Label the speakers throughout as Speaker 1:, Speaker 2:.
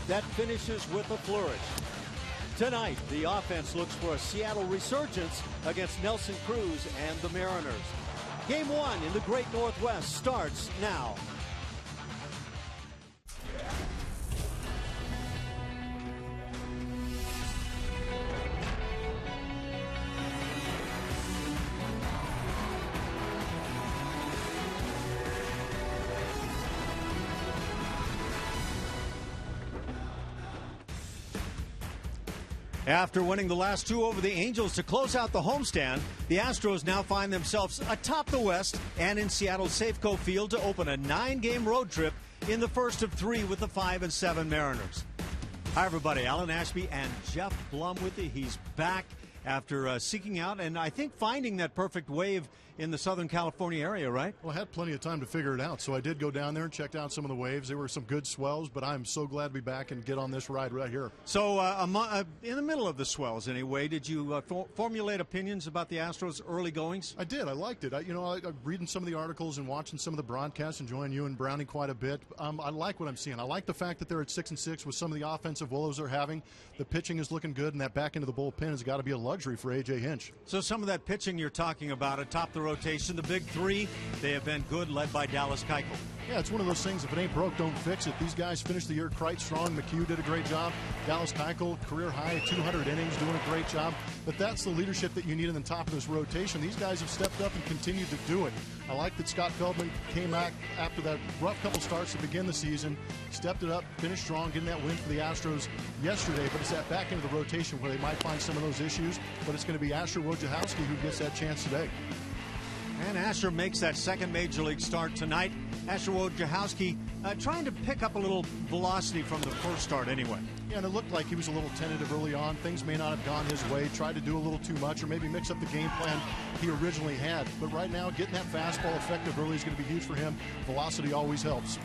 Speaker 1: that finishes with a flourish. Tonight, the offense looks for a Seattle resurgence against Nelson Cruz and the Mariners. Game 1 in the Great Northwest starts now. After winning the last two over the Angels to close out the homestand, the Astros now find themselves atop the West and in Seattle's Safeco Field to open a 9-game road trip in the first of 3 with the 5-7 Mariners. Hi, everybody. Alan Ashby and Jeff Blum with you. He's back after seeking out and I think finding that perfect wave in the Southern California area, right?
Speaker 2: Well, I had plenty of time to figure it out, so I did go down there and checked out some of the waves. There were some good swells, but I'm so glad to be back and get on this ride right here.
Speaker 1: So in the middle of the swells, anyway, did you formulate opinions about the Astros' early goings?
Speaker 2: I did. I liked it. I'm reading some of the articles and watching some of the broadcasts, enjoying you and Brownie quite a bit. I like what I'm seeing. I like the fact that they're at 6-6 with some of the offensive woes they're having. The pitching is looking good, and that back end of the bullpen has got to be a luxury for A.J. Hinch.
Speaker 1: So some of that pitching you're talking about atop the rotation, the big three, they have been good, led by Dallas Keuchel.
Speaker 2: Yeah, it's one of those things, if it ain't broke, don't fix it. These guys finished the year quite strong. McHugh did a great job. Dallas Keuchel, career high, 200 innings, doing a great job. But that's the leadership that you need in the top of this rotation. These guys have stepped up and continued to do it. I like that Scott Feldman came back after that rough couple starts to begin the season, stepped it up, finished strong, getting that win for the Astros yesterday. But it's that back end of the rotation where they might find some of those issues. But it's going to be Asher Wojciechowski who gets that chance today.
Speaker 1: And Asher makes that second Major League start tonight. Asher Wojciechowski trying to pick up a little velocity from the first start anyway.
Speaker 2: Yeah, and it looked like he was a little tentative early on. Things may not have gone his way. Tried to do a little too much or maybe mix up the game plan he originally had. But right now, getting that fastball effective early is going to be huge for him. Velocity always helps.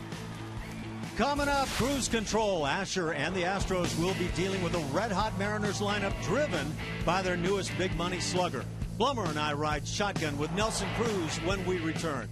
Speaker 1: Coming up, cruise control. Asher and the Astros will be dealing with a red-hot Mariners lineup driven by their newest big money slugger. Blummer and I ride shotgun with Nelson Cruz when we return.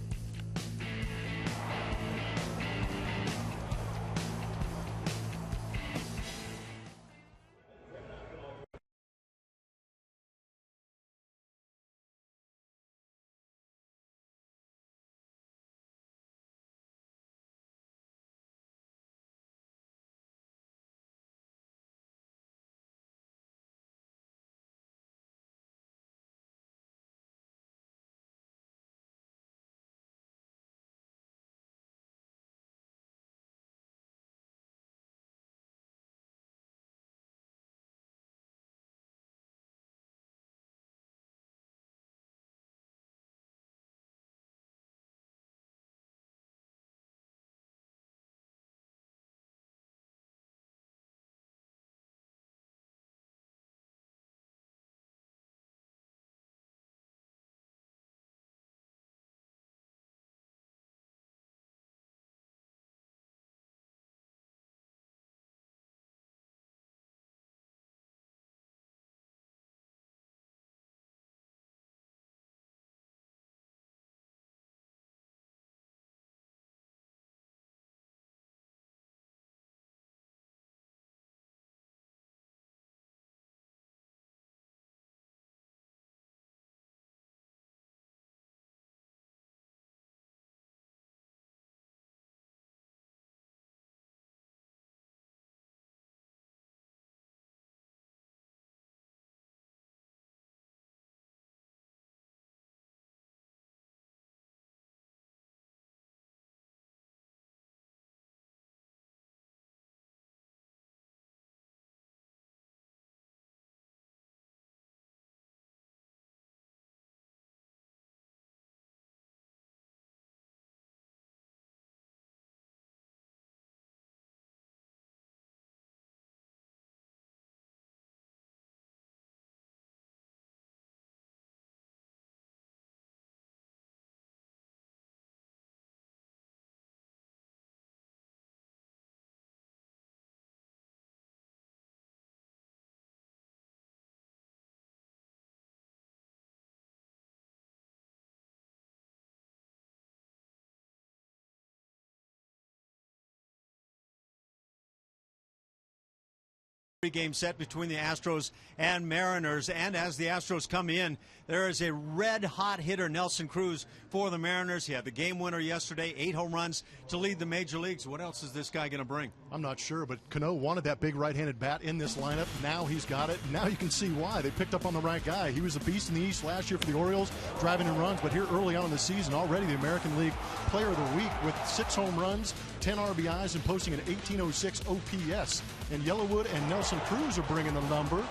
Speaker 1: Game set between the Astros and Mariners, and as the Astros come in, there is a red-hot hitter, Nelson Cruz, for the Mariners. He had the game winner yesterday, 8 home runs to lead the major leagues. What else is this guy going to bring? I'm not sure, but Cano wanted that big right-handed bat in this lineup. Now he's got it. Now you can see why. They picked up on the right guy. He was a beast in the East last year for the Orioles, driving in runs, but here early on in the season, already the American League Player of the Week with 6 home runs, 10 RBIs, and posting an 1806 OPS. And Yellowwood and Nelson Cruz are bringing the number.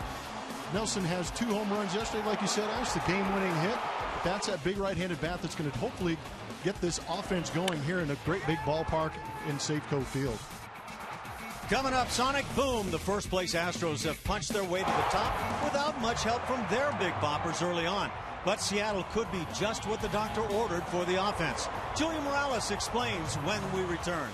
Speaker 1: Nelson has 2 home runs yesterday, like you said, Ash, the game-winning hit. That's that big right-handed bat that's going to hopefully get this offense going here in a great big ballpark in Safeco Field. Coming up, Sonic Boom. The first-place Astros have punched their way to the top without much help from their big boppers early on. But Seattle could be just what the doctor ordered for the offense. Julian Morales explains when we return.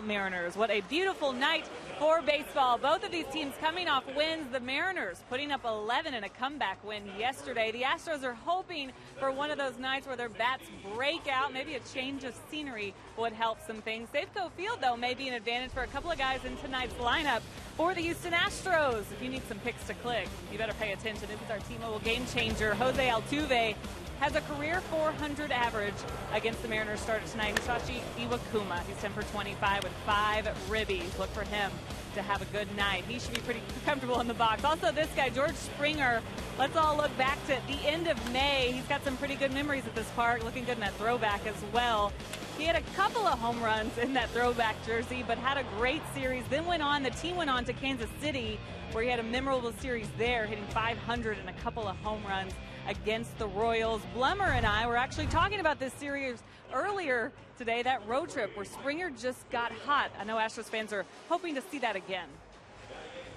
Speaker 3: Mariners. What a beautiful night for baseball. Both of these teams coming off wins. The Mariners putting up 11 in a comeback win yesterday. The Astros are hoping for one of those nights where their bats break out. Maybe a change of scenery would help some things. Safeco Field, though, may be an advantage for a couple of guys in tonight's lineup for the Houston Astros. If you need some picks to click, you better pay attention. This is our T-Mobile game changer. Jose Altuve has a career .400 average against the Mariners starter tonight. Hisashi Iwakuma, he's 10 for 25 with 5 ribbies. Look for him to have a good night. He should be pretty comfortable in the box. Also, this guy, George Springer, let's all look back to the end of May. He's got some pretty good memories at this park, looking good in that throwback as well. He had a couple of home runs in that throwback jersey, but had a great series. Then the team went on to Kansas City, where he had a memorable series there, hitting .500 and a couple of home runs against the Royals. Blummer and I were actually talking about this series earlier today, that road trip where Springer just got hot. I know Astros fans are hoping to see that again.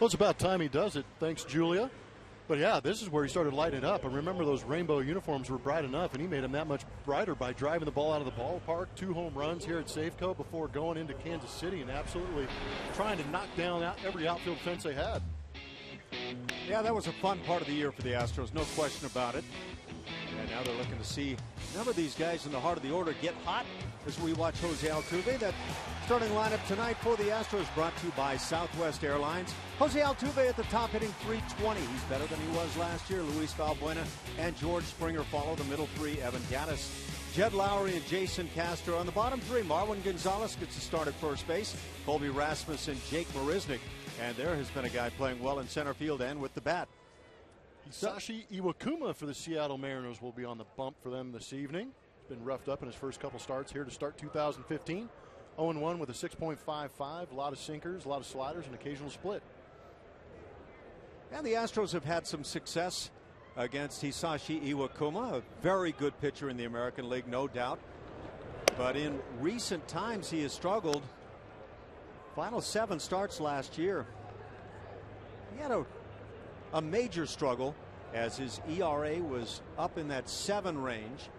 Speaker 2: Well, it's about time he does it. Thanks, Julia. But yeah, this is where he started lighting it up. And remember, those rainbow uniforms were bright enough, and he made them that much brighter by driving the ball out of the ballpark. 2 home runs here at Safeco before going into Kansas City and absolutely trying to knock down every outfield fence they had.
Speaker 1: Yeah, that was a fun part of the year for the Astros, no question about it. And now they're looking to see a number of these guys in the heart of the order get hot as we watch Jose Altuve. That starting lineup tonight for the Astros brought to you by Southwest Airlines. Jose Altuve at the top, hitting .320. He's better than he was last year. Luis Valbuena and George Springer follow. The middle 3, Evan Gattis, Jed Lowry, and Jason Castro. On the bottom 3, Marwin Gonzalez gets a start at first base. Colby Rasmussen, Jake Marisnick. And there has been a guy playing well in center field and with the bat.
Speaker 2: Hisashi Iwakuma for the Seattle Mariners will be on the bump for them this evening. He's been roughed up in his first couple starts here to start 2015. 0-1 with a 6.55, a lot of sinkers, a lot of sliders, and occasional split.
Speaker 1: And the Astros have had some success against Hisashi Iwakuma, a very good pitcher in the American League, no doubt. But in recent times, he has struggled. Final 7 starts last year. He had a major struggle as his ERA was up in that 7 range.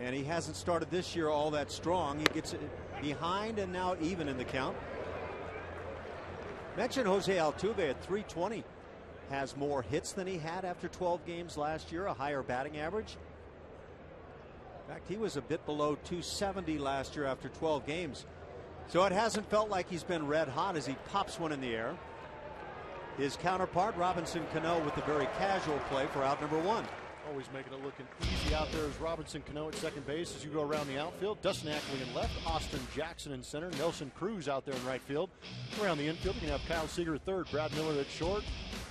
Speaker 1: And he hasn't started this year all that strong. He gets behind and now even in the count. Mentioned Jose Altuve at 320. Has more hits than he had after 12 games last year, a higher batting average. In fact, he was a bit below 270 last year after 12 games. So it hasn't felt like he's been red hot as he pops one in the air. His counterpart, Robinson Cano, with the very casual play for out number 1.
Speaker 2: Always making it looking easy out there is Robinson Cano at second base as you go around the outfield. Dustin Ackley in left, Austin Jackson in center, Nelson Cruz out there in right field. Around the infield, you can have Kyle Seager at third, Brad Miller at short,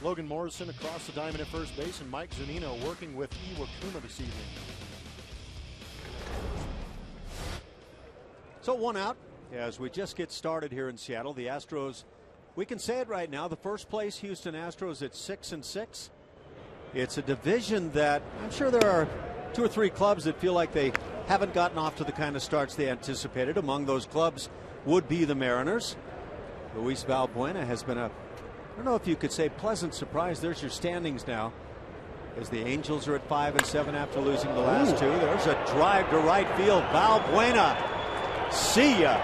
Speaker 2: Logan Morrison across the diamond at first base, and Mike Zunino working with Iwakuma this evening.
Speaker 1: So 1 out as we just get started here in Seattle. The Astros, we can say it right now, the first place Houston Astros at 6-6. It's a division that I'm sure there are 2 or 3 clubs that feel like they haven't gotten off to the kind of starts they anticipated. Among those clubs would be the Mariners. Luis Valbuena has been I don't know if you could say pleasant surprise. There's your standings now as the Angels are at 5-7 after losing the last 2. There's a drive to right field. Valbuena, see ya.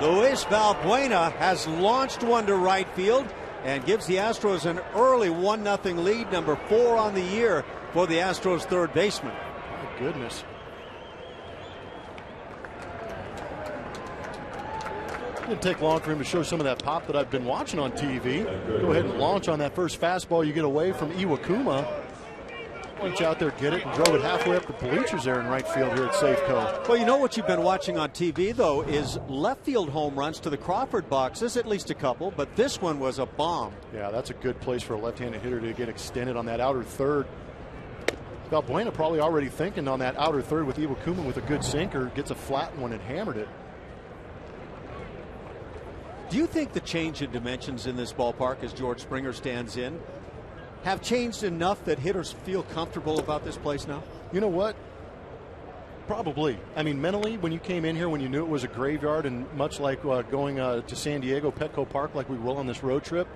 Speaker 1: Luis Valbuena has launched one to right field and gives the Astros an early 1-0 lead, number 4 on the year for the Astros third baseman.
Speaker 2: My goodness. It didn't take long for him to show some of that pop that I've been watching on TV. Go ahead and launch on that first fastball you get away from Iwakuma. Reach out there, get it, and drove it halfway up the bleachers there in right field here at Safeco.
Speaker 1: Well, you know what you've been watching on TV, though, is left field home runs to the Crawford boxes, at least a couple, but this one was a bomb.
Speaker 2: Yeah, that's a good place for a left-handed hitter to get extended on that outer third. Valbuena probably already thinking on that outer third with Iwakuma with a good sinker, gets a flat one and hammered it.
Speaker 1: Do you think the change in dimensions in this ballpark as George Springer stands in have changed enough that hitters feel comfortable about this place now?
Speaker 2: You know what? Probably. I mean, mentally, when you came in here, when you knew it was a graveyard, and much like going to San Diego, Petco Park, like we will on this road trip,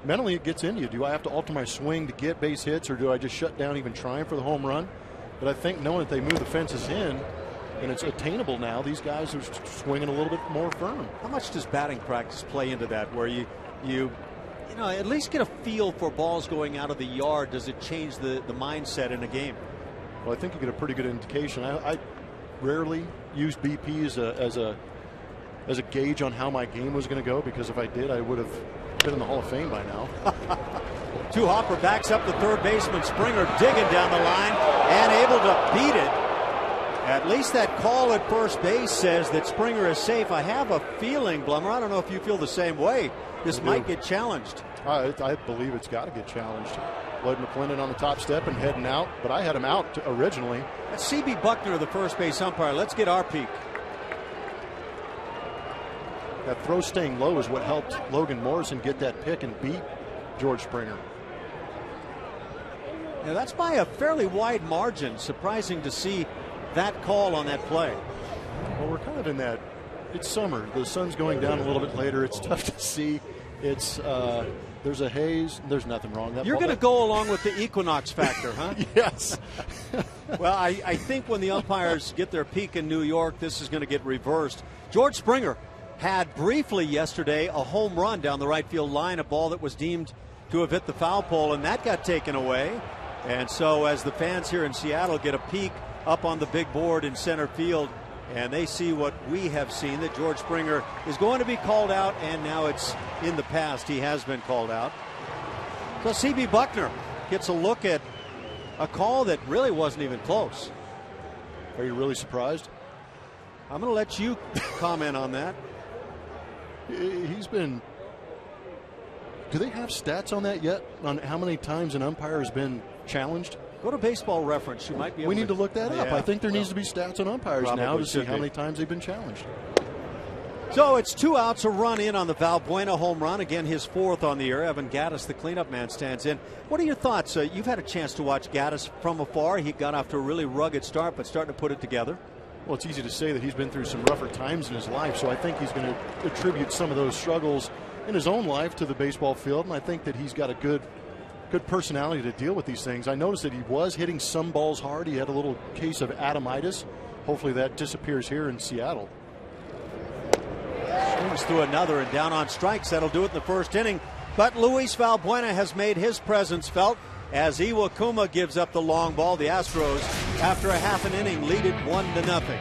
Speaker 2: mentally it gets into you. Do I have to alter my swing to get base hits, or do I just shut down even trying for the home run? But I think knowing that they move the fences in, and it's attainable now, these guys are swinging a little bit more firm.
Speaker 1: How much does batting practice play into that, where you at least get a feel for balls going out of the yard? Does it change the mindset in a game?
Speaker 2: Well, I think you get a pretty good indication. I rarely use BP as a gauge on how my game was going to go, because if I did, I would have been in the Hall of Fame by now.
Speaker 1: Two hopper backs up the third baseman. Springer digging down the line and able to beat it. At least that call at first base says that Springer is safe. I have a feeling, Blummer, I don't know if you feel the same way, this might get challenged.
Speaker 2: I believe it's got to get challenged. Lloyd McClendon on the top step and heading out, but I had him out originally.
Speaker 1: That's C.B. Buckner, the first base umpire. Let's get our peek.
Speaker 2: That throw staying low is what helped Logan Morrison get that pick and beat George Springer.
Speaker 1: Now that's by a fairly wide margin. Surprising to see that call on that play.
Speaker 2: Well, we're kind of in that. It's summer. The sun's going down a little bit later. It's tough to see. It's there's a haze. There's nothing wrong.
Speaker 1: You're going to go along with the equinox factor, huh?
Speaker 2: Yes.
Speaker 1: Well, I think when the umpires get their peak in New York, this is going to get reversed. George Springer had briefly yesterday a home run down the right field line, a ball that was deemed to have hit the foul pole, and that got taken away. And so as the fans here in Seattle get a peek up on the big board in center field, and they see what we have seen, that George Springer is going to be called out, and now it's in the past. He has been called out. So C.B. Buckner gets a look at a call that really wasn't even close.
Speaker 2: Are you really surprised?
Speaker 1: I'm going to let you comment on that.
Speaker 2: He's been Do they have stats on that yet? On how many times an umpire has been challenged?
Speaker 1: Go to Baseball Reference. You might be able
Speaker 2: We need to look that up.
Speaker 1: Yeah.
Speaker 2: I think there needs to be stats on umpires now to see how
Speaker 1: be.
Speaker 2: many times they've been challenged.
Speaker 1: So it's 2 outs, a run in on the Valbuena home run. Again, his 4th on the year. Evan Gattis, the cleanup man, stands in. What are your thoughts? You've had a chance to watch Gattis from afar. He got off to a really rugged start, but starting to put it together.
Speaker 2: Well, it's easy to say that he's been through some rougher times in his life, so I think he's going to attribute some of those struggles in his own life to the baseball field, and I think that he's got a good personality to deal with these things. I noticed that he was hitting some balls hard. He had a little case of atomitis. Hopefully that disappears here in Seattle.
Speaker 1: Swings through another and down on strikes. That'll do it in the first inning. But Luis Valbuena has made his presence felt as Iwakuma gives up the long ball. The Astros, after a half an inning, lead it 1-0.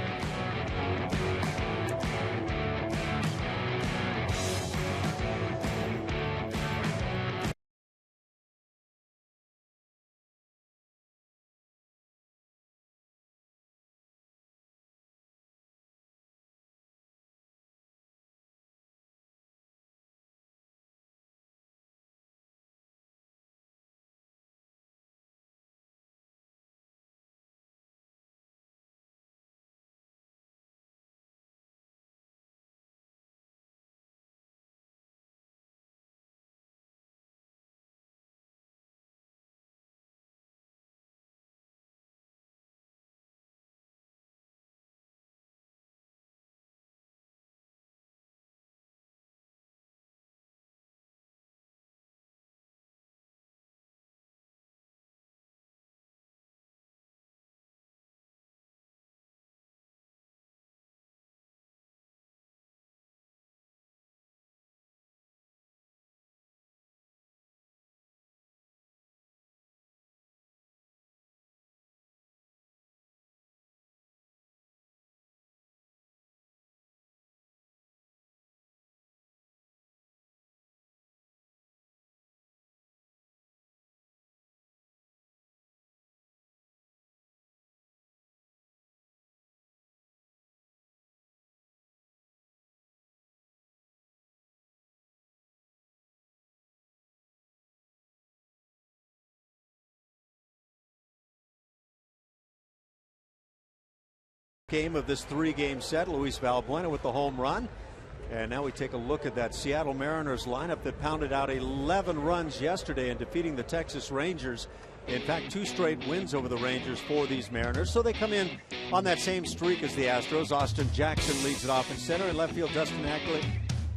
Speaker 1: Game of this 3-game set. Luis Valbuena with the home run. And now we take a look at that Seattle Mariners lineup that pounded out 11 runs yesterday in defeating the Texas Rangers. In fact, 2 straight wins over the Rangers for these Mariners. So they come in on that same streak as the Astros. Austin Jackson leads it off in center. In left field, Dustin Ackley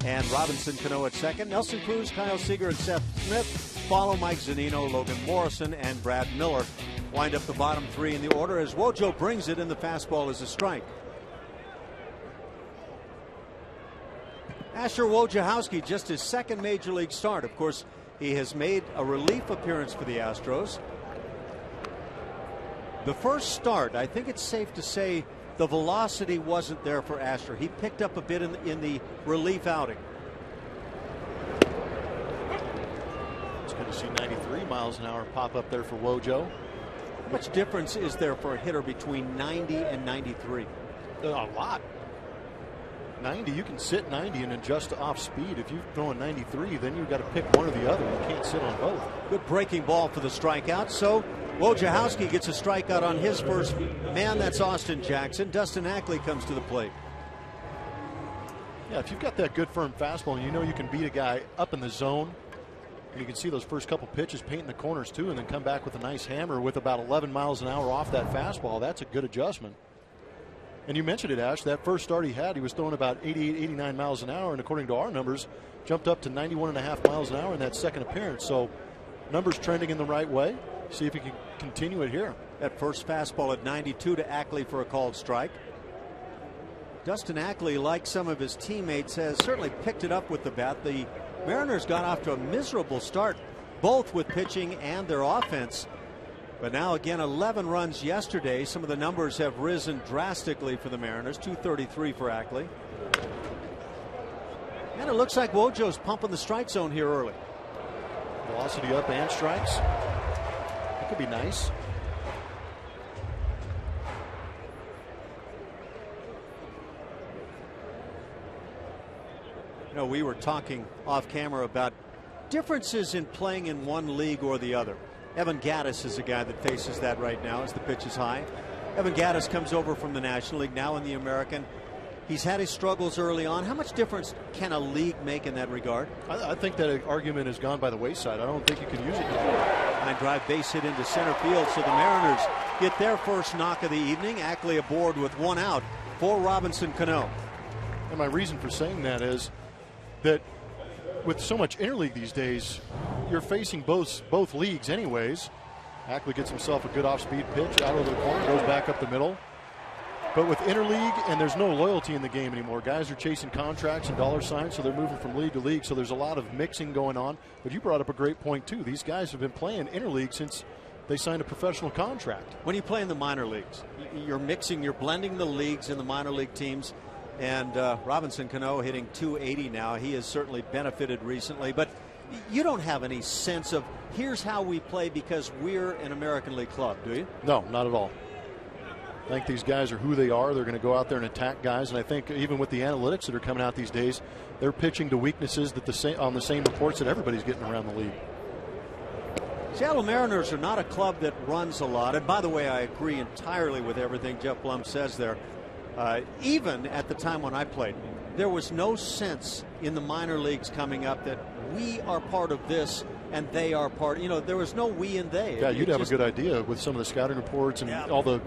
Speaker 1: and Robinson Cano at second. Nelson Cruz, Kyle Seager, and Seth Smith follow Mike Zunino, Logan Morrison, and Brad Miller. Wind up the bottom 3 in the order as Wojo brings it, and the fastball is a strike. Asher Wojciechowski, just his 2nd major league start. Of course, he has made a relief appearance for the Astros. The first start, I think it's safe to say the velocity wasn't there for Asher. He picked up a bit in the relief outing.
Speaker 2: It's good to see 93 miles an hour pop up there for Wojo.
Speaker 1: How much difference is there for a hitter between 90 and 93?
Speaker 2: A lot. 90, you can sit 90 and adjust to off speed. If you're throwing 93, then you've got to pick one or the other. You can't sit on both.
Speaker 1: Good breaking ball for the strikeout. So Wojciechowski gets a strikeout on his first man. That's Austin Jackson. Dustin Ackley comes to the plate.
Speaker 2: Yeah, if you've got that good firm fastball and you know you can beat a guy up in the zone, and you can see those first couple pitches painting the corners too, and then come back with a nice hammer with about 11 miles an hour off that fastball, that's a good adjustment. And you mentioned it, Ash, that first start he had, he was throwing about 88, 89 miles an hour, and according to our numbers, jumped up to 91.5 miles an hour in that second appearance. So numbers trending in the right way. See if he can continue it here.
Speaker 1: That first fastball at 92 to Ackley for a called strike. Dustin Ackley, like some of his teammates, has certainly picked it up with the bat. The Mariners got off to a miserable start, both with pitching and their offense. But now again, 11 runs yesterday. Some of the numbers have risen drastically for the Mariners. 233 for Ackley. And it looks like Wojo's pumping the strike zone here early.
Speaker 2: Velocity up and strikes. That could be nice.
Speaker 1: You know, we were talking off camera about differences in playing in one league or the other. Evan Gattis is a guy that faces that right now as the pitch is high. Evan Gattis comes over from the National League, now in the American. He's had his struggles early on. How much difference can a league make in that regard?
Speaker 2: I think that argument has gone by the wayside. I don't think you can use it anymore.
Speaker 1: Line drive base hit into center field, so the Mariners get their first knock of the evening. Ackley aboard with one out for Robinson Cano.
Speaker 2: And my reason for saying that is that with so much interleague these days, you're facing both leagues anyways. Ackley gets himself a good off-speed pitch out over the corner, goes back up the middle. But with interleague, and there's no loyalty in the game anymore. Guys are chasing contracts and dollar signs, so they're moving from league to league. So there's a lot of mixing going on. But you brought up a great point, too. These guys have been playing interleague since they signed a professional contract.
Speaker 1: When you play in the minor leagues, you're mixing, you're blending the leagues in the minor league teams. And Robinson Cano hitting .280 now. He has certainly benefited recently. But you don't have any sense of here's how we play because we're an American League club, do you?
Speaker 2: No, not at all. I think these guys are who they are. They're going to go out there and attack guys. And I think even with the analytics that are coming out these days, they're pitching to weaknesses that on the same reports that everybody's getting around the league.
Speaker 1: Seattle Mariners are not a club that runs a lot. And by the way, I agree entirely with everything Jeff Blum says there. Even at the time when I played, there was no sense in the minor leagues coming up that we are part of this and they are part. You know, there was no we and they.
Speaker 2: Yeah, you'd have a good idea with some of the scouting reports and all the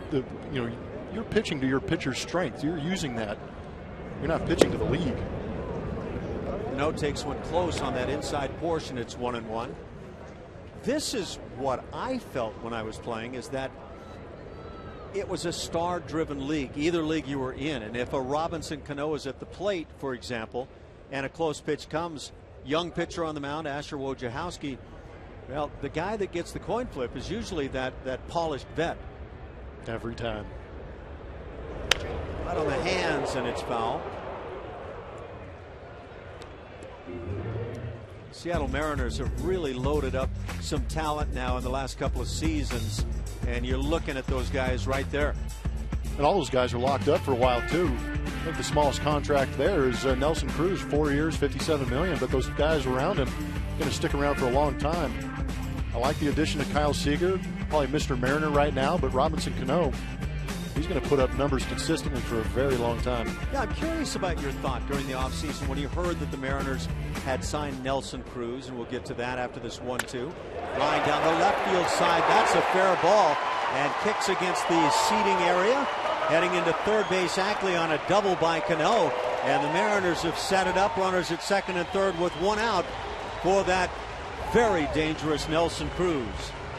Speaker 2: you're pitching to your pitcher's strength. You're using that. You're not pitching to the league.
Speaker 1: No takes one close on that inside portion. It's 1-1. This is what I felt when I was playing, is that it was a star-driven league, either league you were in. And if a Robinson Cano is at the plate, for example, and a close pitch comes, young pitcher on the mound, Asher Wojciechowski, well, the guy that gets the coin flip is usually that polished vet.
Speaker 2: Every time.
Speaker 1: Right on the hands, and it's foul. Seattle Mariners have really loaded up some talent now in the last couple of seasons, and you're looking at those guys right there.
Speaker 2: And all those guys are locked up for a while too. I think the smallest contract there is Nelson Cruz, 4 years, $57 million. But those guys around him are going to stick around for a long time. I like the addition of Kyle Seager, probably Mr. Mariner right now, but Robinson Cano, he's going to put up numbers consistently for a very long time.
Speaker 1: Yeah, I'm curious about your thought during the offseason when you heard that the Mariners had signed Nelson Cruz, and we'll get to that after this 1-2. Line down the left field side, that's a fair ball, and kicks against the seating area. Heading into third base, Ackley on a double by Cano, and the Mariners have set it up. Runners at second and third with one out for that very dangerous Nelson Cruz.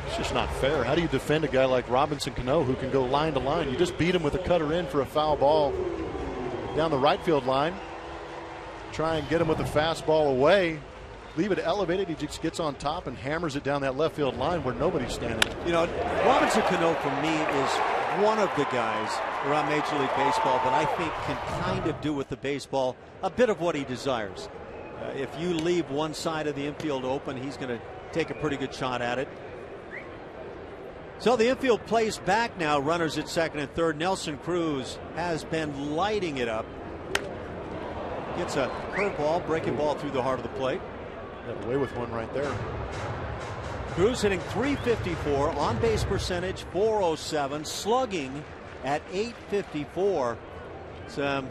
Speaker 2: It's just not fair. How do you defend a guy like Robinson Cano who can go line to line? You just beat him with a cutter in for a foul ball down the right field line. Try and get him with a fastball away. Leave it elevated. He just gets on top and hammers it down that left field line where nobody's standing.
Speaker 1: You know, Robinson Cano for me is one of the guys around Major League Baseball that I think can kind of do with the baseball a bit of what he desires. If you leave one side of the infield open, he's going to take a pretty good shot at it. So the infield plays back now. Runners at second and third. Nelson Cruz has been lighting it up. Gets a curveball, breaking ball through the heart of the plate.
Speaker 2: Got away with one right there.
Speaker 1: Cruz hitting .354, on base percentage .407, slugging at .854. It's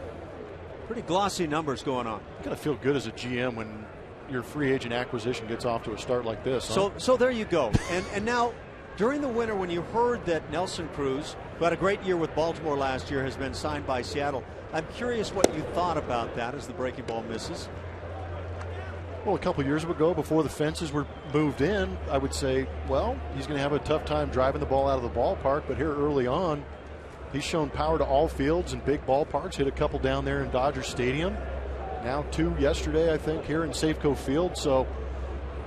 Speaker 1: pretty glossy numbers going on.
Speaker 2: You gotta feel good as a GM when your free agent acquisition gets off to a start like this. Huh?
Speaker 1: So there you go. And now during the winter, when you heard that Nelson Cruz, who had a great year with Baltimore last year, has been signed by Seattle, I'm curious what you thought about that as the breaking ball misses.
Speaker 2: Well, a couple years ago, before the fences were moved in, I would say, well, he's going to have a tough time driving the ball out of the ballpark. But here early on, he's shown power to all fields and big ballparks. Hit a couple down there in Dodger Stadium. Now 2 yesterday, I think, here in Safeco Field. So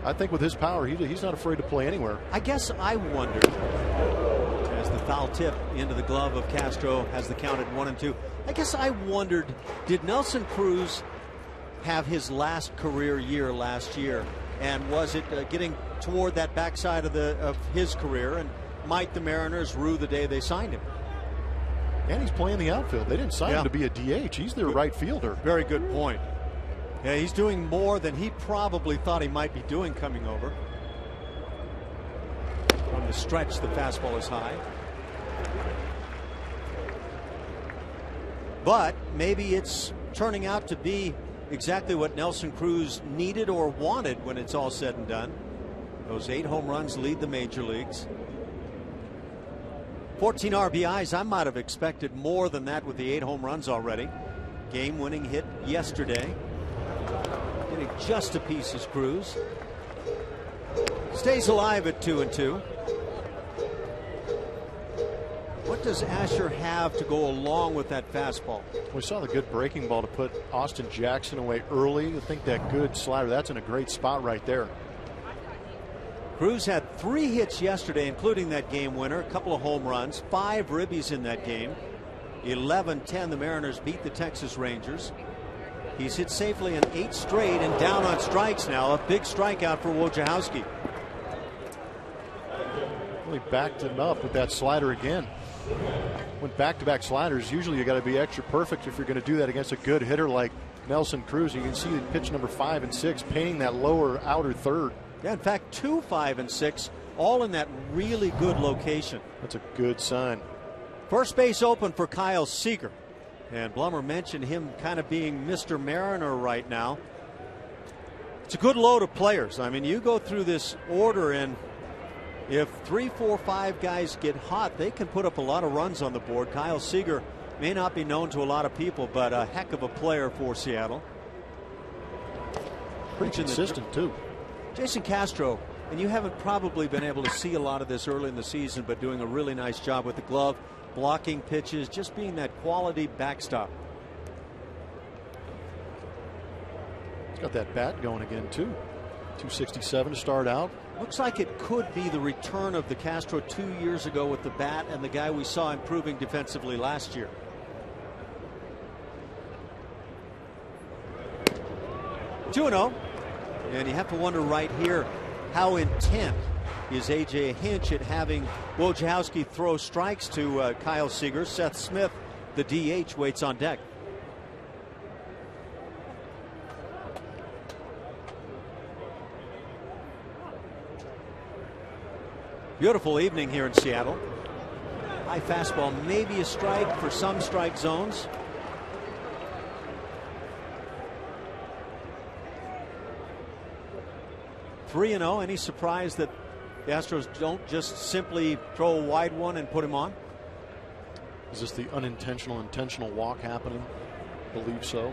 Speaker 2: I think with his power, he's not afraid to play anywhere.
Speaker 1: I guess I wondered, as the foul tip into the glove of Castro has the count at 1-2. I guess I wondered, did Nelson Cruz have his last career year last year, and was it getting toward that backside of his career, and might the Mariners rue the day they signed him?
Speaker 2: And he's playing the outfield. They didn't sign him to be a DH. He's their right fielder.
Speaker 1: Very good point. Yeah, he's doing more than he probably thought he might be doing coming over. From the stretch, the fastball is high. But maybe it's turning out to be exactly what Nelson Cruz needed or wanted when it's all said and done. Those 8 home runs lead the major leagues. 14 RBIs. I might have expected more than that with the 8 home runs already. Game-winning hit yesterday. Getting just a piece is Cruz. Stays alive at 2-2. What does Asher have to go along with that fastball?
Speaker 2: We saw the good breaking ball to put Austin Jackson away early. I think that good slider, that's in a great spot right there.
Speaker 1: Cruz had 3 hits yesterday, including that game winner, a couple of home runs, 5 ribbies in that game. 11-10, the Mariners beat the Texas Rangers. He's hit safely in 8 straight and down on strikes now. A big strikeout for Wojciechowski.
Speaker 2: Really backed him up with that slider again. Went back-to-back sliders. Usually you got to be extra perfect if you're going to do that against a good hitter like Nelson Cruz. You can see pitch number 5 and 6 painting that lower outer third.
Speaker 1: Yeah, in fact, 2, 5, and 6, all in that really good location.
Speaker 2: That's a good sign.
Speaker 1: First base open for Kyle Seager. And Blummer mentioned him kind of being Mr. Mariner right now. It's a good load of players. I mean, you go through this order, and if 3, 4, 5 guys get hot, they can put up a lot of runs on the board. Kyle Seager may not be known to a lot of people, but a heck of a player for Seattle.
Speaker 2: Pretty consistent, too.
Speaker 1: Jason Castro, and you haven't probably been able to see a lot of this early in the season, but doing a really nice job with the glove, blocking pitches, just being that quality backstop.
Speaker 2: He's got that bat going again, too. 267 to start out.
Speaker 1: Looks like it could be the return of the Castro 2 years ago with the bat and the guy we saw improving defensively last year. Two-0. And you have to wonder right here, how intent is A.J. Hinch at having Wojciechowski throw strikes to Kyle Seager. Seth Smith, the DH, waits on deck. Beautiful evening here in Seattle. High fastball, maybe a strike for some strike zones. Three and 0. Any surprise that the Astros don't just simply throw a wide one and put him on?
Speaker 2: Is this the unintentional, intentional walk happening? I believe so.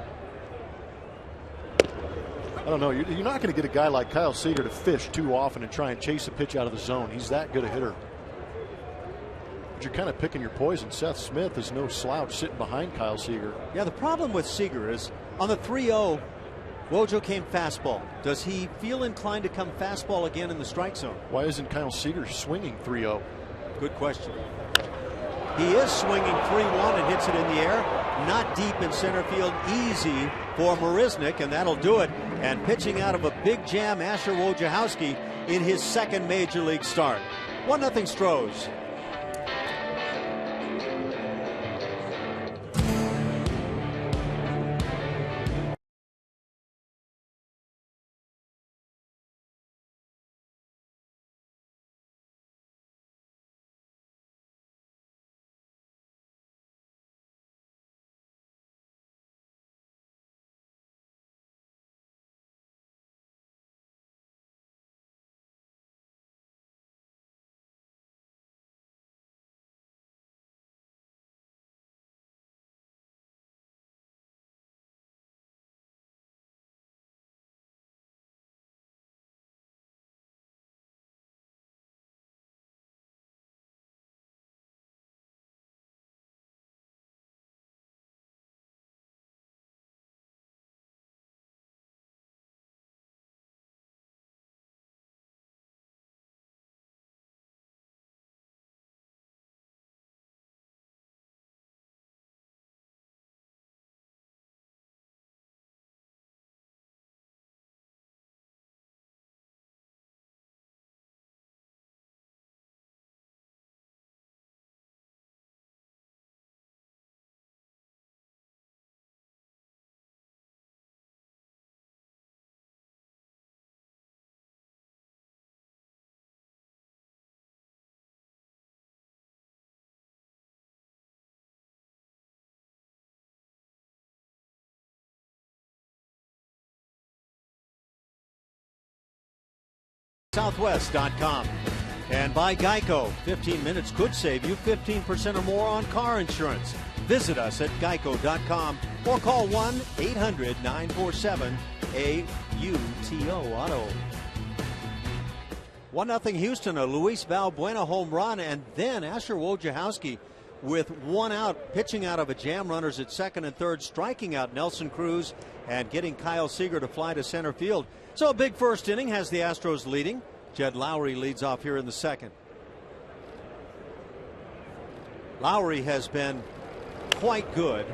Speaker 2: I don't know. You're not going to get a guy like Kyle Seager to fish too often and try and chase a pitch out of the zone. He's that good a hitter. But you're kind of picking your poison. Seth Smith is no slouch sitting behind Kyle Seager.
Speaker 1: Yeah, the problem with Seager is on the 3-0, Wojo came fastball. Does he feel inclined to come fastball again in the strike zone?
Speaker 2: Why isn't Kyle Seager swinging 3-0?
Speaker 1: Good question. He is swinging 3-1 and hits it in the air. Not deep in center field. Easy for Marisnick, and that'll do it. And pitching out of a big jam, Asher Wojciechowski in his second major league start. 1-0 Stros. Southwest.com. And by Geico, 15 minutes could save you 15% or more on car insurance. Visit us at geico.com or call 1-800-947-AUTO Auto. 1-0 Houston, a Luis Valbuena home run, and then Asher Wojciechowski with one out, pitching out of a jam, runners at second and third, striking out Nelson Cruz and getting Kyle Seager to fly to center field. So a big first inning has the Astros leading. Jed Lowry leads off here in the second. Lowry has been quite good.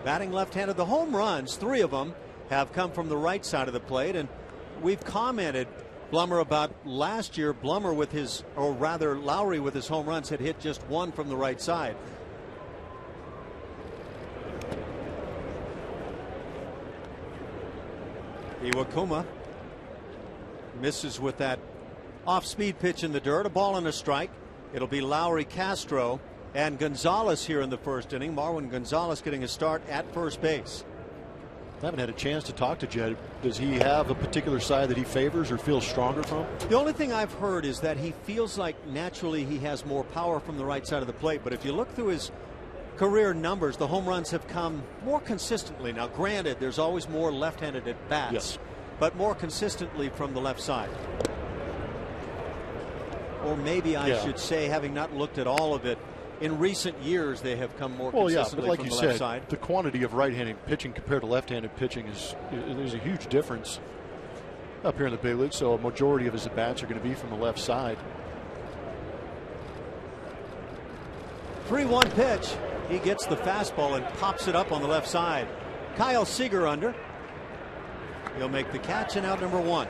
Speaker 1: Batting left-handed. The home runs, 3 of them, have come from the right side of the plate, and we've commented, Blummer, about last year. Lowry with his home runs had hit just 1 from the right side. Iwakuma misses with that off-speed pitch in the dirt. A ball and a strike. It'll be Lowry, Castro, and Gonzalez here in the first inning. Marwin Gonzalez getting a start at first base.
Speaker 2: I haven't had a chance to talk to Jed. Does he have a particular side that he favors or feels stronger from?
Speaker 1: The only thing I've heard is that he feels like naturally he has more power from the right side of the plate. But if you look through his career numbers, the home runs have come more consistently. Now, granted, there's always more left-handed at bats,
Speaker 2: yes,
Speaker 1: but more consistently from the left side. Or maybe I should say, having not looked at all of it, in recent years they have come more consistently
Speaker 2: but like
Speaker 1: from
Speaker 2: you
Speaker 1: the
Speaker 2: said,
Speaker 1: left side.
Speaker 2: The quantity of right-handed pitching compared to left-handed pitching there's a huge difference up here in the big league. So a majority of his at-bats are going to be from the left side.
Speaker 1: 3-1 pitch. He gets the fastball and pops it up on the left side. Kyle Seager under. He'll make the catch, and out number 1.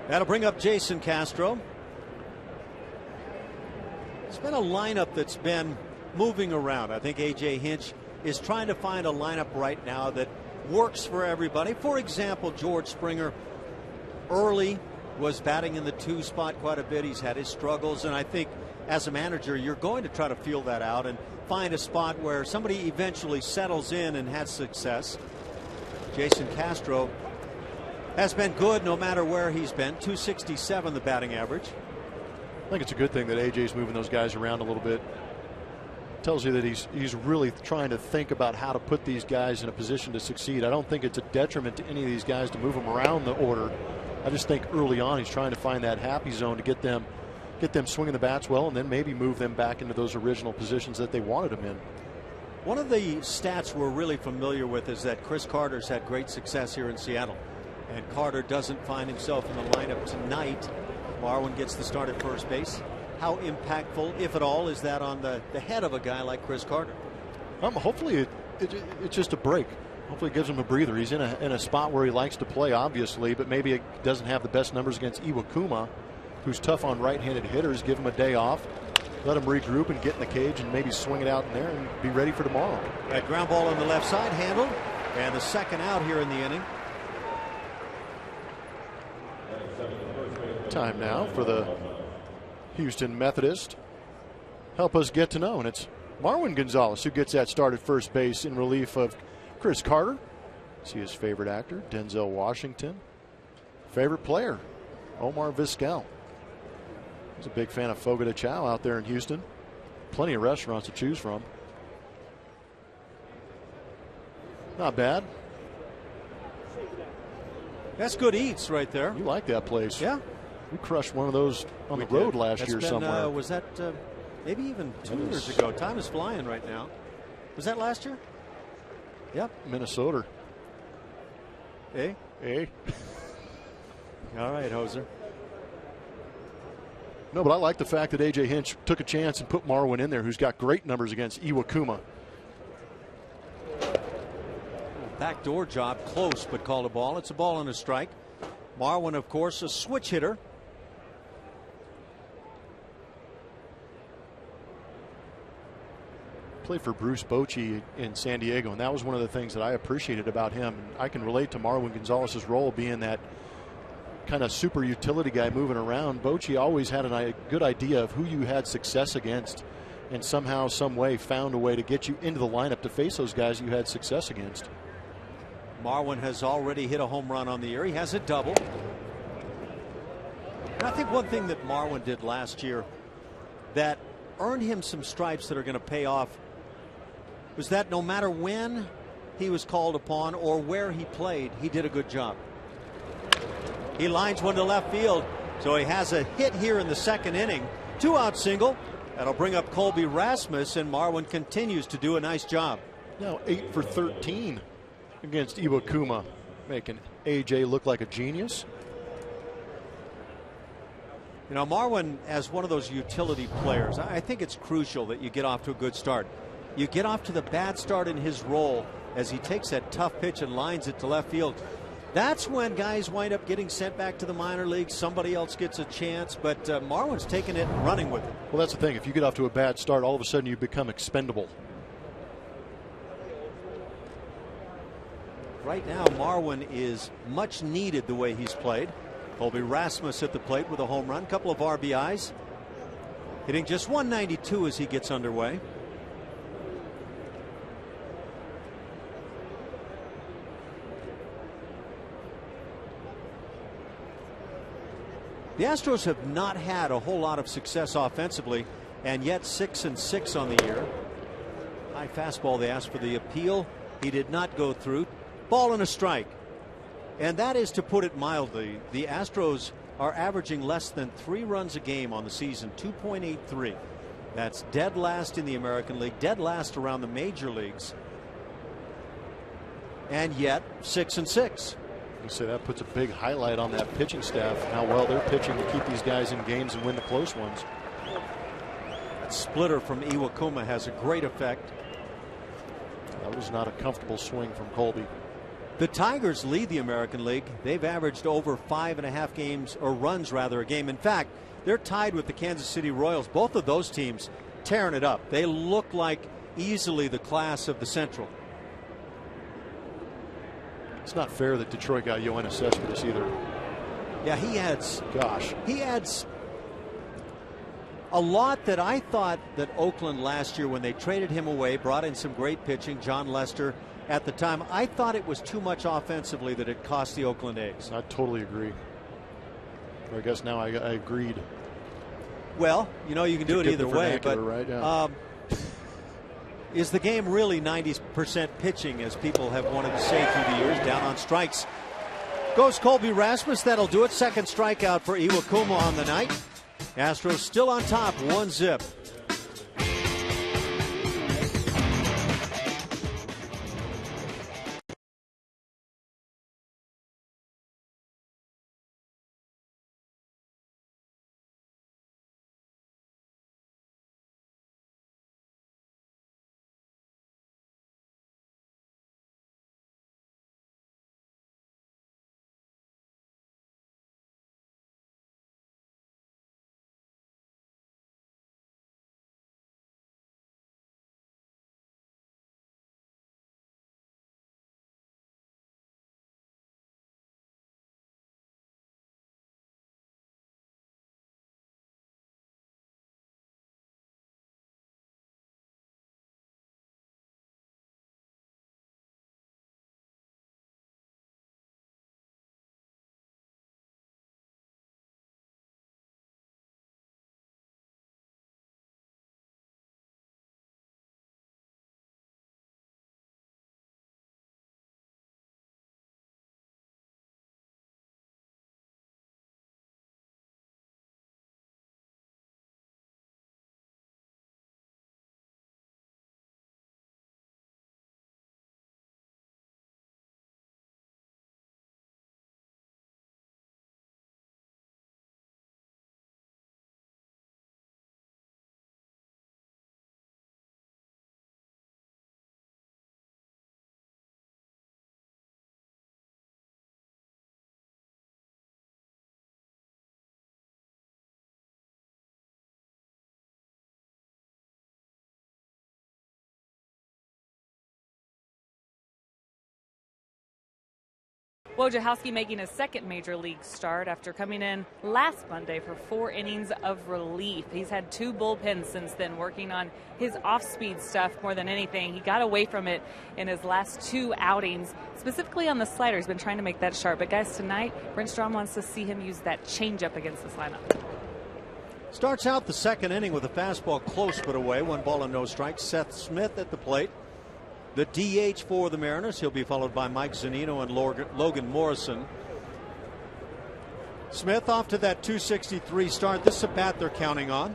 Speaker 1: That'll bring up Jason Castro. It's been a lineup that's been moving around. I think A.J. Hinch is trying to find a lineup right now that works for everybody. For example, George Springer early was batting in the 2 spot quite a bit. He's had his struggles, and I think as a manager you're going to try to feel that out and find a spot where somebody eventually settles in and has success. Jason Castro has been good no matter where he's been. 267 the batting average.
Speaker 2: I think it's a good thing that AJ's moving those guys around a little bit. Tells you that he's really trying to think about how to put these guys in a position to succeed. I don't think it's a detriment to any of these guys to move them around the order. I just think early on he's trying to find that happy zone to get them swinging the bats well, and then maybe move them back into those original positions that they wanted them in.
Speaker 1: One of the stats we're really familiar with is that Chris Carter's had great success here in Seattle, and Carter doesn't find himself in the lineup tonight. Marwin gets the start at first base. How impactful, if at all, is that on the head of a guy like Chris Carter?
Speaker 2: Hopefully it's just a break. Hopefully it gives him a breather. He's in a spot where he likes to play, obviously, but maybe it doesn't have the best numbers against Iwakuma, who's tough on right-handed hitters. Give him a day off, let him regroup and get in the cage and maybe swing it out in there and be ready for tomorrow.
Speaker 1: That ground ball on the left side handled, and the second out here in the inning.
Speaker 2: Time now for the Houston Methodist. Help us get to know, and it's Marwin Gonzalez who gets that start at first base in relief of Chris Carter. See his favorite actor, Denzel Washington. Favorite player, Omar Vizquel. He's a big fan of Fogo de Chao out there in Houston. Plenty of restaurants to choose from. Not bad.
Speaker 1: That's good eats right there.
Speaker 2: You like that place.
Speaker 1: Yeah.
Speaker 2: We crushed one of those on the road last year somewhere.
Speaker 1: Was that maybe even 2 years ago? Time is flying right now. Was that last year? Yep.
Speaker 2: Minnesota.
Speaker 1: Eh? All right, Hoser.
Speaker 2: No, but I like the fact that A.J. Hinch took a chance and put Marwin in there, who's got great numbers against Iwakuma.
Speaker 1: Backdoor job, close, but called a ball. It's a ball and a strike. Marwin, of course, a switch hitter.
Speaker 2: Played for Bruce Bochy in San Diego, and that was one of the things that I appreciated about him. I can relate to Marwin Gonzalez's role being that kind of super utility guy moving around. Bochy always had a good idea of who you had success against and somehow, some way found a way to get you into the lineup to face those guys you had success against.
Speaker 1: Marwin has already hit a home run on the year. He has a double. And I think one thing that Marwin did last year that earned him some stripes that are going to pay off was that no matter when he was called upon or where he played, he did a good job. He lines one to left field, so he has a hit here in the second inning. 2-out single. That'll bring up Colby Rasmus, and Marwin continues to do a nice job.
Speaker 2: Now 8 for 13 against Iwakuma, making AJ look like a genius.
Speaker 1: You know, Marwin, as one of those utility players, I think it's crucial that you get off to a good start. You get off to the bad start in his role as he takes that tough pitch and lines it to left field. That's when guys wind up getting sent back to the minor leagues. Somebody else gets a chance, but Marwin's taking it and running with it.
Speaker 2: Well, that's the thing. If you get off to a bad start, all of a sudden you become expendable.
Speaker 1: Right now, Marwin is much needed the way he's played. Colby Rasmus at the plate with a home run, couple of RBIs. Hitting just 192 as he gets underway. The Astros have not had a whole lot of success offensively, and yet 6-6 on the year. High fastball, they asked for the appeal. He did not go through. Ball and a strike. And that is to put it mildly. The Astros are averaging less than 3 runs a game on the season, 2.83. That's dead last in the American League, dead last around the major leagues. And yet 6-6.
Speaker 2: You say that puts a big highlight on that pitching staff, how well they're pitching to keep these guys in games and win the close ones.
Speaker 1: That splitter from Iwakuma has a great effect.
Speaker 2: That was not a comfortable swing from Colby.
Speaker 1: The Tigers lead the American League. They've averaged over 5.5 games, or runs rather, a game. In fact, they're tied with the Kansas City Royals. Both of those teams tearing it up. They look like easily the class of the Central.
Speaker 2: It's not fair that Detroit got Yoenis Cespedes either.
Speaker 1: Yeah, he adds.
Speaker 2: Gosh.
Speaker 1: He adds a lot that I thought that Oakland last year, when they traded him away, brought in some great pitching. John Lester at the time, I thought it was too much offensively that it cost the Oakland A's.
Speaker 2: I totally agree. I guess now I agreed.
Speaker 1: Well, you know, you can do it either way, but
Speaker 2: right? Yeah.
Speaker 1: Is the game really 90% pitching, as people have wanted to say through the years? Down on strikes goes Colby Rasmus. That'll do it. Second strikeout for Iwakuma on the night. Astros still on top, 1-0.
Speaker 3: Wojciechowski making his second major league start after coming in last Monday for 4 innings of relief. He's had 2 bullpens since then, working on his off-speed stuff more than anything. He got away from it in his last 2 outings, specifically on the slider. He's been trying to make that sharp. But, guys, tonight, Brent Strom wants to see him use that changeup against this lineup.
Speaker 1: Starts out the second inning with a fastball close but away. 1 ball and no strikes. Seth Smith at the plate. The DH for the Mariners. He'll be followed by Mike Zunino and Logan Morrison. Smith off to that 263 start. This is a bat they're counting on.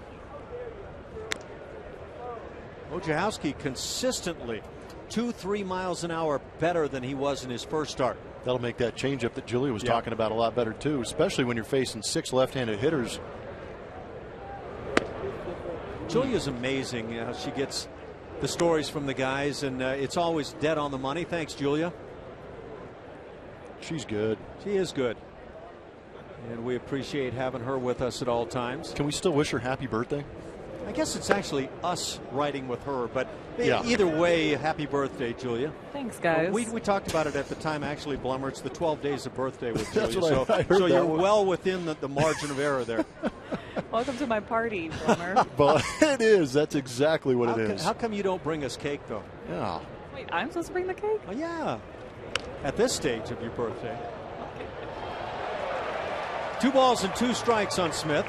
Speaker 1: Wojciechowski consistently 2-3 miles an hour better than he was in his first start.
Speaker 2: That'll make that changeup that Julia was talking about a lot better too, especially when you're facing 6 left-handed hitters.
Speaker 1: Julia's amazing. She gets the stories from the guys, and it's always dead on the money. Thanks, Julia.
Speaker 2: She's good.
Speaker 1: She is good. And we appreciate having her with us at all times.
Speaker 2: Can we still wish her happy birthday?
Speaker 1: I guess it's actually us writing with her, but either way, happy birthday, Julia.
Speaker 3: Thanks, guys.
Speaker 1: We talked about it at the time, actually, Blummer. It's the 12 days of birthday with
Speaker 2: That's
Speaker 1: Julia.
Speaker 2: what I heard
Speaker 1: so you're
Speaker 2: that
Speaker 1: well within the margin of error there.
Speaker 3: Welcome to my party, Blummer.
Speaker 2: But it is. That's exactly what it is.
Speaker 1: How come you don't bring us cake, though?
Speaker 2: Yeah.
Speaker 3: Wait, I'm supposed to bring the cake?
Speaker 1: Oh, yeah. At this stage of your birthday. 2 balls and 2 strikes on Smith.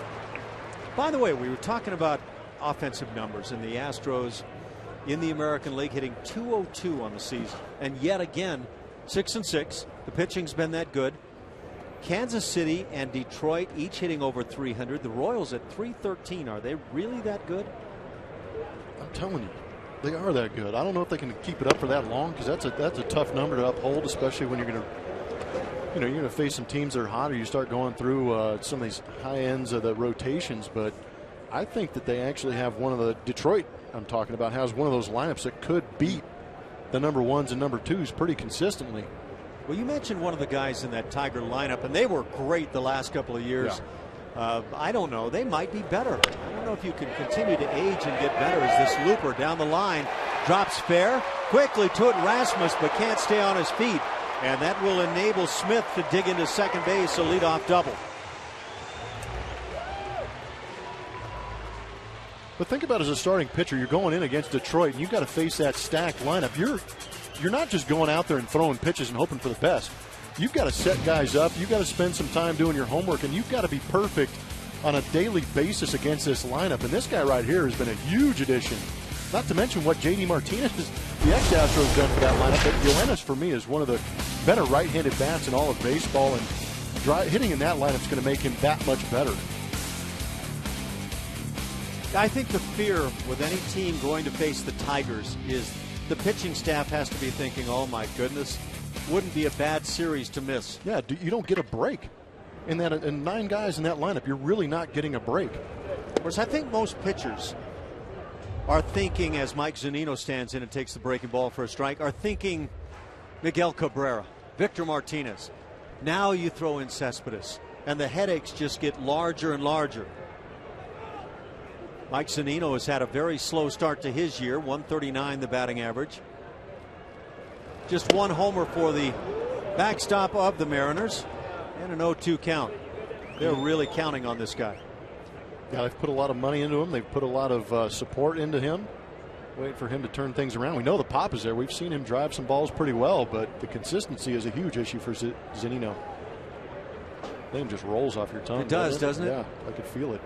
Speaker 1: By the way, we were talking about offensive numbers, and the Astros in the American League hitting .202 on the season, and yet again 6-6. The pitching's been that good. Kansas City and Detroit each hitting over 300. The Royals at 313. Are they really that good?
Speaker 2: I'm telling you, they are that good. I don't know if they can keep it up for that long, because that's a tough number to uphold, especially when you're going to face some teams that are hotter. You start going through some of these high ends of the rotations, but I think that they actually have one of the Detroit I'm talking about has one of those lineups that could beat the number 1s and number 2s pretty consistently.
Speaker 1: Well, you mentioned one of the guys in that Tiger lineup, and they were great the last couple of years. Yeah. I don't know. They might be better. I don't know if you can continue to age and get better as this looper down the line drops fair. Quickly to it, Rasmus, but can't stay on his feet. And that will enable Smith to dig into second base, a leadoff double.
Speaker 2: But think about it as a starting pitcher, you're going in against Detroit, and you've got to face that stacked lineup. You're not just going out there and throwing pitches and hoping for the best. You've got to set guys up. You've got to spend some time doing your homework, and you've got to be perfect on a daily basis against this lineup. And this guy right here has been a huge addition. Not to mention what J.D. Martinez, the ex-Astros, done for that lineup. But Yoenis, for me, is one of the better right-handed bats in all of baseball, and hitting in that lineup is going to make him that much better.
Speaker 1: I think the fear with any team going to face the Tigers is the pitching staff has to be thinking, oh, my goodness, wouldn't be a bad series to miss.
Speaker 2: Yeah, you don't get a break. In 9 guys in that lineup, you're really not getting a break.
Speaker 1: Whereas I think most pitchers are thinking, as Mike Zunino stands in and takes the breaking ball for a strike, are thinking Miguel Cabrera, Victor Martinez. Now you throw in Cespedes, and the headaches just get larger and larger. Mike Zunino has had a very slow start to his year, 139 the batting average. Just 1 homer for the backstop of the Mariners, and an 0-2 count. They're really counting on this guy.
Speaker 2: Yeah, they've put a lot of money into him. They've put a lot of support into him. Wait for him to turn things around. We know the pop is there. We've seen him drive some balls pretty well, but the consistency is a huge issue for Zunino. Name just rolls off your tongue.
Speaker 1: It does, doesn't it?
Speaker 2: Yeah, I could feel it.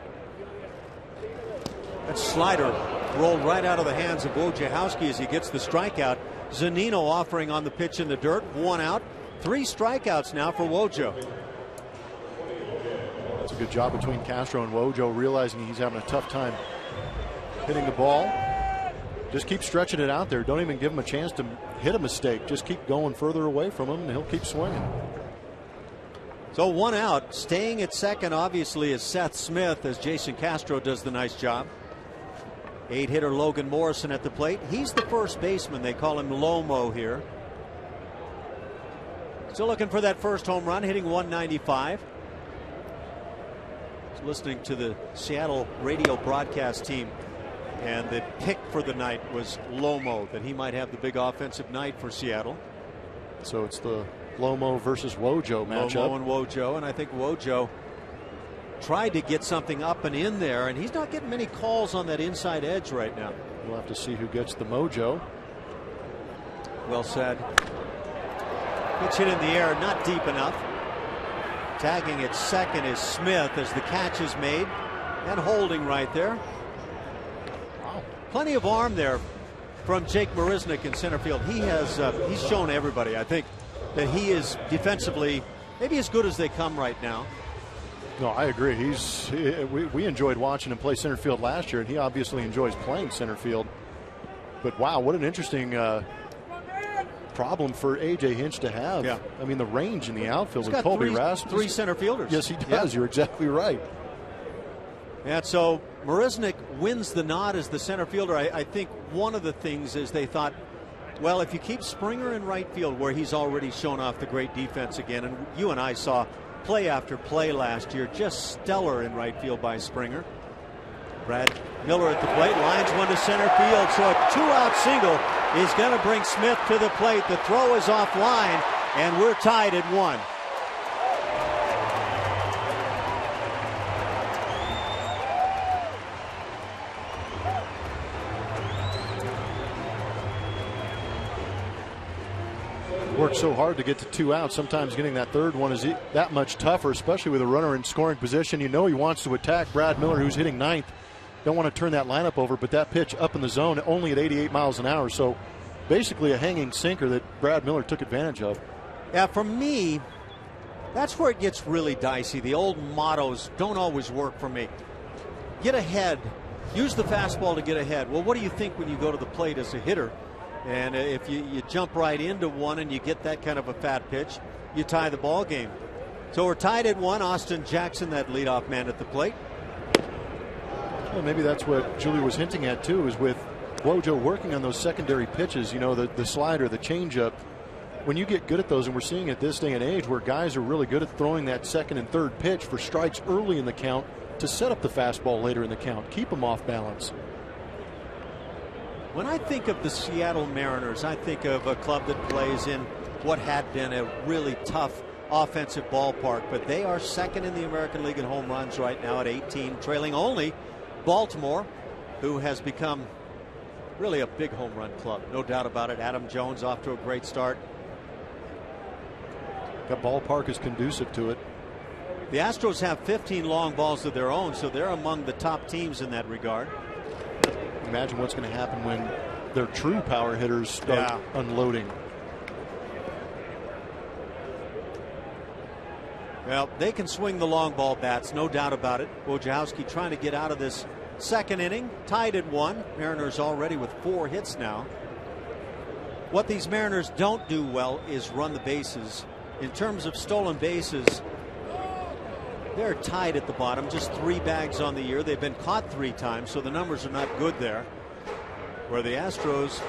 Speaker 1: That slider rolled right out of the hands of Wojciechowski as he gets the strikeout. Zunino offering on the pitch in the dirt. 1 out. 3 strikeouts now for Wojo.
Speaker 2: It's a good job between Castro and Wojo, realizing he's having a tough time hitting the ball. Just keep stretching it out there. Don't even give him a chance to hit a mistake. Just keep going further away from him, and he'll keep swinging.
Speaker 1: So 1 out. Staying at second, obviously, is Seth Smith, as Jason Castro does the nice job. 8-hitter Logan Morrison at the plate. He's the first baseman. They call him Lomo here. Still looking for that first home run, hitting 195. Listening to the Seattle radio broadcast team, and the pick for the night was Lomo, that he might have the big offensive night for Seattle.
Speaker 2: So it's the Lomo versus Wojo matchup.
Speaker 1: Lomo and Wojo, and I think Wojo tried to get something up and in there, and he's not getting many calls on that inside edge right now.
Speaker 2: We'll have to see who gets the mojo.
Speaker 1: Well said. Pitch hit in the air, not deep enough. Tagging at second is Smith as the catch is made, and holding right there. Wow. Plenty of arm there from Jake Marisnick in center field. He has he's shown everybody, I think, that he is defensively maybe as good as they come right now.
Speaker 2: No, I agree. We enjoyed watching him play center field last year, and he obviously enjoys playing center field. But wow, what an interesting problem for A.J. Hinch to have.
Speaker 1: Yeah.
Speaker 2: I mean, the range in the outfield
Speaker 1: He's
Speaker 2: with
Speaker 1: got
Speaker 2: Colby Rasmus.
Speaker 1: three center fielders.
Speaker 2: Yes, he does. Yeah. You're exactly right.
Speaker 1: And so Marisnick wins the nod as the center fielder. I think one of the things is they thought, well, if you keep Springer in right field, where he's already shown off the great defense again, and you and I saw play after play last year, just stellar in right field by Springer. Brad Miller at the plate, lines one to center field, so a 2-out single is going to bring Smith to the plate. The throw is offline, and we're tied at 1.
Speaker 2: Worked so hard to get to 2 outs. Sometimes getting that third one is that much tougher, especially with a runner in scoring position. You know he wants to attack Brad Miller, who's hitting ninth. Don't want to turn that lineup over, but that pitch up in the zone only at 88 miles an hour. So basically a hanging sinker that Brad Miller took advantage of.
Speaker 1: Yeah, for me, that's where it gets really dicey. The old mottos don't always work for me. Get ahead. Use the fastball to get ahead. Well, what do you think when you go to the plate as a hitter? And if you jump right into one and you get that kind of a fat pitch, you tie the ball game. So we're tied at 1. Austin Jackson, that leadoff man at the plate.
Speaker 2: Well, maybe that's what Julie was hinting at too, is with Wojo working on those secondary pitches, you know, the slider, the changeup. When you get good at those, and we're seeing it this day and age where guys are really good at throwing that second and third pitch for strikes early in the count to set up the fastball later in the count, keep them off balance.
Speaker 1: When I think of the Seattle Mariners, I think of a club that plays in what had been a really tough offensive ballpark, but they are second in the American League in home runs right now at 18, trailing only Baltimore, who has become really a big home run club, no doubt about it. Adam Jones off to a great start.
Speaker 2: That ballpark is conducive to it.
Speaker 1: The Astros have 15 long balls of their own, so they're among the top teams in that regard.
Speaker 2: Imagine what's going to happen when their true power hitters start unloading.
Speaker 1: Well, they can swing the long ball bats, no doubt about it. Wojciechowski trying to get out of this second inning, tied at 1. Mariners already with 4 hits now. What these Mariners don't do well is run the bases. In terms of stolen bases, they're tied at the bottom, just 3 bags on the year. They've been caught 3 times, so the numbers are not good there. Where the Astros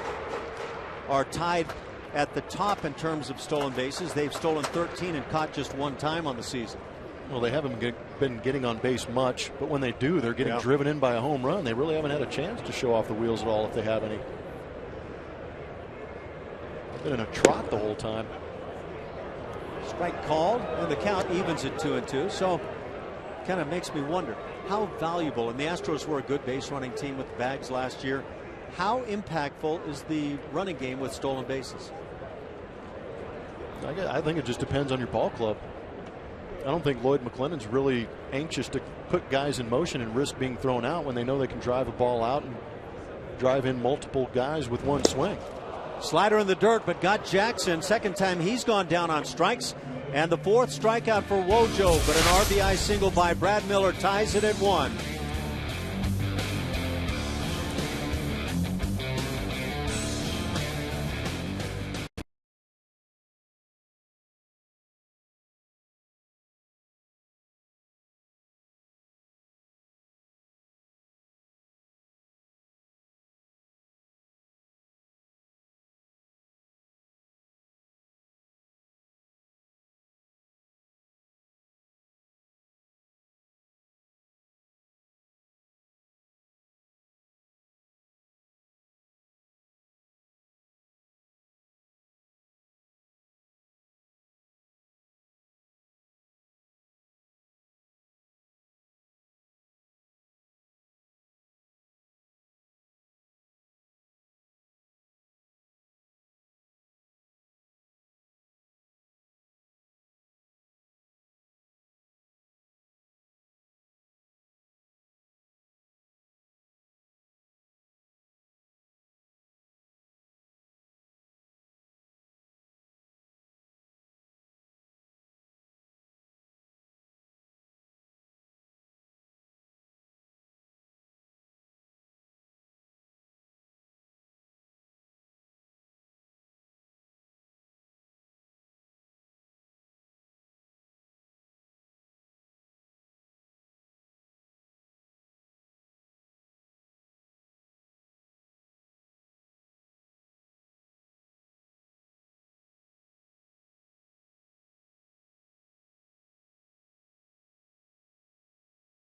Speaker 1: are tied at the top in terms of stolen bases. They've stolen 13 and caught just 1 time on the season.
Speaker 2: Well, they haven't been getting on base much, but when they do, they're getting driven in by a home run. They really haven't had a chance to show off the wheels at all, if they have any. They've been in a trot the whole time.
Speaker 1: Strike called, and the count evens at 2-2. So kind of makes me wonder how valuable, and the Astros were a good base running team with bags last year. How impactful is the running game with stolen bases?
Speaker 2: I think it just depends on your ball club. I don't think Lloyd McClennan's really anxious to put guys in motion and risk being thrown out when they know they can drive a ball out and drive in multiple guys with 1 swing.
Speaker 1: Slider in the dirt, but got Jackson. Second time he's gone down on strikes. And the 4th strikeout for Wojo, but an RBI single by Brad Miller ties it at 1.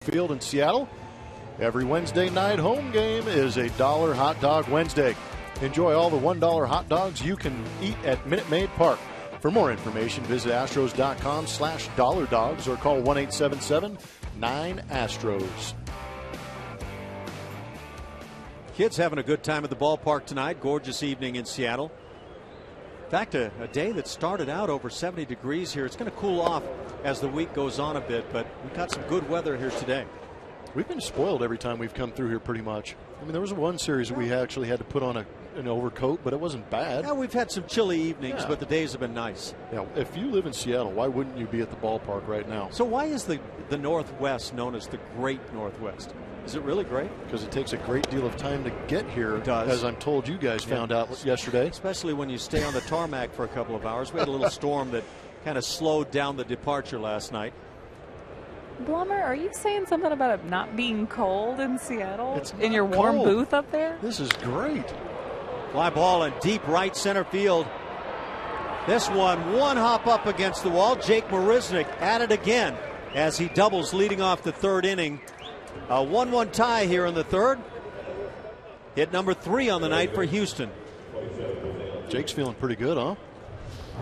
Speaker 2: Field in Seattle. Every Wednesday night home game is a $1 Hot Dog Wednesday. Enjoy all the $1 hot dogs you can eat at Minute Maid Park. For more information, visit astros.com/$dogs or call 1-877-9-ASTROS.
Speaker 1: Kids having a good time at the ballpark tonight. Gorgeous evening in Seattle. In fact, a day that started out over 70 degrees here. It's going to cool off as the week goes on a bit, but we've got some good weather here today.
Speaker 2: We've been spoiled every time we've come through here pretty much. I mean, there was one series that we actually had to put on an overcoat, but it wasn't bad.
Speaker 1: Yeah, we've had some chilly evenings, but the days have been nice.
Speaker 2: Yeah, if you live in Seattle, why wouldn't you be at the ballpark right now?
Speaker 1: So why is the Northwest known as the Great Northwest? Is it really great?
Speaker 2: Because it takes a great deal of time to get here,
Speaker 1: it does.
Speaker 2: As I'm told you guys found out yesterday.
Speaker 1: Especially when you stay on the tarmac for a couple of hours. We had a little storm that kind of slowed down the departure last night.
Speaker 3: Blummer, are you saying something about it not being cold in Seattle?
Speaker 2: It's
Speaker 3: in your warm
Speaker 2: cold.
Speaker 3: booth up there?
Speaker 2: This is great.
Speaker 1: Fly ball in deep right center field. This one hop up against the wall. Jake Marisnick at it again as he doubles leading off the third inning. A 1-1 tie here in the third. Hit number 3 on the night for Houston.
Speaker 2: Jake's feeling pretty good, huh?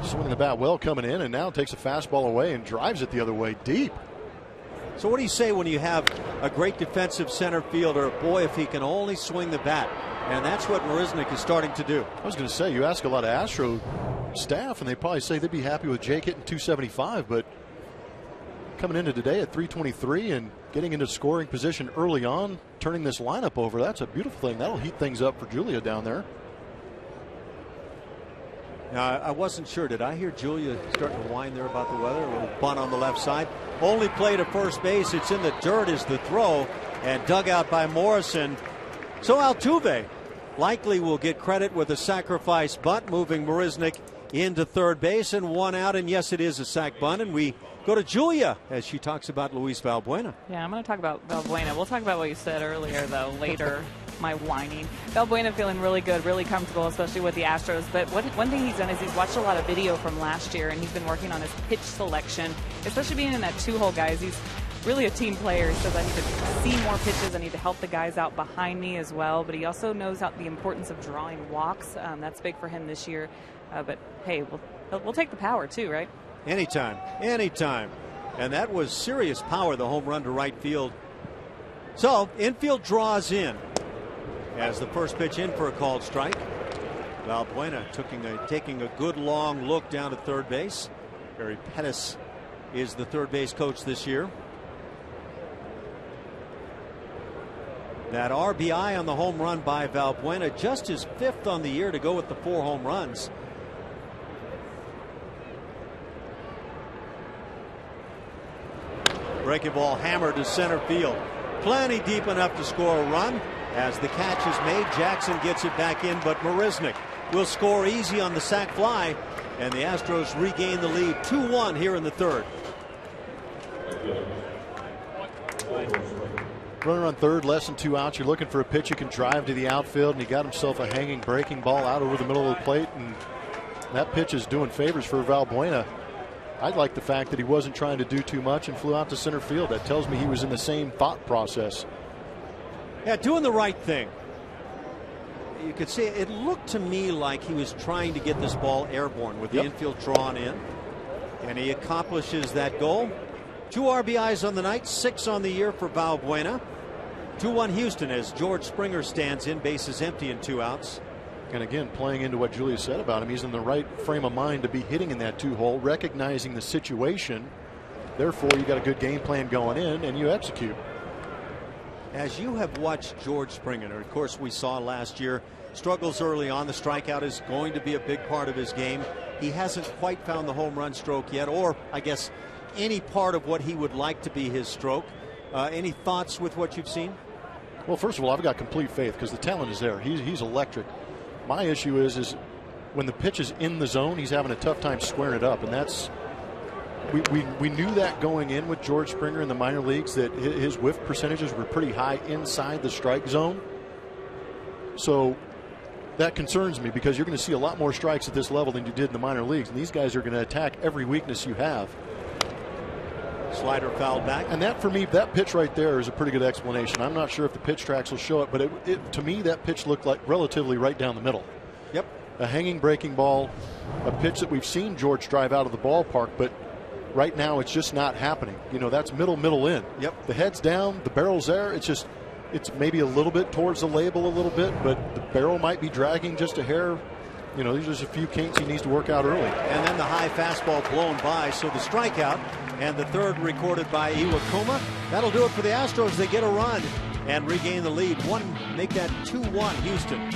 Speaker 2: Swinging the bat well coming in, and now takes a fastball away and drives it the other way deep.
Speaker 1: So what do you say when you have a great defensive center fielder? Boy, if he can only swing the bat. And that's what Marisnick is starting to do.
Speaker 2: I was going to say, you ask a lot of Astro staff, and they probably say they'd be happy with Jake hitting 275, but coming into today at 323 and getting into scoring position early on, turning this lineup over, that's a beautiful thing. That'll heat things up for Julia down there.
Speaker 1: Now, I wasn't sure. Did I hear Julia starting to whine there about the weather? A little bunt on the left side. Only play to first base. It's in the dirt is the throw, and dug out by Morrison. So Altuve likely will get credit with a sacrifice bunt, moving Marisnick into third base, and 1 out. And yes, it is a sac bunt, and we go to Julia as she talks about Luis Valbuena.
Speaker 3: Yeah, I'm going to talk about Valbuena. We'll talk about what you said earlier, though, later. My whining. Valbuena feeling really good, really comfortable, especially with the Astros. But one thing he's done is he's watched a lot of video from last year, and he's been working on his pitch selection, especially being in that 2-hole, guys. He's really a team player. He says, I need to see more pitches. I need to help the guys out behind me as well. But he also knows the importance of drawing walks. That's big for him this year. But, hey, we'll take the power, too, right?
Speaker 1: Anytime. And that was serious power, the home run to right field. So, infield draws in as the first pitch in for a called strike. Valbuena taking a good long look down at third base. Barry Pettis is the third base coach this year. That RBI on the home run by Valbuena, just his 5th on the year to go with the 4 home runs. Breaking ball hammered to center field. Plenty deep enough to score a run. As the catch is made, Jackson gets it back in, but Marisnick will score easy on the sac fly, and the Astros regain the lead 2-1 here in the third.
Speaker 2: Runner on third, less than 2 outs. You're looking for a pitch you can drive to the outfield, and he got himself a hanging breaking ball out over the middle of the plate, and that pitch is doing favors for Valbuena. I like the fact that he wasn't trying to do too much and flew out to center field. That tells me he was in the same thought process.
Speaker 1: Yeah, doing the right thing. You could see it looked to me like he was trying to get this ball airborne with the infield drawn in, and he accomplishes that goal. 2 RBIs on the night, 6 on the year for Valbuena. 2-1 Houston as George Springer stands in, bases empty and 2 outs.
Speaker 2: And again, playing into what Julia said about him, he's in the right frame of mind to be hitting in that 2-hole, recognizing the situation. Therefore, you got a good game plan going in, and you execute.
Speaker 1: As you have watched George Springer, of course, we saw last year, struggles early on. The strikeout is going to be a big part of his game. He hasn't quite found the home run stroke yet, or I guess any part of what he would like to be his stroke. Any thoughts with what you've seen?
Speaker 2: Well, first of all, I've got complete faith because the talent is there. He's electric. My issue is when the pitch is in the zone, he's having a tough time squaring it up, and that's we knew that going in with George Springer in the minor leagues, that his whiff percentages were pretty high inside the strike zone. So that concerns me because you're going to see a lot more strikes at this level than you did in the minor leagues, and these guys are going to attack every weakness you have.
Speaker 1: Slider fouled back.
Speaker 2: And that, for me, that pitch right there is a pretty good explanation. I'm not sure if the pitch tracks will show it, but to me, that pitch looked like relatively right down the middle.
Speaker 1: Yep.
Speaker 2: A hanging breaking ball, a pitch that we've seen George drive out of the ballpark, but right now it's just not happening. You know, that's middle in.
Speaker 1: Yep.
Speaker 2: The head's down, the barrel's there. It's maybe a little bit towards the label a little bit, but the barrel might be dragging just a hair. You know, there's just a few kinks he needs to work out early.
Speaker 1: And then the high fastball blown by, so the strikeout and the third recorded by Iwakuma. That'll do it for the Astros. They get a run and regain the lead. Make that 2-1 Houston.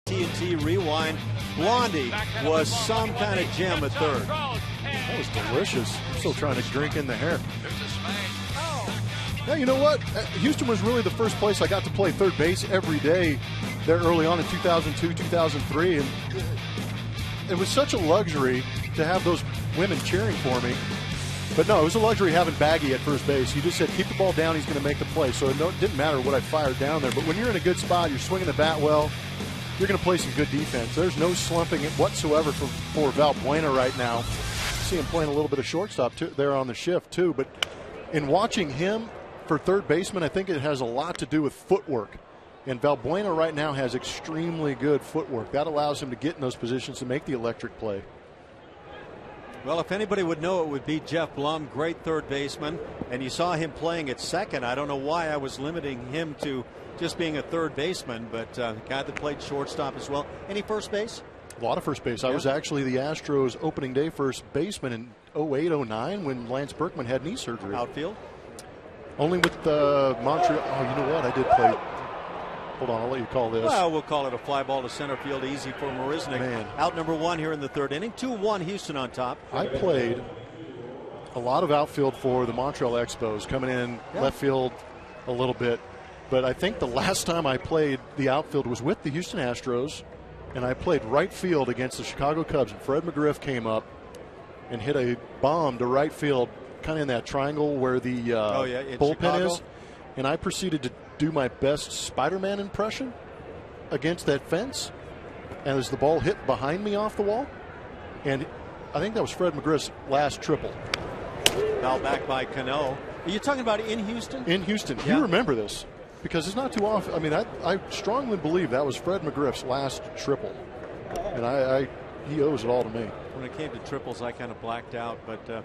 Speaker 1: TNT Rewind. Blondie was some kind of gem at third.
Speaker 2: That was delicious. I'm still trying to drink in the hair. Yeah, you know what? Houston was really the first place I got to play third base every day there early on in 2002, 2003. And it was such a luxury to have those women cheering for me. But no, it was a luxury having Baggy at first base. He just said, keep the ball down, he's going to make the play. So it didn't matter what I fired down there. But when you're in a good spot, you're swinging the bat well, you're going to play some good defense. There's no slumping whatsoever for Valbuena right now. See him playing a little bit of shortstop there on the shift too. But in watching him for third baseman, I think it has a lot to do with footwork. And Valbuena right now has extremely good footwork. That allows him to get in those positions to make the electric play.
Speaker 1: Well, if anybody would know, it would be Jeff Blum, great third baseman. And you saw him playing at second. I don't know why I was limiting him to just being a third baseman, but a guy that played shortstop as well. Any first base?
Speaker 2: A lot of first base. I was actually the Astros opening day first baseman in 08-09 when Lance Berkman had knee surgery.
Speaker 1: Outfield?
Speaker 2: Only with Montreal. Oh, you know what? I did play. Hold on, I'll let you call this.
Speaker 1: Well, we'll call it a fly ball to center field, easy for Marisnik.
Speaker 2: Man.
Speaker 1: Out number one here in the third inning. 2-1 Houston on top.
Speaker 2: I played a lot of outfield for the Montreal Expos, coming in left field a little bit. But I think the last time I played the outfield was with the Houston Astros, and I played right field against the Chicago Cubs. And Fred McGriff came up and hit a bomb to right field, kind of in that triangle where the bullpen
Speaker 1: Chicago
Speaker 2: is. And I proceeded to do my best Spider-Man impression against that fence. And as the ball hit behind me off the wall, and I think that was Fred McGriff's last triple.
Speaker 1: Foul back by Cano. Are you talking about in Houston?
Speaker 2: In Houston.
Speaker 1: Yeah.
Speaker 2: You remember this. Because it's not too often. I mean, I strongly believe that was Fred McGriff's last triple. And he owes it all to me.
Speaker 1: When it came to triples, I kind of blacked out. But,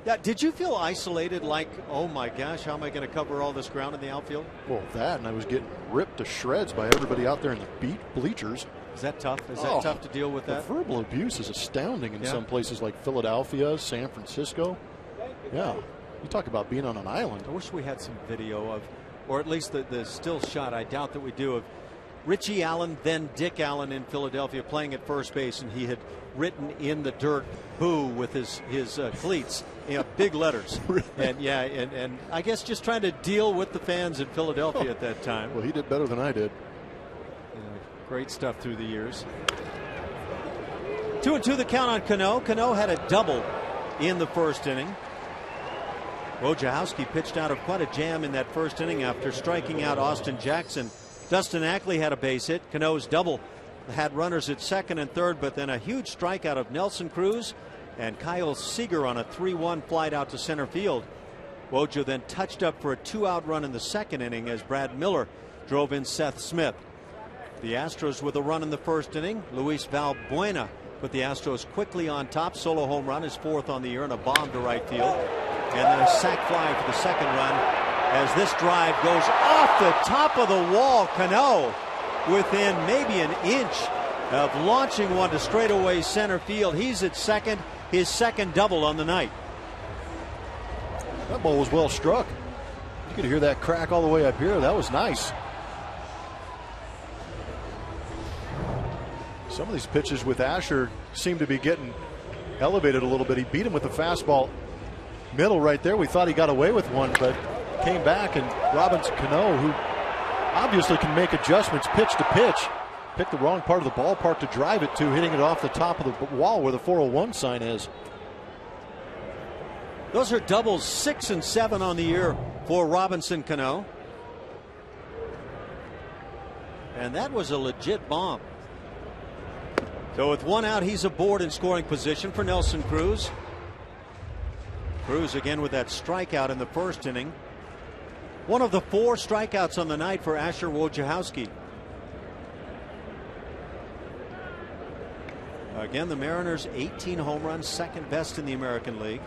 Speaker 1: yeah, did you feel isolated like, oh, my gosh, how am I going to cover all this ground in the outfield?
Speaker 2: Well, that, and I was getting ripped to shreds by everybody out there in the bleachers.
Speaker 1: Is that tough? Is that tough to deal with that?
Speaker 2: The verbal abuse is astounding in some places like Philadelphia, San Francisco. Yeah. You talk about being on an island.
Speaker 1: I wish we had some video of, or at least the still shot, I doubt that we do, of Richie Allen, then Dick Allen in Philadelphia playing at first base, and he had written in the dirt "boo" with his cleats, big letters. And I guess just trying to deal with the fans in Philadelphia at that time.
Speaker 2: Well, he did better than I did.
Speaker 1: Great stuff through the years. 2-2 the count on Cano. Cano had a double in the first inning. Wojciechowski pitched out of quite a jam in that first inning after striking out Austin Jackson. Dustin Ackley had a base hit. Cano's double had runners at second and third, but then a huge strikeout of Nelson Cruz and Kyle Seager on a 3-1 flight out to center field. Wojo then touched up for a 2-out run in the second inning as Brad Miller drove in Seth Smith. The Astros with a run in the first inning. Luis Valbuena put the Astros quickly on top. Solo home run, his 4th on the year, and a bomb to right field. And then a sac fly for the second run as this drive goes off the top of the wall. Cano within maybe an inch of launching one to straightaway center field. He's at second, his second double on the night.
Speaker 2: That ball was well struck. You could hear that crack all the way up here. That was nice. Some of these pitches with Asher seem to be getting elevated a little bit. He beat him with the fastball middle right there. We thought he got away with one, but came back, and Robinson Cano, who obviously can make adjustments pitch to pitch, picked the wrong part of the ballpark to drive it to, hitting it off the top of the wall where the 401 sign is.
Speaker 1: Those are doubles, 6 and 7 on the year for Robinson Cano. And that was a legit bomb. So with 1 out, he's aboard in scoring position for Nelson Cruz. Cruz again with that strikeout in the first inning. One of the 4 strikeouts on the night for Asher Wojciechowski. Again, the Mariners 18 home runs, second best in the American League.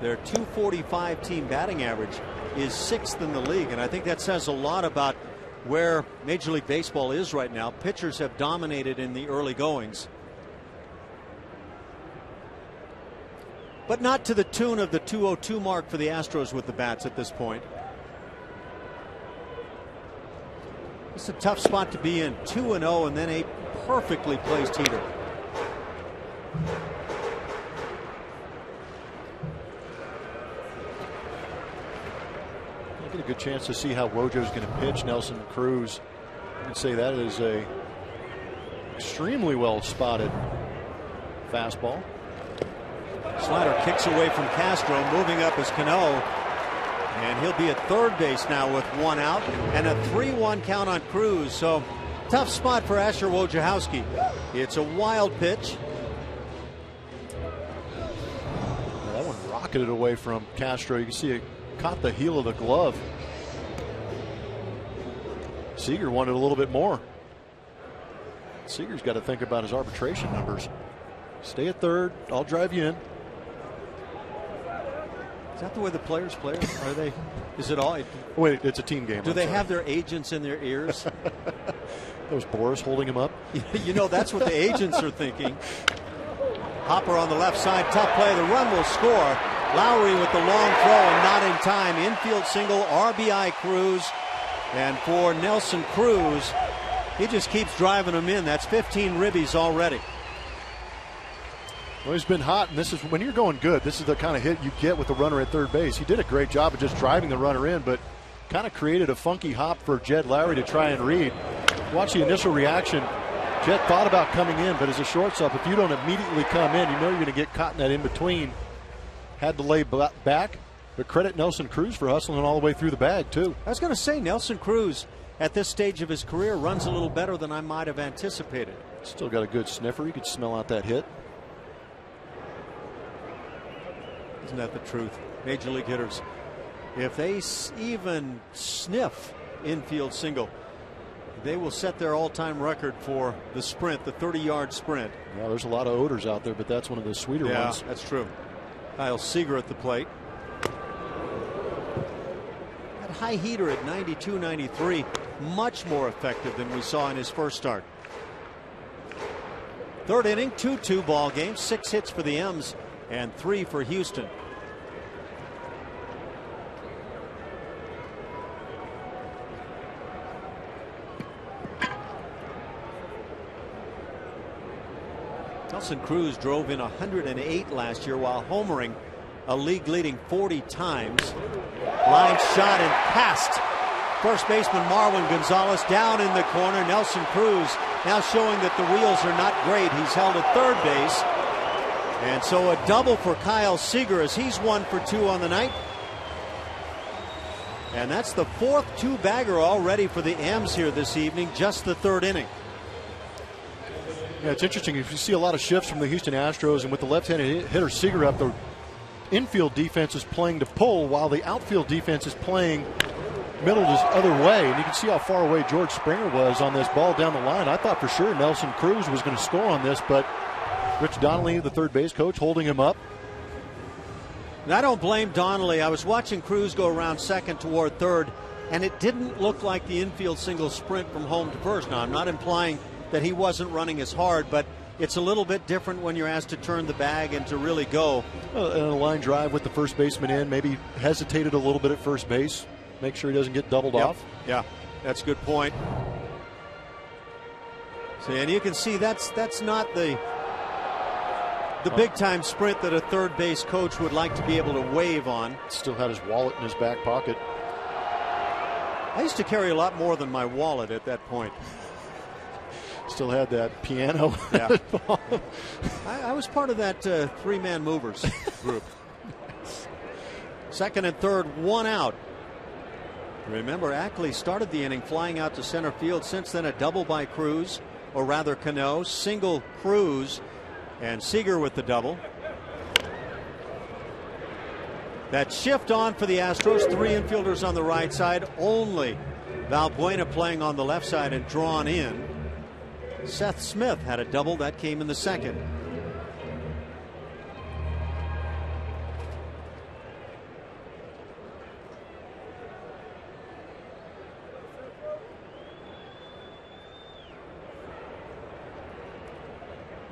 Speaker 1: Their .245 team batting average is 6th in the league, and I think that says a lot about where Major League Baseball is right now. Pitchers have dominated in the early goings, but not to the tune of the 202 mark for the Astros with the bats at this point. It's a tough spot to be in. 2-0 and then a perfectly placed heater.
Speaker 2: Get a good chance to see how Wojo's going to pitch Nelson Cruz. I'd say that is a extremely well spotted fastball.
Speaker 1: Slider kicks away from Castro, moving up is Cano, and he'll be at third base now with 1 out and a 3-1 count on Cruz. So tough spot for Asher Wojciechowski. It's a wild pitch.
Speaker 2: That one rocketed away from Castro. You can see it caught the heel of the glove. Seager wanted a little bit more. Seager's got to think about his arbitration numbers. Stay at third. I'll drive you in.
Speaker 1: Is that the way the players play? Are they? Is it all?
Speaker 2: Wait, it's a team game.
Speaker 1: Do they have their agents in their ears?
Speaker 2: That was Boris holding him up.
Speaker 1: You know, that's what the agents are thinking. Hopper on the left side, tough play. The run will score. Lowry with the long throw and not in time. Infield single, RBI Cruz. And for Nelson Cruz, he just keeps driving them in. That's 15 ribbies already.
Speaker 2: Well, he's been hot, and this is when you're going good. This is the kind of hit you get with the runner at third base. He did a great job of just driving the runner in, but kind of created a funky hop for Jed Lowry to try and read. Watch the initial reaction. Jed thought about coming in, but as a shortstop, if you don't immediately come in, you know you're going to get caught in that in-between. Had to lay back, but credit Nelson Cruz for hustling all the way through the bag, too.
Speaker 1: I was going to say, Nelson Cruz, at this stage of his career, runs a little better than I might have anticipated.
Speaker 2: Still got a good sniffer. You could smell out that hit.
Speaker 1: Isn't that the truth? Major league hitters, if they even sniff infield single, they will set their all-time record for the sprint, the 30-yard sprint.
Speaker 2: Yeah, there's a lot of odors out there, but that's one of the sweeter ones.
Speaker 1: Yeah, that's true. Kyle Seager at the plate. That high heater at 92, 93, much more effective than we saw in his first start. Third inning, 2-2 ball game, 6 hits for the M's and 3 for Houston. Nelson Cruz drove in 108 last year while homering a league-leading 40 times. Line shot and passed First baseman Marwin Gonzalez down in the corner. Nelson Cruz now showing that the wheels are not great. He's held at third base. And so a double for Kyle Seager as he's 1 for 2 on the night. And that's the 4th two-bagger already for the M's here this evening, just the 3rd inning.
Speaker 2: Yeah, it's interesting. If you see a lot of shifts from the Houston Astros, and with the left-handed hitter Seager up, the infield defense is playing to pull while the outfield defense is playing middle this other way. And you can see how far away George Springer was on this ball down the line. I thought for sure Nelson Cruz was going to score on this, but Rich Donnelly, the third base coach, holding him up.
Speaker 1: And I don't blame Donnelly. I was watching Cruz go around second toward third, and it didn't look like the infield single sprint from home to first. Now, I'm not implying that he wasn't running as hard, but it's a little bit different when you're asked to turn the bag and to really go.
Speaker 2: And a line drive with the first baseman in, maybe hesitated a little bit at first base, make sure he doesn't get doubled off.
Speaker 1: Yeah, that's a good point. So, and you can see that's not the big-time sprint that a third base coach would like to be able to wave on.
Speaker 2: Still had his wallet in his back pocket.
Speaker 1: I used to carry a lot more than my wallet at that point.
Speaker 2: Still had that piano.
Speaker 1: Yeah. I was part of that three-man movers group. Second and third, 1 out. Remember, Ackley started the inning flying out to center field. Since then, a double by Cruz, or rather Cano, single Cruz, and Seager with the double. That shift on for the Astros. 3 infielders on the right side. Only Valbuena playing on the left side and drawn in. Seth Smith had a double that came in the second.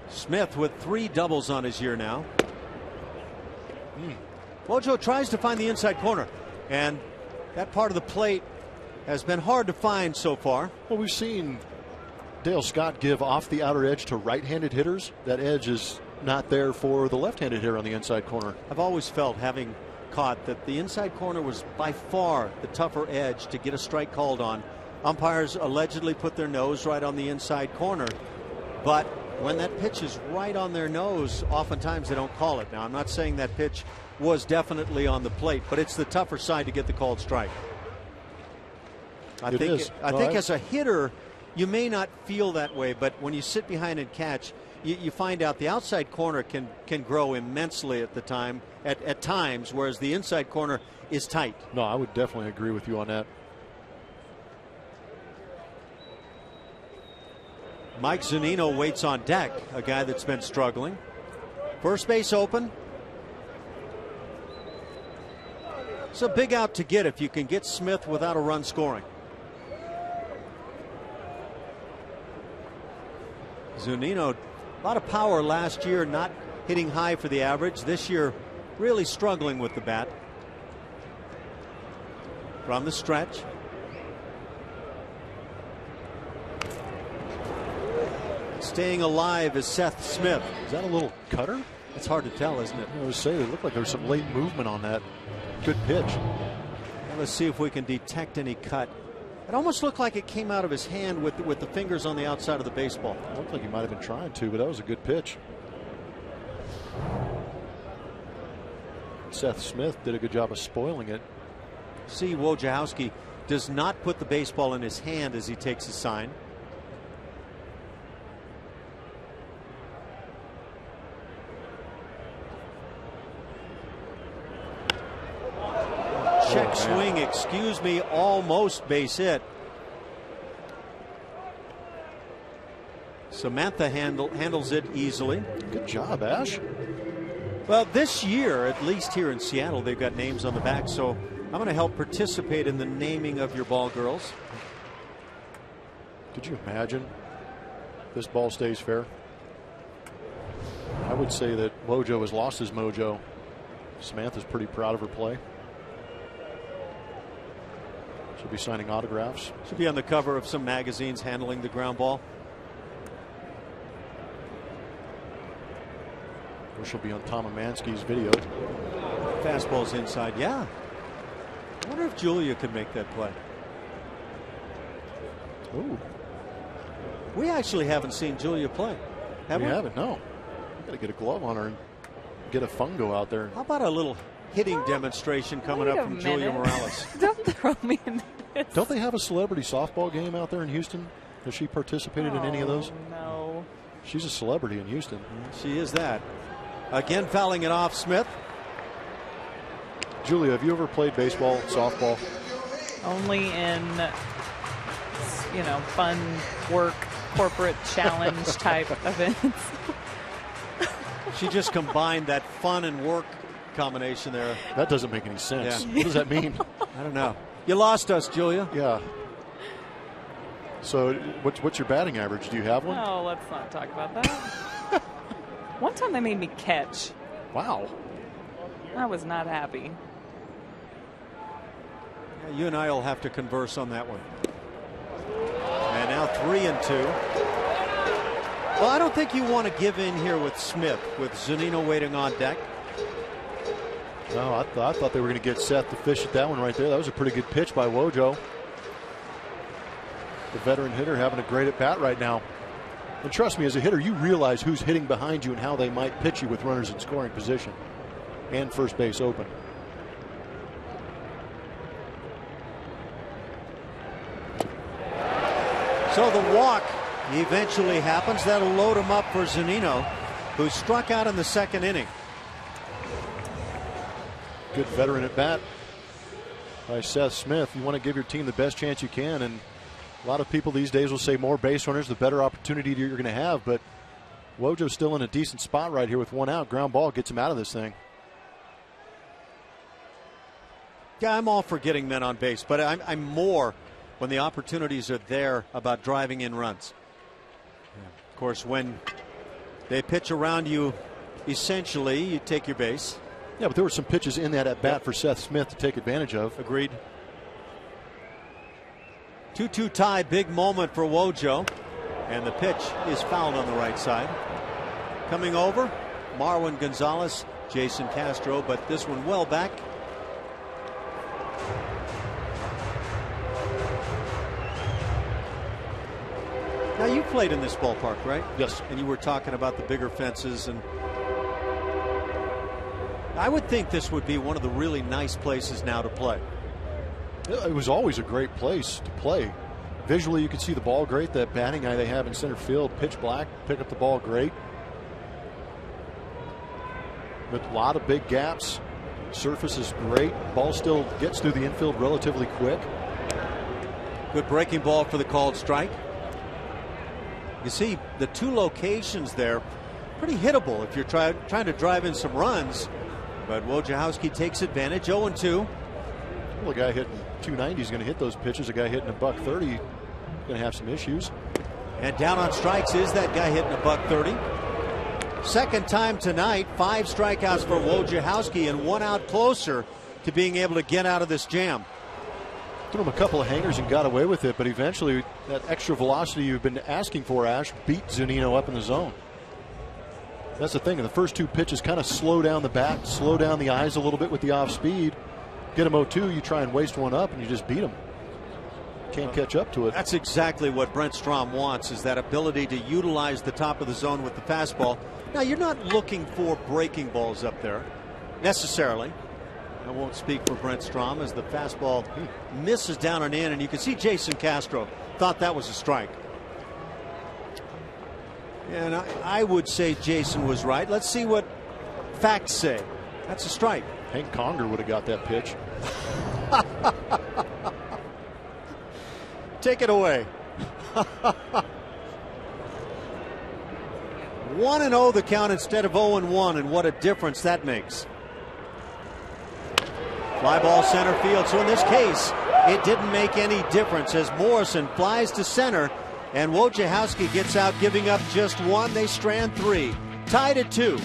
Speaker 1: Smith with 3 doubles on his year now. Mojo tries to find the inside corner, and that part of the plate has been hard to find so far.
Speaker 2: Well, we've seen Dale Scott give off the outer edge to right-handed hitters. That edge is not there for the left-handed hitter on the inside corner.
Speaker 1: I've always felt, having caught, that the inside corner was by far the tougher edge to get a strike called on. Umpires allegedly put their nose right on the inside corner, but when that pitch is right on their nose, oftentimes they don't call it. Now, I'm not saying that pitch was definitely on the plate, but it's the tougher side to get the called strike. I think as a hitter, you may not feel that way, but when you sit behind and catch, you find out the outside corner can grow immensely at times, whereas the inside corner is tight.
Speaker 2: No, I would definitely agree with you on that.
Speaker 1: Mike Zunino waits on deck, a guy that's been struggling. First base open. It's a big out to get if you can get Smith without a run scoring. Zunino, a lot of power last year, not hitting high for the average. This year, really struggling with the bat. From the stretch. Staying alive is Seth Smith.
Speaker 2: Is that a little cutter?
Speaker 1: It's hard to tell, isn't it?
Speaker 2: I was saying, it looked like there was some late movement on that. Good pitch.
Speaker 1: Now let's see if we can detect any cut. It almost looked like it came out of his hand with the fingers on the outside of the baseball.
Speaker 2: It looked like he might have been trying to, but that was a good pitch. Seth Smith did a good job of spoiling it.
Speaker 1: See, Wojciechowski does not put the baseball in his hand as he takes his sign. Check swing, excuse me, almost base hit. Samantha handles it easily.
Speaker 2: Good job, Ash.
Speaker 1: Well, this year, at least here in Seattle, they've got names on the back, so I'm going to help participate in the naming of your ball girls.
Speaker 2: Could you imagine this ball stays fair? I would say that Wojo has lost his mojo. Samantha's pretty proud of her play. She'll be signing autographs.
Speaker 1: She'll be on the cover of some magazines handling the ground ball.
Speaker 2: Or she'll be on Tom Amansky's video.
Speaker 1: Fastball's inside, yeah. I wonder if Julia could make that play.
Speaker 2: Ooh.
Speaker 1: We actually haven't seen Julia play. Have we?
Speaker 2: Haven't, no. Got to get a glove on her and get a fungo out there.
Speaker 1: How about a little hitting demonstration coming up from Julia Morales?
Speaker 3: Don't throw me in this.
Speaker 2: Don't they have a celebrity softball game out there in Houston? Has she participated in any of those?
Speaker 3: No.
Speaker 2: She's a celebrity in Houston.
Speaker 1: She is that. Again, fouling it off, Smith.
Speaker 2: Julia, have you ever played baseball, softball?
Speaker 3: Only in, fun work, corporate challenge type events.
Speaker 1: She just combined that fun and work combination there.
Speaker 2: That doesn't make any sense.
Speaker 1: Yeah.
Speaker 2: What does that mean?
Speaker 1: I don't know. You lost us, Julia.
Speaker 2: Yeah. So what's your batting average? Do you have one?
Speaker 3: Oh, let's not talk about that. One time they made me catch.
Speaker 2: Wow.
Speaker 3: I was not happy.
Speaker 1: Yeah, you and I will have to converse on that one. And now 3-2. Well, I don't think you want to give in here with Smith, with Zunino waiting on deck.
Speaker 2: No, I thought they were going to get Seth to fish at that one right there. That was a pretty good pitch by Wojo. The veteran hitter having a great at bat right now. And trust me, as a hitter, you realize who's hitting behind you and how they might pitch you with runners in scoring position and first base open.
Speaker 1: So the walk eventually happens. That'll load him up for Zunino, who struck out in the second inning.
Speaker 2: Good veteran at bat by Seth Smith. You want to give your team the best chance you can, and a lot of people these days will say more base runners, the better opportunity you're going to have. But Wojo's still in a decent spot right here with one out. Ground ball gets him out of this thing.
Speaker 1: Yeah, I'm all for getting men on base, but I'm more when the opportunities are there about driving in runs. Of course, when they pitch around you, essentially, you take your base.
Speaker 2: Yeah, but there were some pitches in that at bat for Seth Smith to take advantage of.
Speaker 1: Agreed. 2-2 tie, big moment for Wojo. And the pitch is fouled on the right side. Coming over, Marwin Gonzalez, Jason Castro, but this one well back. Now, you played in this ballpark, right?
Speaker 2: Yes.
Speaker 1: And you were talking about the bigger fences, and I would think this would be one of the really nice places now to play.
Speaker 2: It was always a great place to play. Visually, you can see the ball great. That batting eye they have in center field, pitch black, pick up the ball great. With a lot of big gaps. Surface is great. Ball still gets through the infield relatively quick.
Speaker 1: Good breaking ball for the called strike. You see the two locations there, pretty hittable if you're trying to drive in some runs. But Wojciechowski takes advantage. 0-2.
Speaker 2: Well, a guy hitting 290 is going to hit those pitches. A guy hitting $130 going to have some issues.
Speaker 1: And down on strikes is that guy hitting $130. Second time tonight, 5 strikeouts for Wojciechowski and 1 out closer to being able to get out of this jam.
Speaker 2: Threw him a couple of hangers and got away with it, but eventually that extra velocity you've been asking for, Ash, beat Zunino up in the zone. That's the thing. In the first 2 pitches, kind of slow down the bat, slow down the eyes a little bit with the off speed. Get him 0-2, you try and waste one up, and you just beat him. Can't catch up to it.
Speaker 1: That's exactly what Brent Strom wants, is that ability to utilize the top of the zone with the fastball. Now, you're not looking for breaking balls up there necessarily. I won't speak for Brent Strom as the fastball misses down and in, and you can see Jason Castro thought that was a strike. And I would say Jason was right. Let's see what facts say. That's a strike.
Speaker 2: Hank Conger would have got that pitch.
Speaker 1: Take it away. 1-0 the count instead of 0-1, and what a difference that makes. Fly ball center field. So in this case, it didn't make any difference as Morrison flies to center and Wojciechowski gets out, giving up just 1. They strand 3. Tied at 2.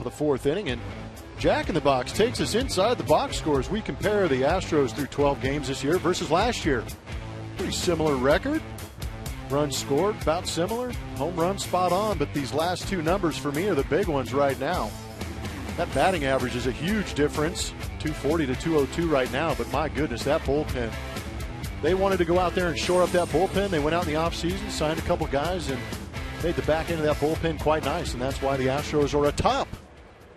Speaker 2: the fourth inning, and Jack in the Box takes us inside the box score as we compare the Astros through 12 games this year versus last year. Pretty similar record. Runs scored, about similar. Home run spot on, but these last two numbers for me are the big ones right now. That batting average is a huge difference, 240 to 202 right now, but my goodness, that bullpen. They wanted to go out there and shore up that bullpen. They went out in the offseason, signed a couple guys, and made the back end of that bullpen quite nice, and that's why the Astros are atop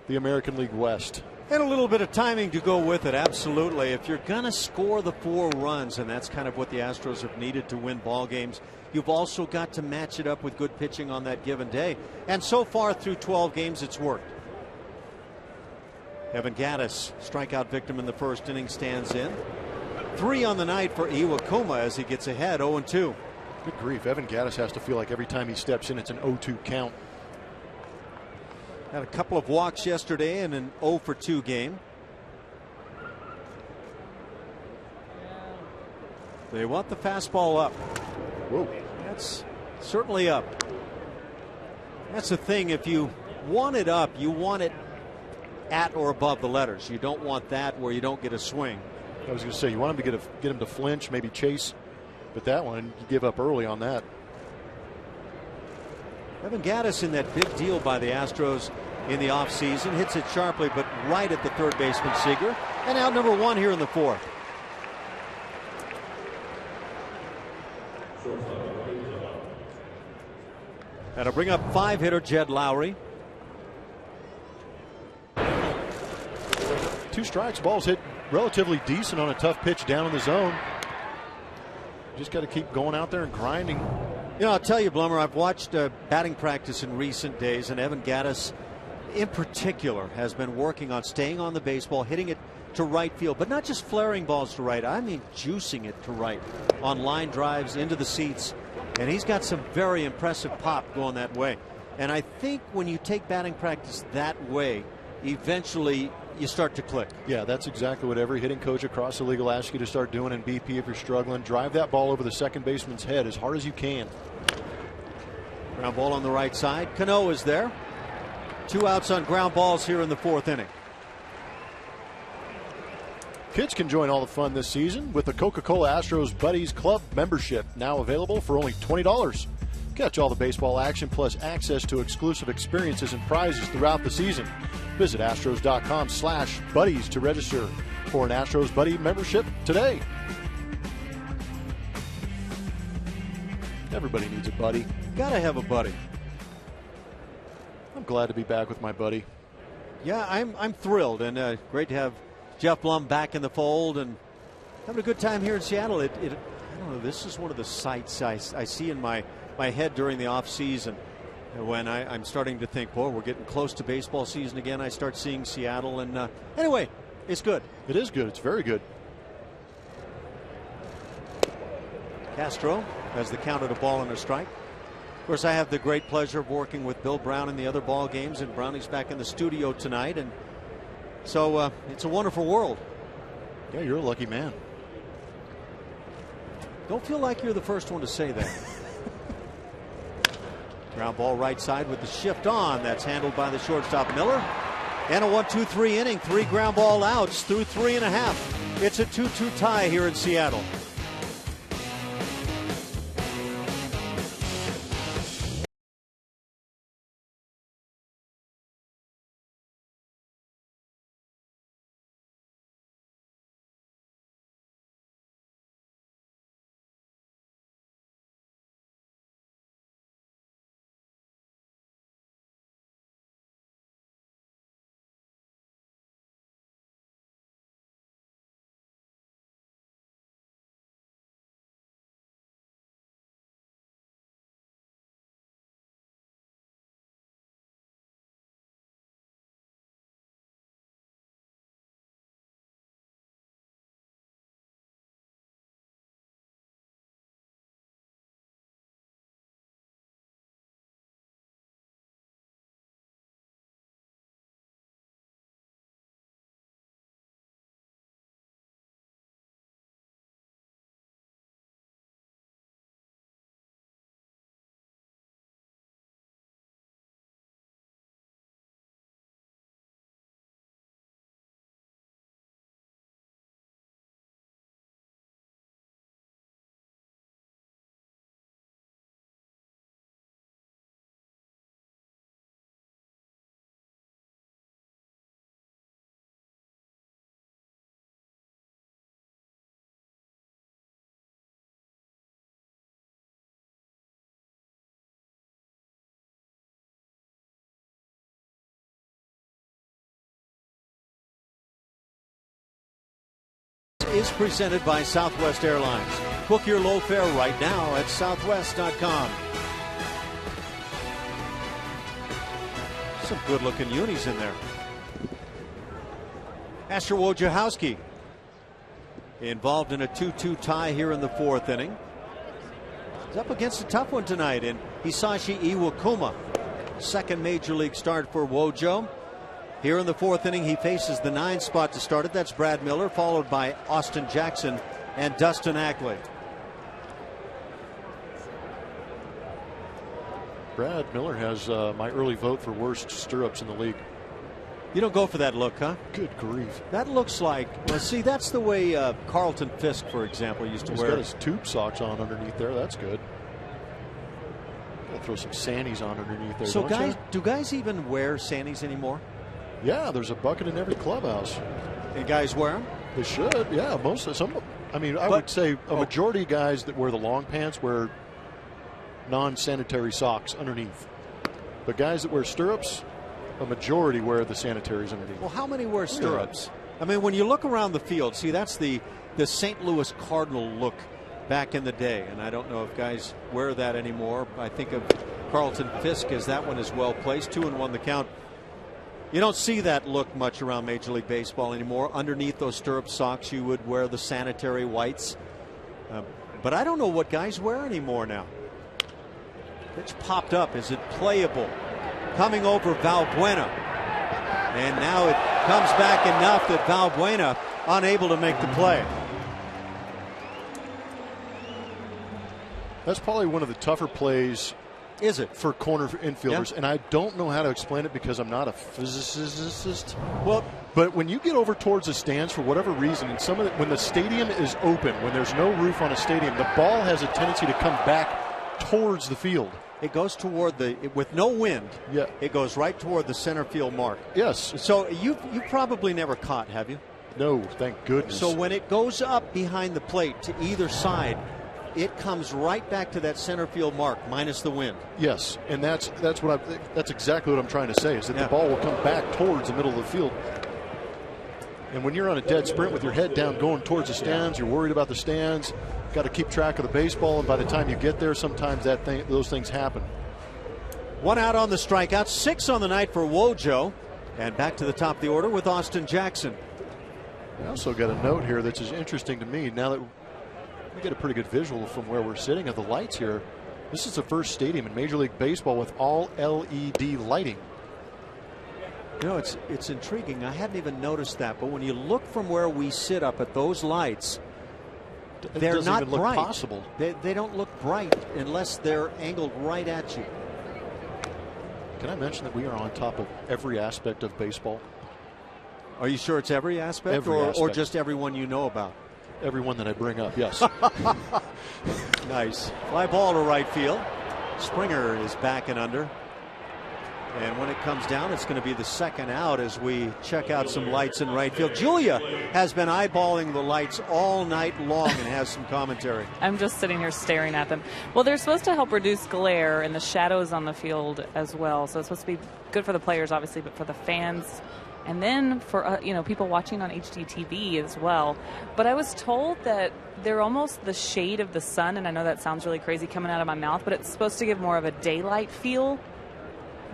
Speaker 2: the American League West.
Speaker 1: And a little bit of timing to go with it, absolutely. If you're going to score the 4 runs, and that's kind of what the Astros have needed to win ball games, you've also got to match it up with good pitching on that given day. And so far through 12 games, it's worked. Evan Gattis, strikeout victim in the first inning, stands in. 3 on the night for HOU at SEA as he gets ahead 0-2.
Speaker 2: Good grief. Evan Gattis has to feel like every time he steps in, it's an 0-2 count.
Speaker 1: Had a couple of walks yesterday and an 0-for-2 game. They want the fastball up.
Speaker 2: Whoa.
Speaker 1: That's certainly up. That's the thing. If you want it up, you want it at or above the letters. You don't want that where you don't get a swing.
Speaker 2: I was going to say, you want him to get him to flinch, maybe chase, but that one, you give up early on that.
Speaker 1: Evan Gattis in that big deal by the Astros in the offseason. Hits it sharply, but right at the third baseman Seager. And out number 1 here in the 4th. That'll bring up 5-hitter Jed Lowry.
Speaker 2: 2 strikes, ball's hit relatively decent on a tough pitch down in the zone. Just got to keep going out there and grinding.
Speaker 1: You know, I'll tell you, Blummer, I've watched batting practice in recent days, and Evan Gattis in particular has been working on staying on the baseball, hitting it to right field, but not just flaring balls to right. I mean juicing it to right on line drives into the seats, and he's got some very impressive pop going that way. And I think when you take batting practice that way, eventually you start to click.
Speaker 2: Yeah, that's exactly what every hitting coach across the league will ask you to start doing in BP if you're struggling. Drive that ball over the second baseman's head as hard as you can.
Speaker 1: Ground ball on the right side. Cano is there. 2 outs on ground balls here in the 4th inning.
Speaker 2: Kids can join all the fun this season with the Coca-Cola Astros Buddies Club membership, now available for only $20. Catch all the baseball action plus access to exclusive experiences and prizes throughout the season. Visit Astros.com/buddies to register for an Astros Buddy membership today. Everybody needs a buddy.
Speaker 1: Gotta have a buddy.
Speaker 2: I'm glad to be back with my buddy.
Speaker 1: Yeah, I'm thrilled, and great to have Jeff Blum back in the fold and having a good time here in Seattle. I don't know, this is one of the sights I see in my head during the off season. When I'm starting to think, boy, we're getting close to baseball season again, I start seeing Seattle. And anyway, it's good.
Speaker 2: It is good. It's very good.
Speaker 1: Castro has the count at a ball and a strike. Of course, I have the great pleasure of working with Bill Brown in the other ball games, and Brownie's back in the studio tonight. And so it's a wonderful world.
Speaker 2: Yeah, you're a lucky man.
Speaker 1: Don't feel like you're the first one to say that. Ground ball right side with the shift on. That's handled by the shortstop Miller. And a 1-2-3 inning. 3 ground ball outs through 3.5. It's a 2-2 tie here in Seattle. is presented by Southwest Airlines. Book your low fare right now at southwest.com. Some good-looking unis in there. Asher Wojciechowski involved in a 2-2 tie here in the fourth inning. He's up against a tough one tonight in Hisashi Iwakuma. Second major league start for Wojo. Here in the fourth inning, he faces the 9th spot to start it. That's Brad Miller, followed by Austin Jackson and Dustin Ackley.
Speaker 2: Brad Miller has my early vote for worst stirrups in the league.
Speaker 1: You don't go for that look, huh?
Speaker 2: Good grief.
Speaker 1: That looks like, well, see, that's the way Carlton Fisk, for example, used to wear.
Speaker 2: He's got his tube socks on underneath there. That's good. Gotta throw some sandies on underneath there.
Speaker 1: So, guys, do guys even wear sandies anymore?
Speaker 2: Yeah, there's a bucket in every clubhouse.
Speaker 1: And guys wear them?
Speaker 2: They should, yeah. Most of some. I mean, I would say a majority of guys that wear the long pants wear non-sanitary socks underneath. But guys that wear stirrups, a majority wear the sanitaries underneath.
Speaker 1: Well, how many wear stirrups? I mean, when you look around the field, see, that's the St. Louis Cardinal look back in the day, and I don't know if guys wear that anymore. I think of Carlton Fisk as that one is well placed. 2-1 the count. You don't see that look much around Major League Baseball anymore. Underneath those stirrup socks, you would wear the sanitary whites. But I don't know what guys wear anymore now. Pitch popped up. Is it playable? Coming over Valbuena. And now it comes back enough that Valbuena unable to make the play.
Speaker 2: That's probably one of the tougher plays.
Speaker 1: Is it?
Speaker 2: For corner infielders, and I don't know how to explain it because I'm not a physicist.
Speaker 1: Well,
Speaker 2: but when you get over towards the stands for whatever reason, and when the stadium is open, when there's no roof on a stadium, the ball has a tendency to come back towards the field.
Speaker 1: It goes toward with no wind.
Speaker 2: Yeah,
Speaker 1: it goes right toward the center field mark.
Speaker 2: Yes.
Speaker 1: So you probably never caught, have you?
Speaker 2: No, thank goodness.
Speaker 1: So when it goes up behind the plate to either side, it comes right back to that center field mark minus the wind.
Speaker 2: Yes, and that's exactly what I'm trying to say is that the ball will come back towards the middle of the field. And when you're on a dead sprint with your head down going towards the stands, you're worried about the stands, got to keep track of the baseball, and by the time you get there, sometimes those things happen.
Speaker 1: 1 out on the strikeout, 6 on the night for Wojo, and back to the top of the order with Austin Jackson.
Speaker 2: I also got a note here that's interesting to me now that we get a pretty good visual from where we're sitting at the lights here. This is the first stadium in Major League Baseball with all LED lighting.
Speaker 1: You know, it's intriguing. I hadn't even noticed that, but when you look from where we sit up at those lights, they're not
Speaker 2: even look
Speaker 1: bright.
Speaker 2: Possible.
Speaker 1: They don't look bright unless they're angled right at you.
Speaker 2: Can I mention that we are on top of every aspect of baseball?
Speaker 1: Are you sure it's every aspect, or just everyone you know about?
Speaker 2: Everyone that I bring up, yes.
Speaker 1: Nice. Fly ball to right field. Springer is back and under. And when it comes down, it's going to be the second out as we check out some lights in right field. Julia has been eyeballing the lights all night long and has some commentary.
Speaker 3: I'm just sitting here staring at them. Well, they're supposed to help reduce glare and the shadows on the field as well. So it's supposed to be good for the players, obviously, but for the fans. And then for people watching on HDTV as well. But I was told that they're almost the shade of the sun, and I know that sounds really crazy coming out of my mouth, but it's supposed to give more of a daylight feel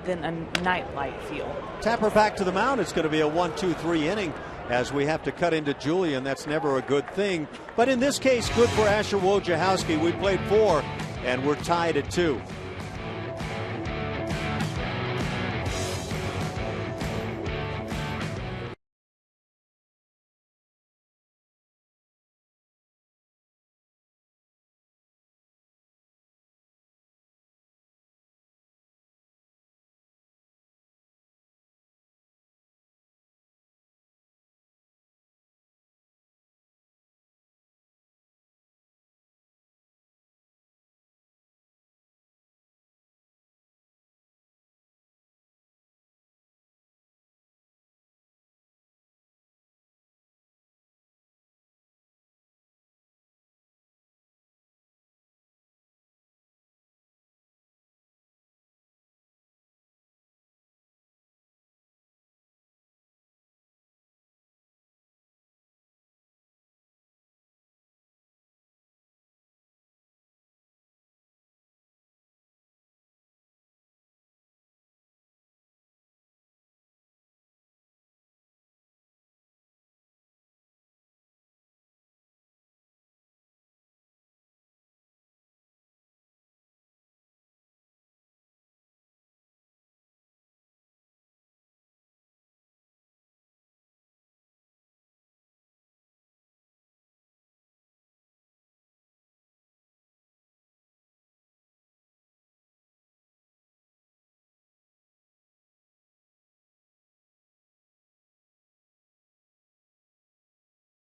Speaker 3: than a nightlight feel.
Speaker 1: Tapper back to the mound. It's going to be a 1-2-3 inning as we have to cut into Julia, and that's never a good thing. But in this case, good for Asher Wojciechowski. We played 4, and we're tied at 2.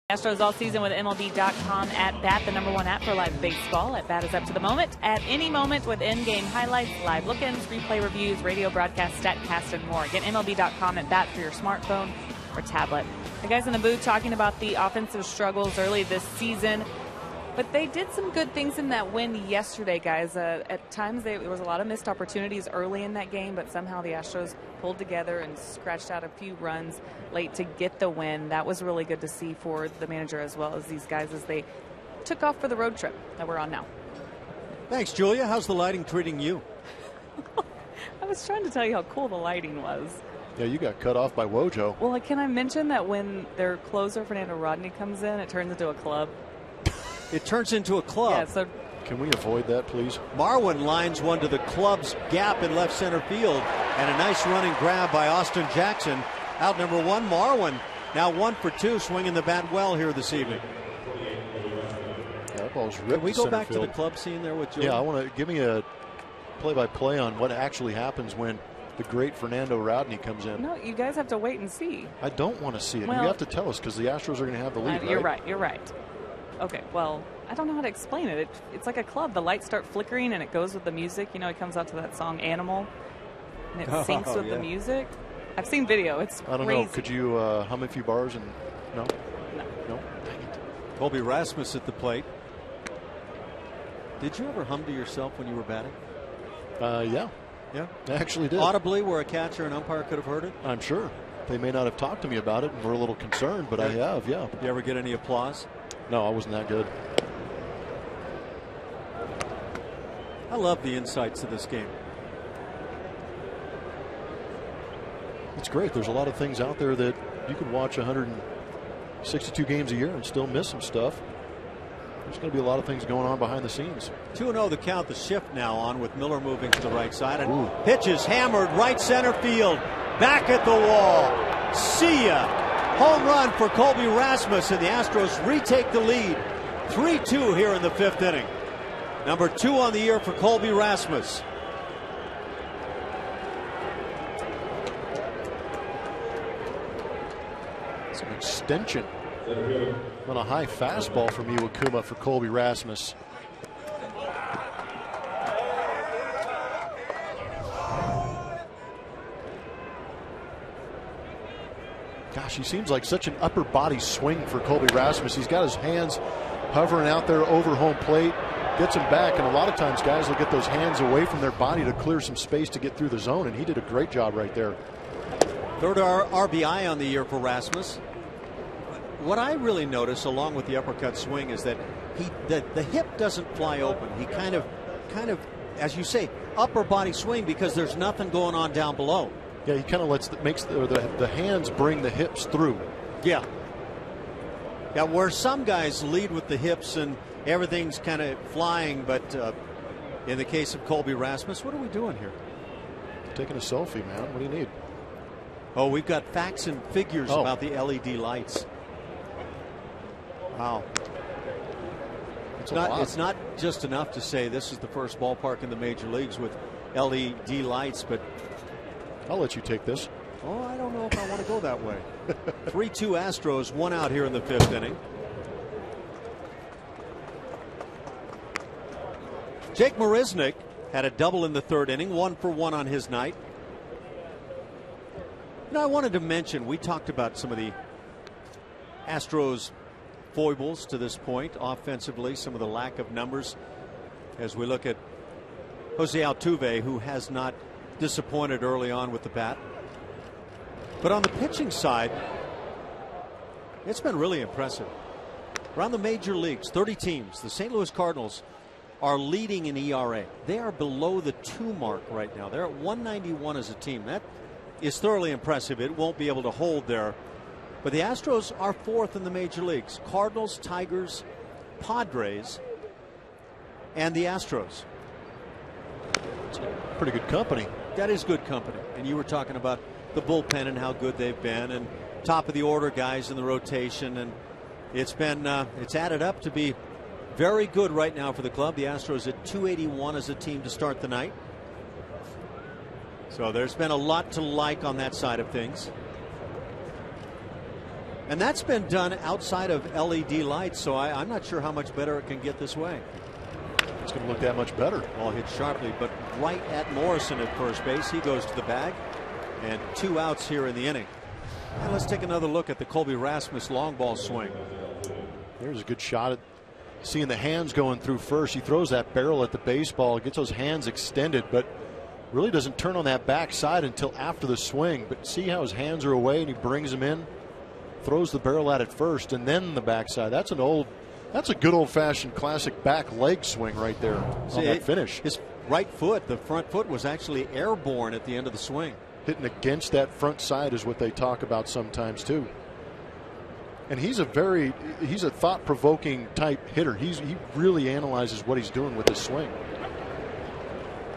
Speaker 3: Astros all season with MLB.com at Bat, the #1 app for live baseball. At Bat is up to the moment, at any moment with in-game highlights, live look-ins, replay reviews, radio broadcasts, StatCast, and more. Get MLB.com at Bat for your smartphone or tablet. The guys in the booth talking about the offensive struggles early this season, but they did some good things in that win yesterday, guys. At times there was a lot of missed opportunities early in that game, but somehow the Astros pulled together and scratched out a few runs late to get the win. That was really good to see for the manager as well as these guys as they took off for the road trip that we're on now.
Speaker 1: Thanks, Julia. How's the lighting treating you?
Speaker 3: I was trying to tell you how cool the lighting was.
Speaker 2: Yeah, you got cut off by Wojo.
Speaker 3: Well, can I mention that when their closer, Fernando Rodney, comes in, it turns into a club?
Speaker 1: It turns into a club.
Speaker 3: Yeah, so
Speaker 2: can we avoid that, please?
Speaker 1: Marwin lines one to the club's gap in left center field, and a nice running grab by Austin Jackson. Out number one, Marwin now 1 for 2, swinging the bat well here this evening.
Speaker 2: Yeah, that ball's ripped.
Speaker 1: Can we go
Speaker 2: center
Speaker 1: back
Speaker 2: field.
Speaker 1: to the club scene there with Julia?
Speaker 2: Yeah, I want to give me a play-by-play on what actually happens when the great Fernando Rodney comes in.
Speaker 3: No, you guys have to wait and see.
Speaker 2: I don't want to see it.
Speaker 3: Well,
Speaker 2: you have to tell us because the Astros are going to have the lead.
Speaker 3: You're right. You're right. Okay, well, I don't know how to explain it. It's like a club. The lights start flickering and it goes with the music. You know, it comes out to that song Animal and it syncs with the music. I've seen video. It's
Speaker 2: I don't
Speaker 3: crazy.
Speaker 2: know. Could you hum a few bars and no? No. Dang it.
Speaker 1: Colby Rasmus at the plate. Did you ever hum to yourself when you were batting?
Speaker 2: Yeah.
Speaker 1: Yeah?
Speaker 2: I actually did.
Speaker 1: Audibly, where a catcher and umpire could have heard it?
Speaker 2: I'm sure. They may not have talked to me about it and we're a little concerned, but I have, yeah.
Speaker 1: You ever get any applause?
Speaker 2: No, I wasn't that good.
Speaker 1: I love the insights of this game.
Speaker 2: It's great. There's a lot of things out there that you could watch 162 games a year and still miss some stuff. There's going to be a lot of things going on behind the scenes.
Speaker 1: 2-0 the count. The shift now on with Miller moving to the right side. And pitch is hammered right center field. Back at the wall. See ya. Home run for Colby Rasmus, and the Astros retake the lead. 3-2 here in the 5th inning. Number 2 on the year for Colby Rasmus.
Speaker 2: Some extension on a high fastball from Iwakuma for Colby Rasmus. Gosh, he seems like such an upper body swing for Colby Rasmus. He's got his hands hovering out there over home plate, gets him back, and a lot of times guys will get those hands away from their body to clear some space to get through the zone, and he did a great job right there.
Speaker 1: 3rd RBI on the year for Rasmus. What I really notice, along with the uppercut swing, is that the hip doesn't fly open. He kind of, as you say, upper body swing because there's nothing going on down below.
Speaker 2: Yeah, he kind of makes the hands bring the hips through.
Speaker 1: Yeah. Yeah, where some guys lead with the hips and everything's kind of flying, but in the case of Colby Rasmus, what are we doing here?
Speaker 2: Taking a selfie, man. What do you need?
Speaker 1: Oh, we've got facts and figures about the LED lights. Wow. It's not just enough to say this is the first ballpark in the major leagues with LED lights, but
Speaker 2: I'll let you take this.
Speaker 1: Oh, I don't know if I want to go that way. 3-2 Astros, 1 out here in the 5th inning. Jake Marisnick had a double in the 3rd inning, 1 for 1 on his night. Now, I wanted to mention, we talked about some of the Astros foibles to this point offensively, some of the lack of numbers as we look at Jose Altuve, who has not disappointed early on with the bat. But on the pitching side, it's been really impressive. Around the major leagues, 30 teams, the St. Louis Cardinals are leading in ERA. They are below the 2 mark right now. They're at 191 as a team. That is thoroughly impressive. It won't be able to hold there. But the Astros are 4th in the major leagues. Cardinals, Tigers, Padres, and the Astros.
Speaker 2: It's pretty good company.
Speaker 1: That is good company. And you were talking about the bullpen and how good they've been, and top of the order guys in the rotation, and it's been it's added up to be very good right now for the club. The Astros at 281 as a team to start the night. So there's been a lot to like on that side of things. And that's been done outside of LED lights, so I'm not sure how much better it can get this way.
Speaker 2: It's going to look that much better.
Speaker 1: Ball hit sharply, but right at Morrison at first base. He goes to the bag, and 2 outs here in the inning. And let's take another look at the Colby Rasmus long ball swing.
Speaker 2: There's a good shot at seeing the hands going through first. He throws that barrel at the baseball, gets those hands extended, but really doesn't turn on that backside until after the swing. But see how his hands are away and he brings them in, throws the barrel at it first, and then the backside. That's a good old-fashioned classic back leg swing right there on that finish.
Speaker 1: His right foot, the front foot, was actually airborne at the end of the swing.
Speaker 2: Hitting against that front side is what they talk about sometimes too. And he's a thought-provoking type hitter. He really analyzes what he's doing with his swing.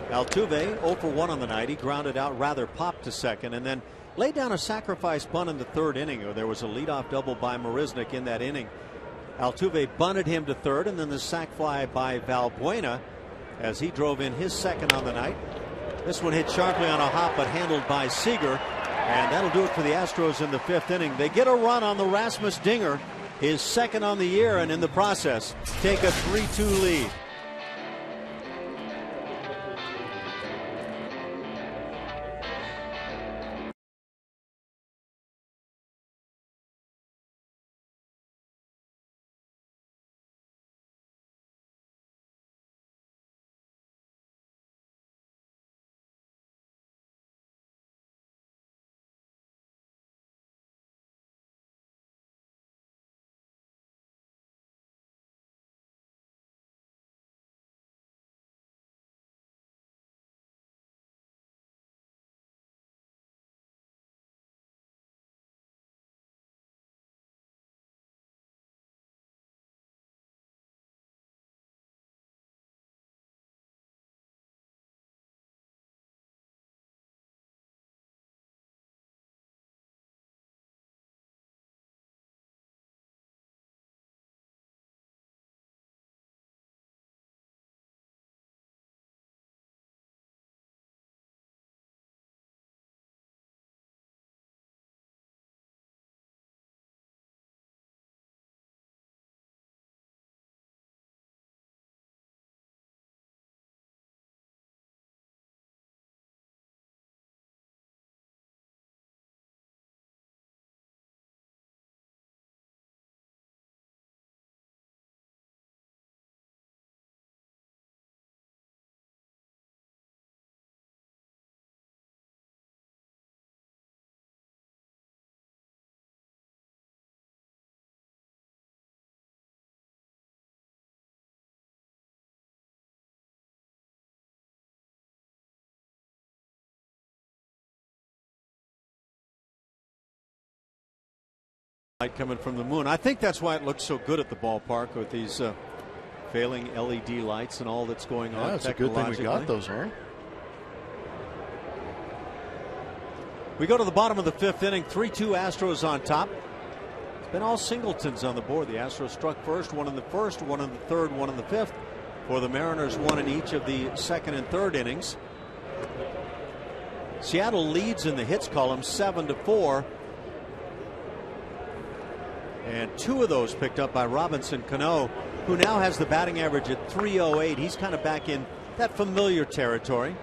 Speaker 1: Altuve 0 for 1 on the night. He grounded out, rather popped to second, and then laid down a sacrifice bunt in the 3rd inning. There was a leadoff double by Marisnick in that inning. Altuve bunted him to 3rd, and then the sac fly by Valbuena as he drove in his 2nd on the night. This one hit sharply on a hop, but handled by Seager. And that'll do it for the Astros in the 5th inning. They get a run on the Rasmus dinger, his 2nd on the year, and in the process take a 3-2 lead. Light coming from the moon. I think that's why it looks so good at the ballpark with these failing LED lights and all that's going on.
Speaker 2: Yeah, it's a good thing we got those, huh?
Speaker 1: We go to the bottom of the 5th inning. 3-2 Astros on top. It's been all singletons on the board. The Astros struck first, 1 in the 1st, 1 in the 3rd, 1 in the 5th. For the Mariners, 1 in each of the 2nd and 3rd innings. Seattle leads in the hits column 7-4. And 2 of those picked up by Robinson Cano, who now has the batting average at .308. He's kind of back in that familiar territory.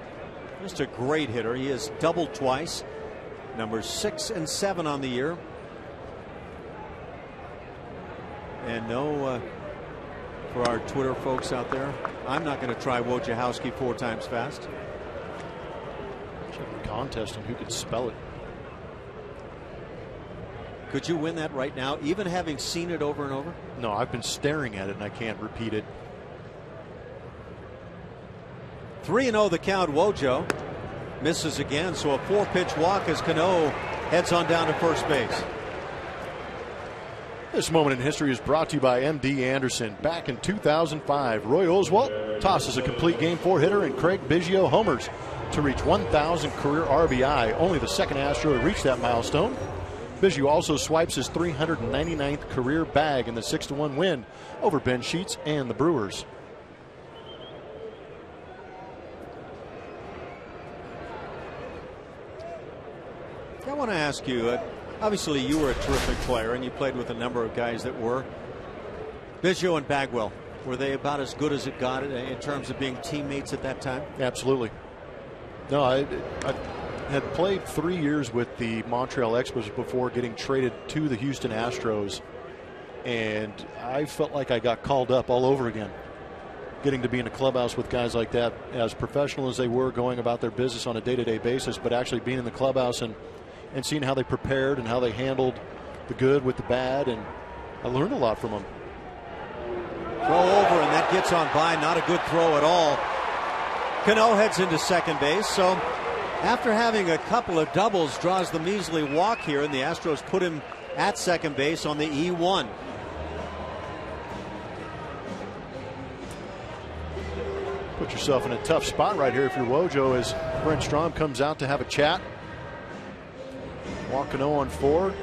Speaker 1: Just a great hitter. He has doubled twice. Numbers 6 and 7 on the year. And no, for our Twitter folks out there, I'm not going to try Wojciechowski 4 times fast.
Speaker 2: Should have a contest on who could spell it.
Speaker 1: Could you win that right now, even having seen it over and over?
Speaker 2: No, I've been staring at it and I can't repeat it.
Speaker 1: 3-0 the count. Wojo misses again, so a 4-pitch walk as Cano heads on down to first base.
Speaker 2: This moment in history is brought to you by M.D. Anderson. Back in 2005, Roy Oswalt tosses a complete game 4 hitter and Craig Biggio homers to reach 1,000 career RBI. Only the 2nd Astro to reach that milestone. Biggio also swipes his 399th career bag in the 6-1 win over Ben Sheets and the Brewers.
Speaker 1: I want to ask you, Obviously, you were a terrific player, and you played with a number of guys that were. Biggio and Bagwell, were they about as good as it got in terms of being teammates at that time?
Speaker 2: Absolutely. No, I had played 3 years with the Montreal Expos before getting traded to the Houston Astros, and I felt like I got called up all over again. Getting to be in a clubhouse with guys like that, as professional as they were going about their business on a day-to-day basis, but actually being in the clubhouse and seeing how they prepared and how they handled the good with the bad, and I learned a lot from them.
Speaker 1: Throw over, and that gets on by. Not a good throw at all. Cano heads into second base. So after having a couple of doubles, draws the measly walk here, and the Astros put him at second base on the E1.
Speaker 2: Put yourself in a tough spot right here if you're Wojo, as Brent Strom comes out to have a chat. Walk Cano on 4.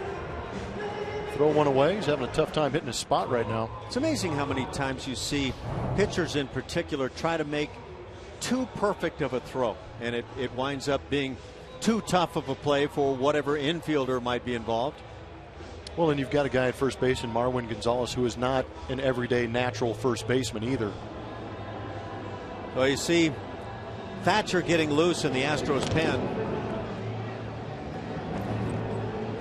Speaker 2: Throw one away. He's having a tough time hitting his spot right now.
Speaker 1: It's amazing how many times you see pitchers in particular try to make too perfect of a throw, and it winds up being too tough of a play for whatever infielder might be involved.
Speaker 2: Well, and you've got a guy at first base in Marwin Gonzalez who is not an everyday natural first baseman either.
Speaker 1: Well, you see Thatcher getting loose in the Astros pen.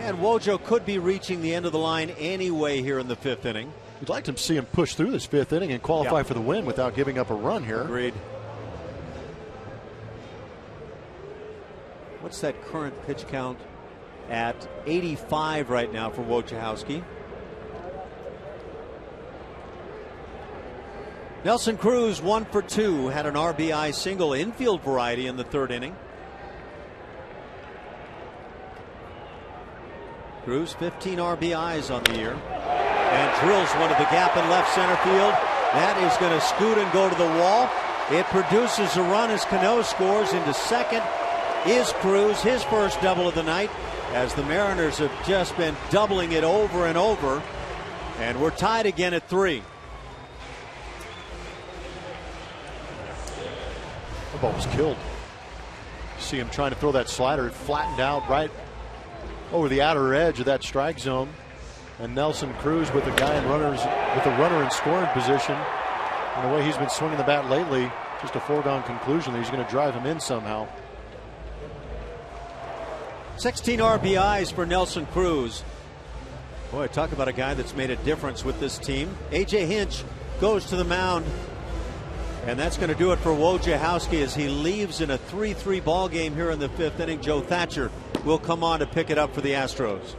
Speaker 1: And Wojo could be reaching the end of the line anyway here in the 5th inning.
Speaker 2: You'd like to see him push through this 5th inning and qualify for the win without giving up a run here.
Speaker 1: Agreed. What's that current pitch count at 85 right now for Wojciechowski? Nelson Cruz 1 for 2, had an RBI single, infield variety in the 3rd inning. Cruz 15 RBIs on the year, and drills one to the gap in left center field. That is going to scoot and go to the wall. It produces a run as Cano scores. Into second is Cruz, his first double of the night, as the Mariners have just been doubling it over and over, and we're tied again at 3.
Speaker 2: The ball was killed. See him trying to throw that slider. It flattened out right over the outer edge of that strike zone, and Nelson Cruz with a guy in with a runner in scoring position, and the way he's been swinging the bat lately, just a foregone conclusion that he's going to drive him in somehow.
Speaker 1: 16 RBIs for Nelson Cruz. Boy, talk about a guy that's made a difference with this team. A.J. Hinch goes to the mound, and that's going to do it for Wojciechowski as he leaves in a 3-3 ball game here in the 5th inning. Joe Thatcher will come on to pick it up for the Astros.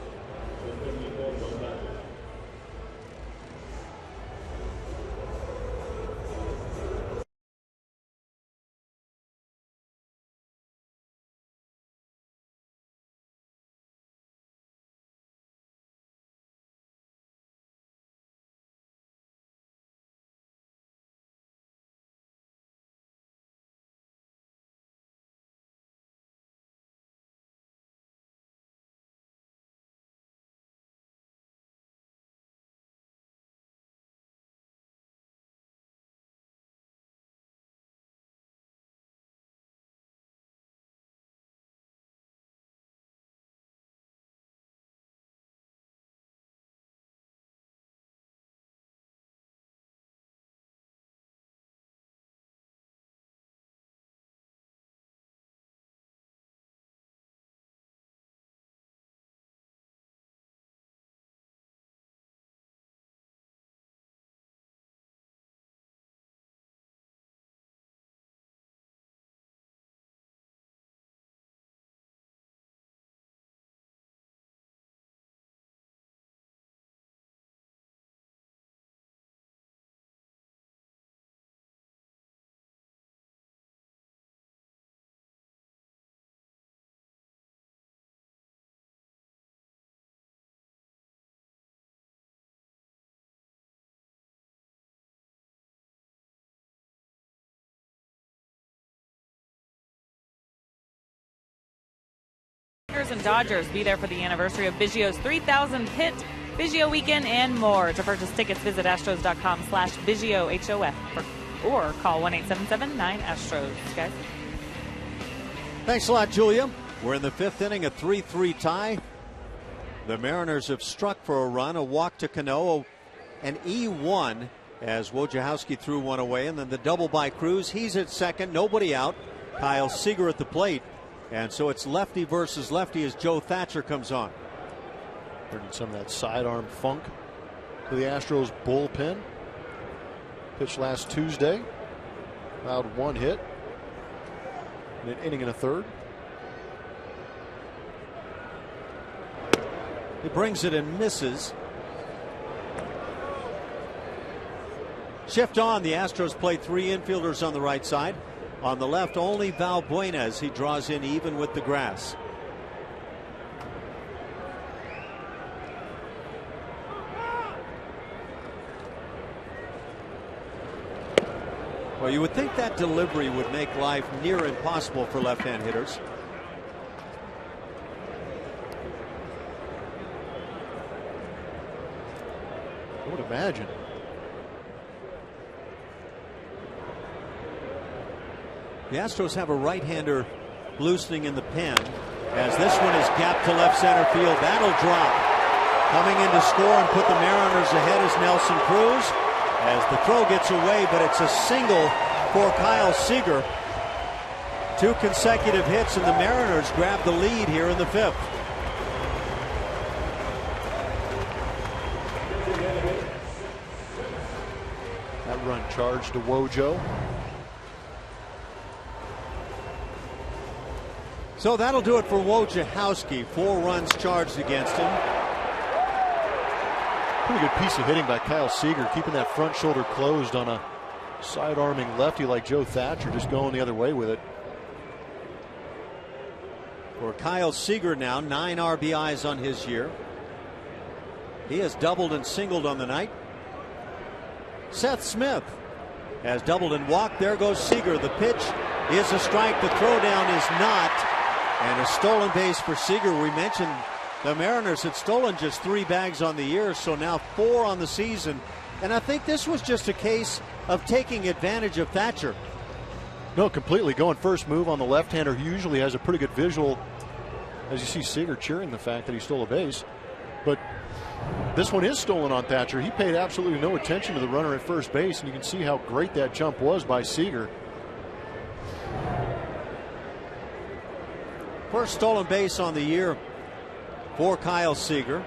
Speaker 3: And Dodgers be there for the anniversary of Biggio's 3,000 hit Biggio weekend and more. To purchase tickets, visit Astros.com/Biggio HOF or call 1-877-9-ASTROS. Guys.
Speaker 1: Thanks a lot, Julia. We're in the 5th inning, a 3-3 tie. The Mariners have struck for a run, a walk to Cano, an E1 as Wojciechowski threw one away, and then the double by Cruz. He's at second, nobody out. Kyle Seager at the plate, and so it's lefty versus lefty as Joe Thatcher comes on.
Speaker 2: Bringing some of that sidearm funk to the Astros bullpen. Pitched last Tuesday, allowed one hit in an inning and a third.
Speaker 1: He brings it and misses. Shift on. The Astros play three infielders on the right side. On the left, only Valbuena as he draws in even with the grass. Well, you would think that delivery would make life near impossible for left-hand hitters.
Speaker 2: I would imagine.
Speaker 1: The Astros have a right-hander loosening in the pen as this one is gapped to left center field. That'll drop. Coming in to score and put the Mariners ahead is Nelson Cruz as the throw gets away, but it's a single for Kyle Seager. Two consecutive hits and the Mariners grab the lead here in the fifth.
Speaker 2: That run charged to Wojo.
Speaker 1: So that'll do it for Wojciechowski. 4 runs charged against him.
Speaker 2: Pretty good piece of hitting by Kyle Seager, keeping that front shoulder closed on a side-arming lefty like Joe Thatcher, just going the other way with it.
Speaker 1: For Kyle Seager now, 9 RBIs on his year. He has doubled and singled on the night. Seth Smith has doubled and walked. There goes Seager. The pitch is a strike. The throwdown is not. And a stolen base for Seager. We mentioned the Mariners had stolen just 3 bags on the year, so now 4 on the season. And I think this was just a case of taking advantage of Thatcher.
Speaker 2: No, completely. Going first move on the left-hander who usually has a pretty good visual, as you see Seager cheering the fact that he stole a base. But this one is stolen on Thatcher. He paid absolutely no attention to the runner at first base, and you can see how great that jump was by Seager.
Speaker 1: First stolen base on the year for Kyle Seager.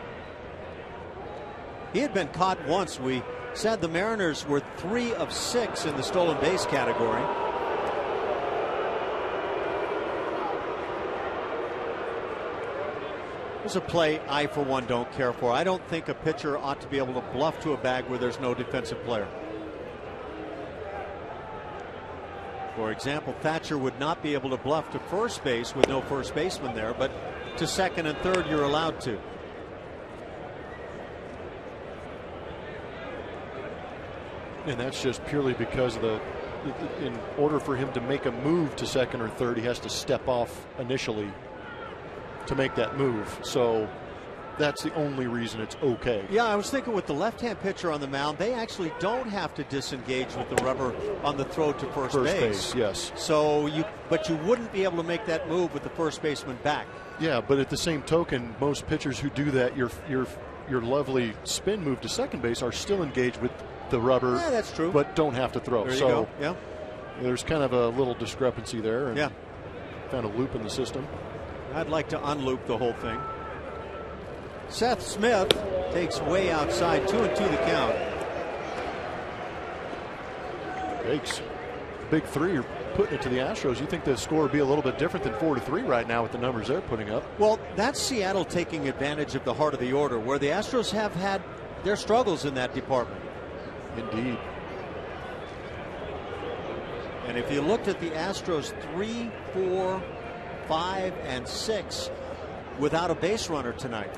Speaker 1: He had been caught once. We said the Mariners were 3 of 6 in the stolen base category. There's a play I, for one, don't care for. I don't think a pitcher ought to be able to bluff to a bag where there's no defensive player. For example, Thatcher would not be able to bluff to first base with no first baseman there, but to second and third you're allowed to.
Speaker 2: And that's just purely because of in order for him to make a move to second or third, he has to step off initially to make that move. So that's the only reason it's okay.
Speaker 1: Yeah, I was thinking with the left-hand pitcher on the mound, they actually don't have to disengage with the rubber on the throw to first base.
Speaker 2: Yes.
Speaker 1: So but you wouldn't be able to make that move with the first baseman back.
Speaker 2: Yeah, but at the same token, most pitchers who do that, your lovely spin move to second base, are still engaged with the rubber.
Speaker 1: Yeah, that's true.
Speaker 2: But don't have to throw.
Speaker 1: There you go. Yeah.
Speaker 2: There's kind of a little discrepancy there. And
Speaker 1: yeah.
Speaker 2: Found a loop in the system.
Speaker 1: I'd like to unloop the whole thing. Seth Smith takes way outside, 2-2 the count.
Speaker 2: Yikes. Big 3, you're putting it to the Astros. You think the score would be a little bit different than 4-3 right now with the numbers they're putting up?
Speaker 1: Well, that's Seattle taking advantage of the heart of the order, where the Astros have had their struggles in that department.
Speaker 2: Indeed.
Speaker 1: And if you looked at the Astros 3, 4, 5, and 6 without a base runner tonight.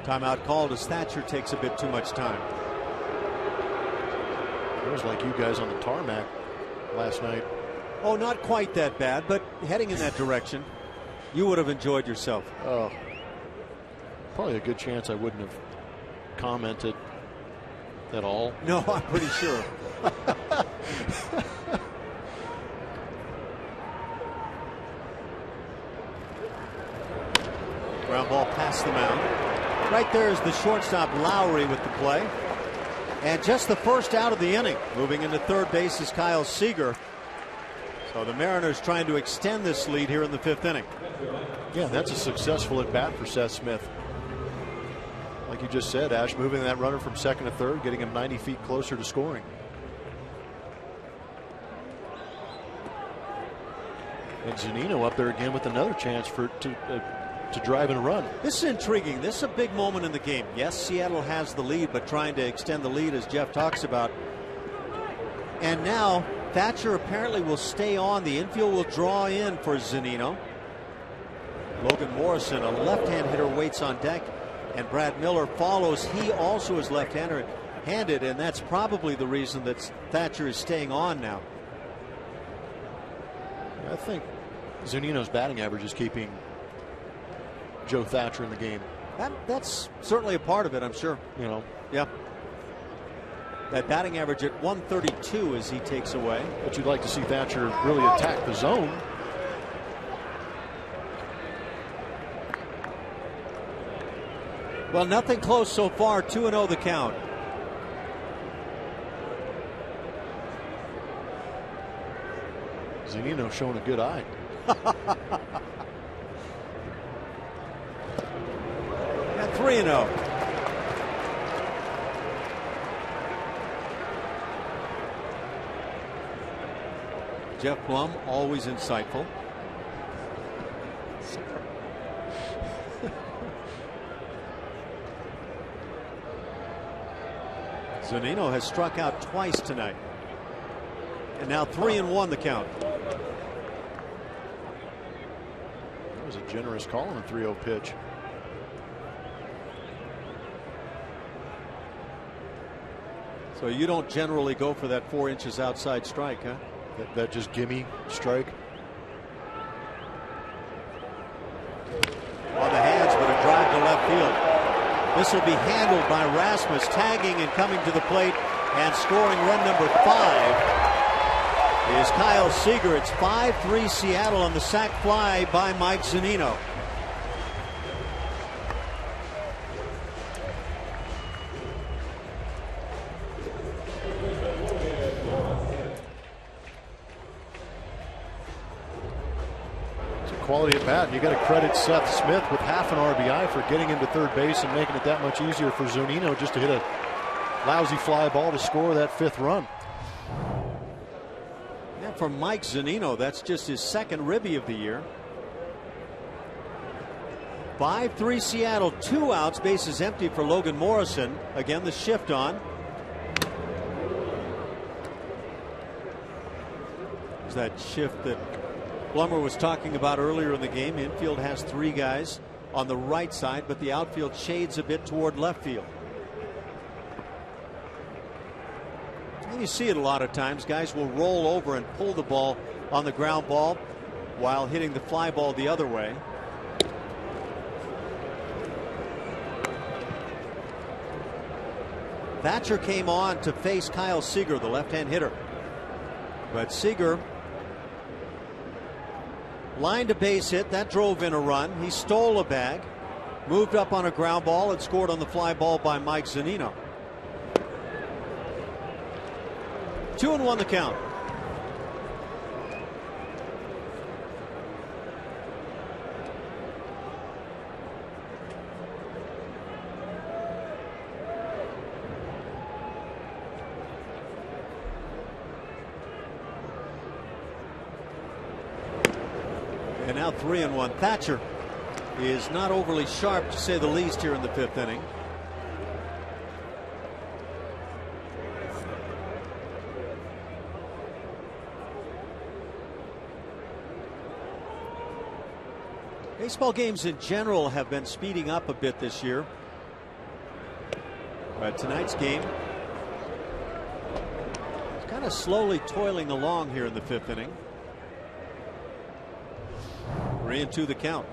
Speaker 1: Timeout called as Thatcher takes a bit too much time.
Speaker 2: It was like you guys on the tarmac last night.
Speaker 1: Oh, not quite that bad, but heading in that direction, you would have enjoyed yourself.
Speaker 2: Oh, probably a good chance I wouldn't have commented at all.
Speaker 1: No, I'm pretty sure. Ground ball past the mound. Right there is the shortstop Lowry with the play. And just the first out of the inning. Moving into third base is Kyle Seager. So the Mariners trying to extend this lead here in the 5th inning.
Speaker 2: Yeah, that's a successful at bat for Seth Smith. Like you just said, Ash, moving that runner from second to third, getting him 90 feet closer to scoring. And Zunino up there again with another chance to drive and run.
Speaker 1: This is intriguing. This is a big moment in the game. Yes, Seattle has the lead, but trying to extend the lead, as Jeff talks about. And now Thatcher apparently will stay on. The infield will draw in for Zunino. Logan Morrison, a left-hand hitter, waits on deck, and Brad Miller follows. He also is left-handed, and that's probably the reason that Thatcher is staying on now.
Speaker 2: I think Zunino's batting average is keeping Joe Thatcher in the game.
Speaker 1: That's certainly a part of it, I'm sure.
Speaker 2: You know.
Speaker 1: Yeah. That batting average at 132 as he takes away.
Speaker 2: But you'd like to see Thatcher really attack the zone.
Speaker 1: Well, nothing close so far. 2-0 the count.
Speaker 2: Zunino showing a good eye.
Speaker 1: And 3-0. Jeff Blum, always insightful. Zunino has struck out twice tonight. And now 3-1 the count.
Speaker 2: That was a generous call on a 3-0 pitch.
Speaker 1: So you don't generally go for that 4 inches outside strike, huh?
Speaker 2: That just gimme strike.
Speaker 1: On the hands, but a drive to left field. This will be handled by Rasmus, tagging and coming to the plate and scoring run number 5 is Kyle Seager. It's 5-3 Seattle on the sac fly by Mike Zunino.
Speaker 2: Quality at bat. You got to credit Seth Smith with half an RBI for getting him to third base and making it that much easier for Zunino just to hit a lousy fly ball to score that 5th run.
Speaker 1: And for Mike Zunino, that's just his 2nd ribby of the year. 5-3 Seattle, 2 outs, bases empty for Logan Morrison. Again, the shift on. There's that shift that Blummer was talking about earlier in the game. Infield has 3 guys on the right side, but the outfield shades a bit toward left field. And you see it a lot of times. Guys will roll over and pull the ball on the ground ball while hitting the fly ball the other way. Thatcher came on to face Kyle Seager, the left-hand hitter. But Seager lined a base hit that drove in a run. He stole a bag, moved up on a ground ball, and scored on the fly ball by Mike Zunino. 2-1 the count. And now 3-1. Thatcher is not overly sharp, to say the least, here in the 5th inning. Baseball games in general have been speeding up a bit this year. But tonight's game is kind of slowly toiling along here in the 5th inning. 3-2 the count.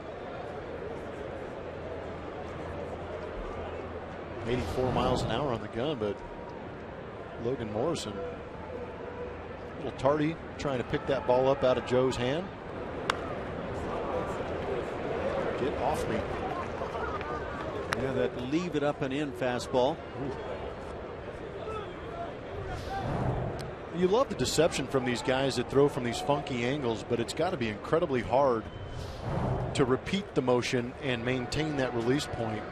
Speaker 2: 84 miles an hour on the gun, but Logan Morrison a little tardy trying to pick that ball up out of Joe's hand. Get off me.
Speaker 1: Yeah, that leave it up and in fastball.
Speaker 2: You love the deception from these guys that throw from these funky angles, but it's got to be incredibly hard to repeat the motion and maintain that release point.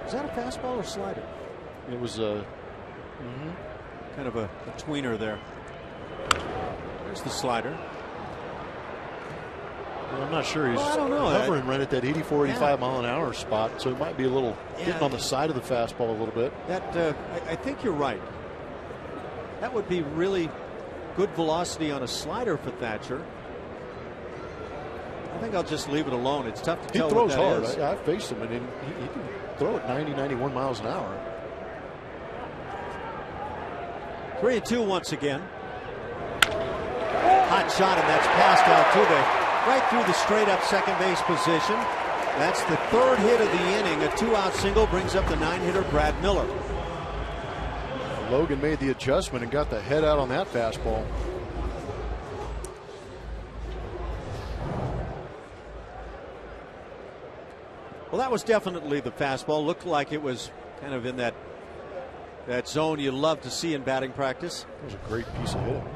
Speaker 1: Is that a fastball or slider?
Speaker 2: It was a
Speaker 1: kind of a tweener there. There's the slider.
Speaker 2: Well, I'm not sure. He's
Speaker 1: I don't know.
Speaker 2: hovering right at that 84, 85 mile an hour spot, so it might be a little getting on the side of the fastball a little bit.
Speaker 1: That I think you're right. That would be really good velocity on a slider for Thatcher. I think I'll just leave it alone. It's tough to tell.
Speaker 2: He throws
Speaker 1: what that
Speaker 2: hard.
Speaker 1: is.
Speaker 2: I faced him, and he can throw at 90, 91 miles an hour.
Speaker 1: 3-2 once again. Hot shot, and that's past Altuve. Right through the straight up second base position. That's the third hit of the inning. A 2-out single brings up the 9-hitter Brad Miller.
Speaker 2: Logan made the adjustment and got the head out on that fastball.
Speaker 1: Well, that was definitely the fastball. Looked like it was kind of in that zone you love to see in batting practice.
Speaker 2: That was a great piece of hitting.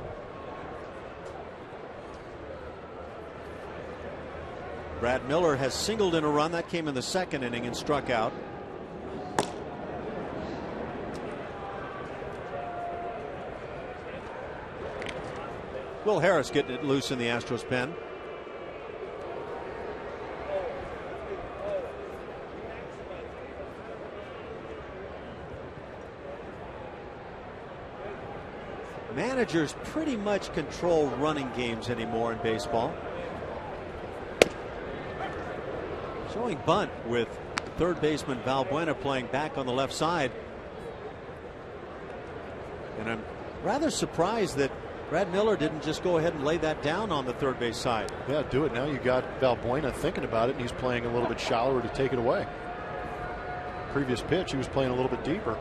Speaker 1: Brad Miller has singled in a run. That came in the second inning and struck out. Will Harris getting it loose in the Astros pen. Managers pretty much control running games anymore in baseball. Showing bunt with third baseman Valbuena playing back on the left side. And I'm rather surprised that Brad Miller didn't just go ahead and lay that down on the third base side.
Speaker 2: Yeah, do it. Now you got Valbuena thinking about it, and he's playing a little bit shallower to take it away. Previous pitch, he was playing a little bit deeper.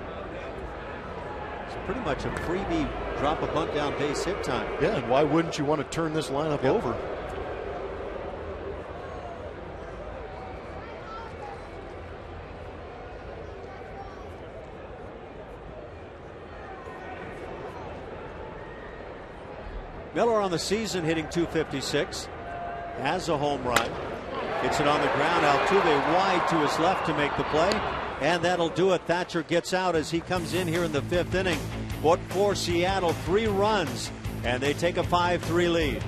Speaker 1: It's pretty much a freebie drop a bunt down base hit time.
Speaker 2: Yeah, and why wouldn't you want to turn this lineup over?
Speaker 1: Miller on the season hitting .256, has a home run, hits it on the ground. Altuve wide to his left to make the play, and that'll do it. Thatcher gets out as he comes in here in the fifth inning. But for Seattle, 3 runs, and they take a 5-3 lead.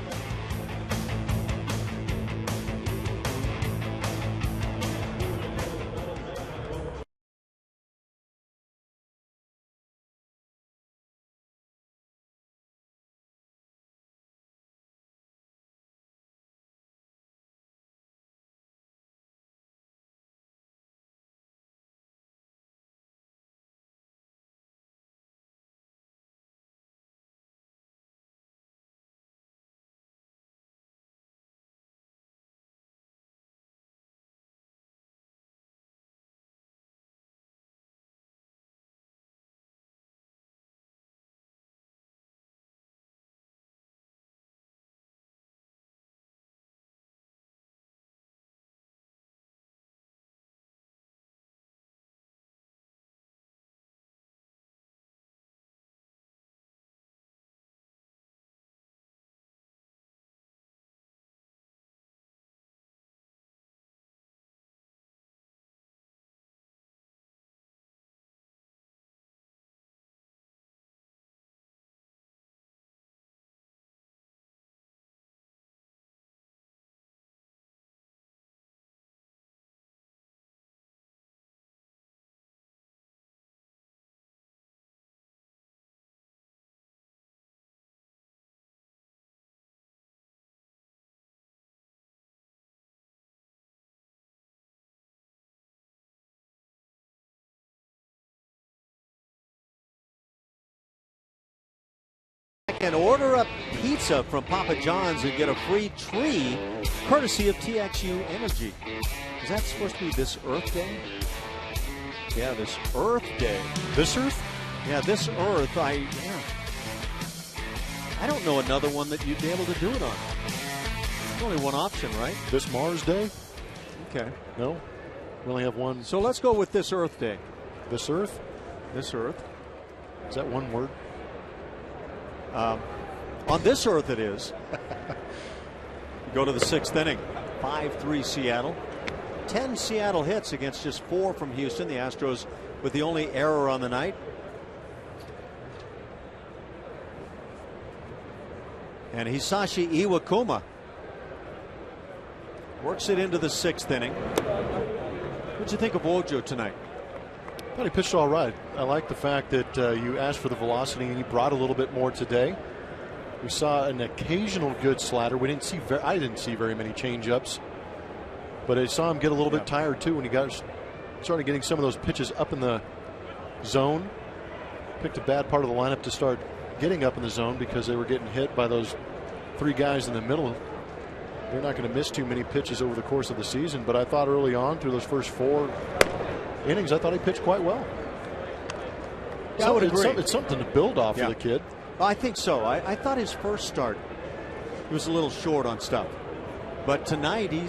Speaker 1: And order up pizza from Papa John's and get a free tree courtesy of TXU Energy. Is that supposed to be this Earth Day? Yeah, this Earth Day.
Speaker 2: This Earth?
Speaker 1: Yeah, this Earth. I don't know another one that you'd be able to do it on. There's only one option, right?
Speaker 2: This Mars Day?
Speaker 1: Okay.
Speaker 2: No? We only have one.
Speaker 1: So let's go with this Earth Day.
Speaker 2: This Earth?
Speaker 1: This Earth.
Speaker 2: Is that one word?
Speaker 1: On this Earth it is. You go to the 6th inning. 5-3 Seattle. 10 Seattle hits against just 4 from Houston. The Astros with the only error on the night. And Hisashi Iwakuma works it into the 6th inning. What'd you think of Wojo tonight?
Speaker 2: I thought he pitched all right. I like the fact that you asked for the velocity and he brought a little bit more today. We saw an occasional good slider. I didn't see very many changeups, but I saw him get a little bit tired too when he started getting some of those pitches up in the zone. Picked a bad part of the lineup to start getting up in the zone because they were getting hit by those 3 guys in the middle. They're not going to miss too many pitches over the course of the season, but I thought early on through those first 4 innings, I thought he pitched quite well.
Speaker 1: Yeah, I would agree.
Speaker 2: It's something to build off for the kid.
Speaker 1: I think so. I thought his first start he was a little short on stuff, but tonight he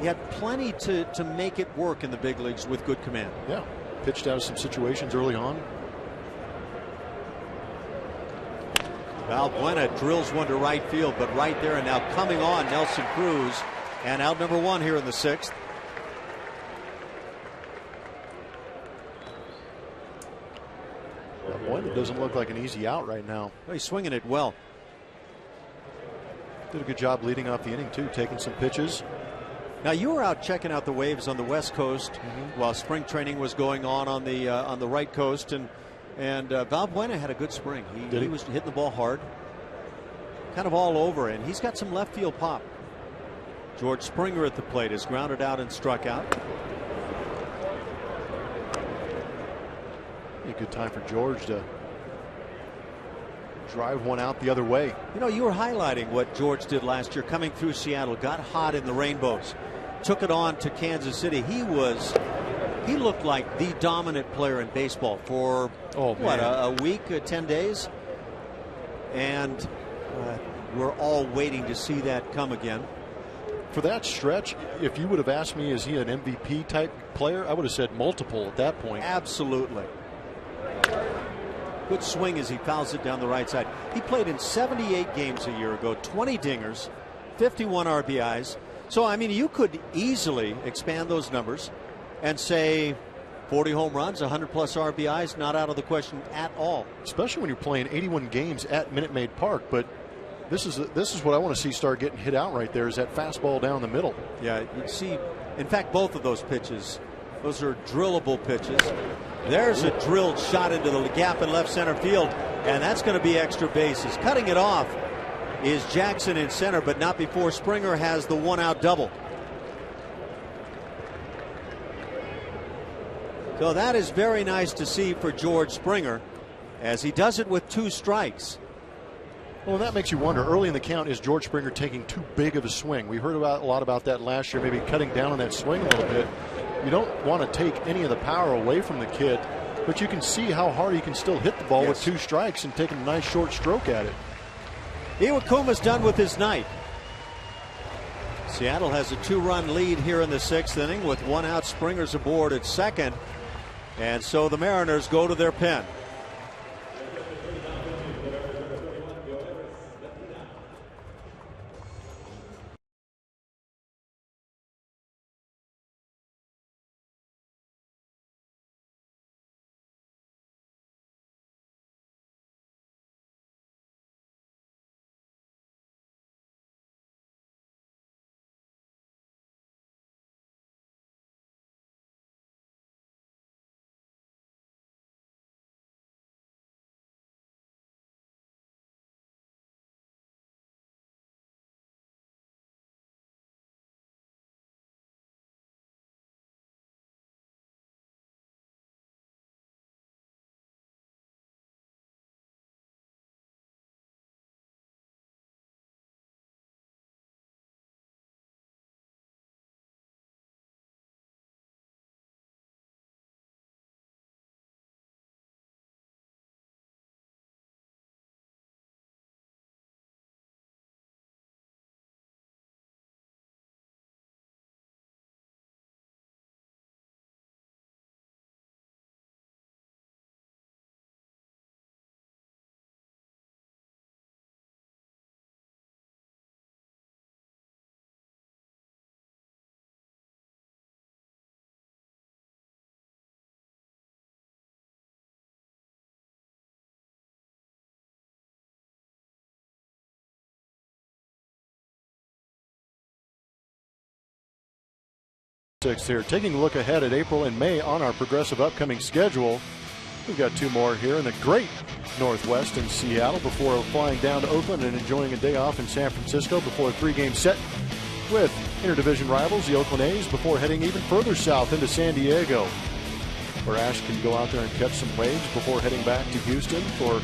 Speaker 1: had plenty to make it work in the big leagues with good command.
Speaker 2: Yeah, pitched out of some situations early on.
Speaker 1: Valbuena drills one to right field, but right there and now coming on Nelson Cruz, and out number 1 here in the 6th.
Speaker 2: Valbuena doesn't look like an easy out right now.
Speaker 1: Well, he's swinging it well.
Speaker 2: Did a good job leading off the inning too, taking some pitches.
Speaker 1: Now you were out checking out the waves on the West Coast while spring training was going on the right coast, and Valbuena had a good spring. He was hitting the ball hard, kind of all over, and he's got some left field pop. George Springer at the plate is grounded out and struck out.
Speaker 2: A good time for George to drive one out the other way.
Speaker 1: You know, you were highlighting what George did last year coming through Seattle, got hot in the Rainbows, took it on to Kansas City. He looked like the dominant player in baseball for a week, 10 days, and we're all waiting to see that come again.
Speaker 2: For that stretch, if you would have asked me, is he an MVP type player, I would have said multiple at that point.
Speaker 1: Absolutely. Good swing as he fouls it down the right side. He played in 78 games a year ago, 20 dingers, 51 RBIs. So, I mean, you could easily expand those numbers and say 40 home runs, 100 plus RBIs, not out of the question at all.
Speaker 2: Especially when you're playing 81 games at Minute Maid Park. But this is what I want to see start getting hit out right there, is that fastball down the middle.
Speaker 1: Yeah, you see, in fact, both of those pitches, those are drillable pitches. There's a drilled shot into the gap in left center field, and that's going to be extra bases. Cutting it off is Jackson in center, but not before Springer has the 1-out double. So that is very nice to see for George Springer as he does it with 2 strikes.
Speaker 2: Well, that makes you wonder, early in the count, is George Springer taking too big of a swing? We heard a lot about that last year, maybe cutting down on that swing a little bit. You don't want to take any of the power away from the kid, but you can see how hard he can still hit the ball with 2 strikes and taking a nice short stroke at it.
Speaker 1: Iwakuma's done with his night. Seattle has a 2-run lead here in the 6th inning with 1 out. Springer's aboard at second, and so the Mariners go to their pen.
Speaker 2: 6th here. Taking a look ahead at April and May on our progressive upcoming schedule. We've got 2 more here in the great Northwest in Seattle before flying down to Oakland and enjoying a day off in San Francisco before a 3-game set with interdivision rivals, the Oakland A's, before heading even further south into San Diego, where Ash can go out there and catch some waves before heading back to Houston for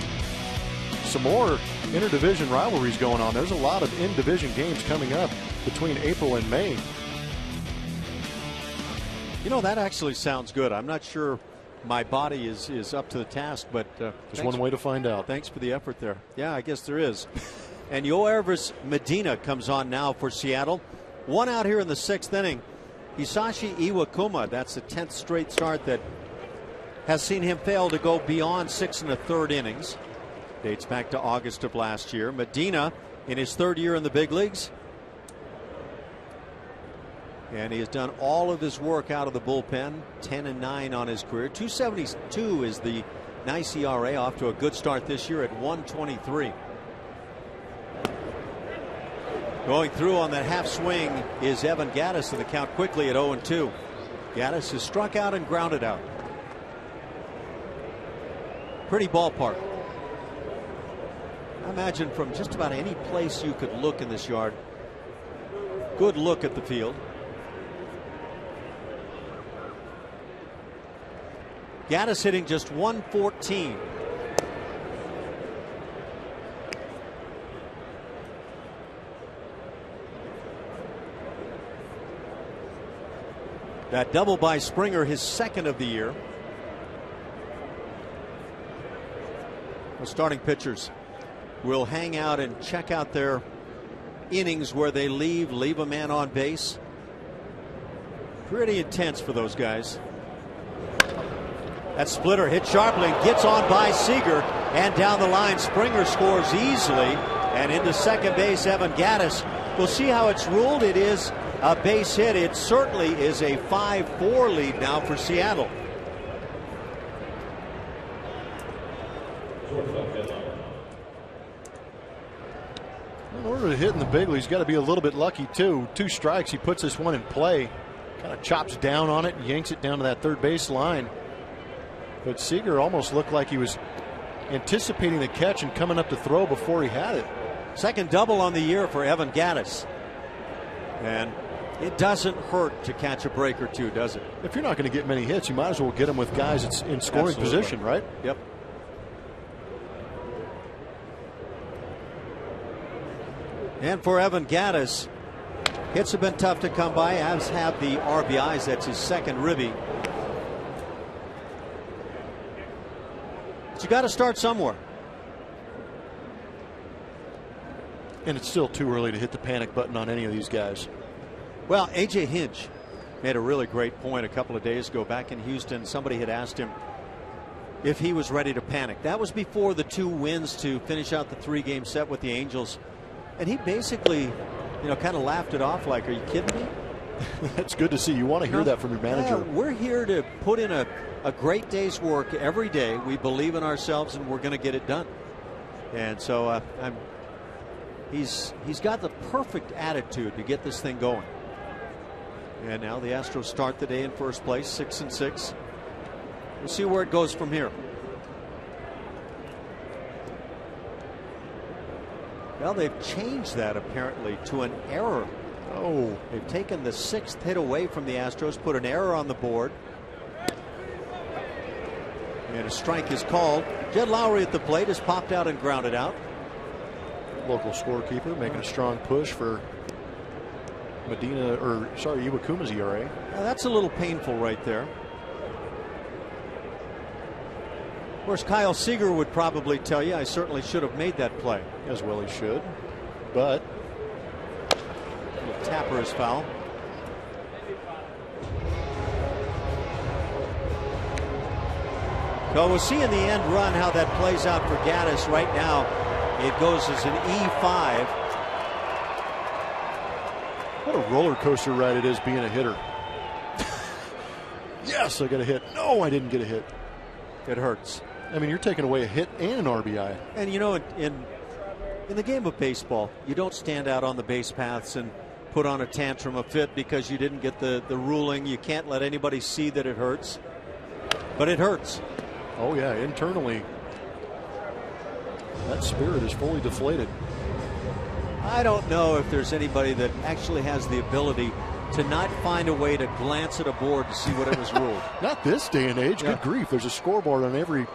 Speaker 2: some more interdivision rivalries going on. There's a lot of in-division games coming up between April and May.
Speaker 1: You know, that actually sounds good. I'm not sure my body is up to the task, but
Speaker 2: there's one way to find out.
Speaker 1: Thanks for the effort there. Yeah, I guess there is. And Yoervis Medina comes on now for Seattle. 1 out here in the 6th inning. Hisashi Iwakuma, that's the 10th straight start that has seen him fail to go beyond 6 1/3 innings. Dates back to August of last year. Medina in his 3rd year in the big leagues. And he has done all of his work out of the bullpen. 10-9 on his career. 2.72 is the nice ERA, off to a good start this year at 1.23. Going through on that half swing is Evan Gattis, and the count quickly at 0-2. Gattis is struck out and grounded out. Pretty ballpark. I imagine from just about any place you could look in this yard. Good look at the field. Gattis hitting just 114. That double by Springer, his 2nd of the year. The starting pitchers will hang out and check out their innings where they leave a man on base. Pretty intense for those guys. That splitter hit sharply and gets on by Seager, and down the line Springer scores easily, and into second base Evan Gattis. We'll see how it's ruled. It is a base hit. It certainly is a 5-4 lead now for Seattle.
Speaker 2: In order to hit in the big leagues, he's got to be a little bit lucky too. 2 strikes, he puts this one in play, kind of chops down on it, yanks it down to that third base line. But Seager almost looked like he was anticipating the catch and coming up to throw before he had it.
Speaker 1: Second double on the year for Evan Gattis. And it doesn't hurt to catch a break or two, does it?
Speaker 2: If you're not going to get many hits, you might as well get them with guys that's in scoring position, right?
Speaker 1: Yep. And for Evan Gattis, hits have been tough to come by, as have the RBIs. That's his 2nd ribby. But you got to start somewhere.
Speaker 2: And it's still too early to hit the panic button on any of these guys.
Speaker 1: Well, A.J. Hinch made a really great point a couple of days ago back in Houston. Somebody had asked him if he was ready to panic. That was before the 2 wins to finish out the 3-game set with the Angels. And he basically, kind of laughed it off like, are you kidding me?
Speaker 2: That's good to see. You want to hear that from your manager.
Speaker 1: Yeah, we're here to put in a great day's work every day. We believe in ourselves and we're going to get it done. And so he's got the perfect attitude to get this thing going. And now the Astros start the day in first place, 6-6. We'll see where it goes from here. Well, they've changed that apparently to an error.
Speaker 2: Oh,
Speaker 1: they've taken the 6th hit away from the Astros, put an error on the board. And a strike is called. Jed Lowry at the plate has popped out and grounded out.
Speaker 2: Local scorekeeper making a strong push for Iwakuma's ERA.
Speaker 1: Now that's a little painful right there. Of course, Kyle Seager would probably tell you, I certainly should have made that play.
Speaker 2: As well he should. But
Speaker 1: the tapper is foul. So we'll see in the end run how that plays out for Gattis. Right now it goes as an E5.
Speaker 2: What a roller coaster ride it is being a hitter. Yes, I got a hit. No, I didn't get a hit.
Speaker 1: It hurts.
Speaker 2: I mean, you're taking away a hit and an RBI.
Speaker 1: And in the game of baseball, you don't stand out on the base paths and put on a tantrum, a fit, because you didn't get the ruling. You can't let anybody see that it hurts, but it hurts.
Speaker 2: Oh yeah, internally that spirit is fully deflated.
Speaker 1: I don't know if there's anybody that actually has the ability to not find a way to glance at a board to see what it was ruled.
Speaker 2: Not this day and age.
Speaker 1: Yeah.
Speaker 2: Good grief, there's a scoreboard on every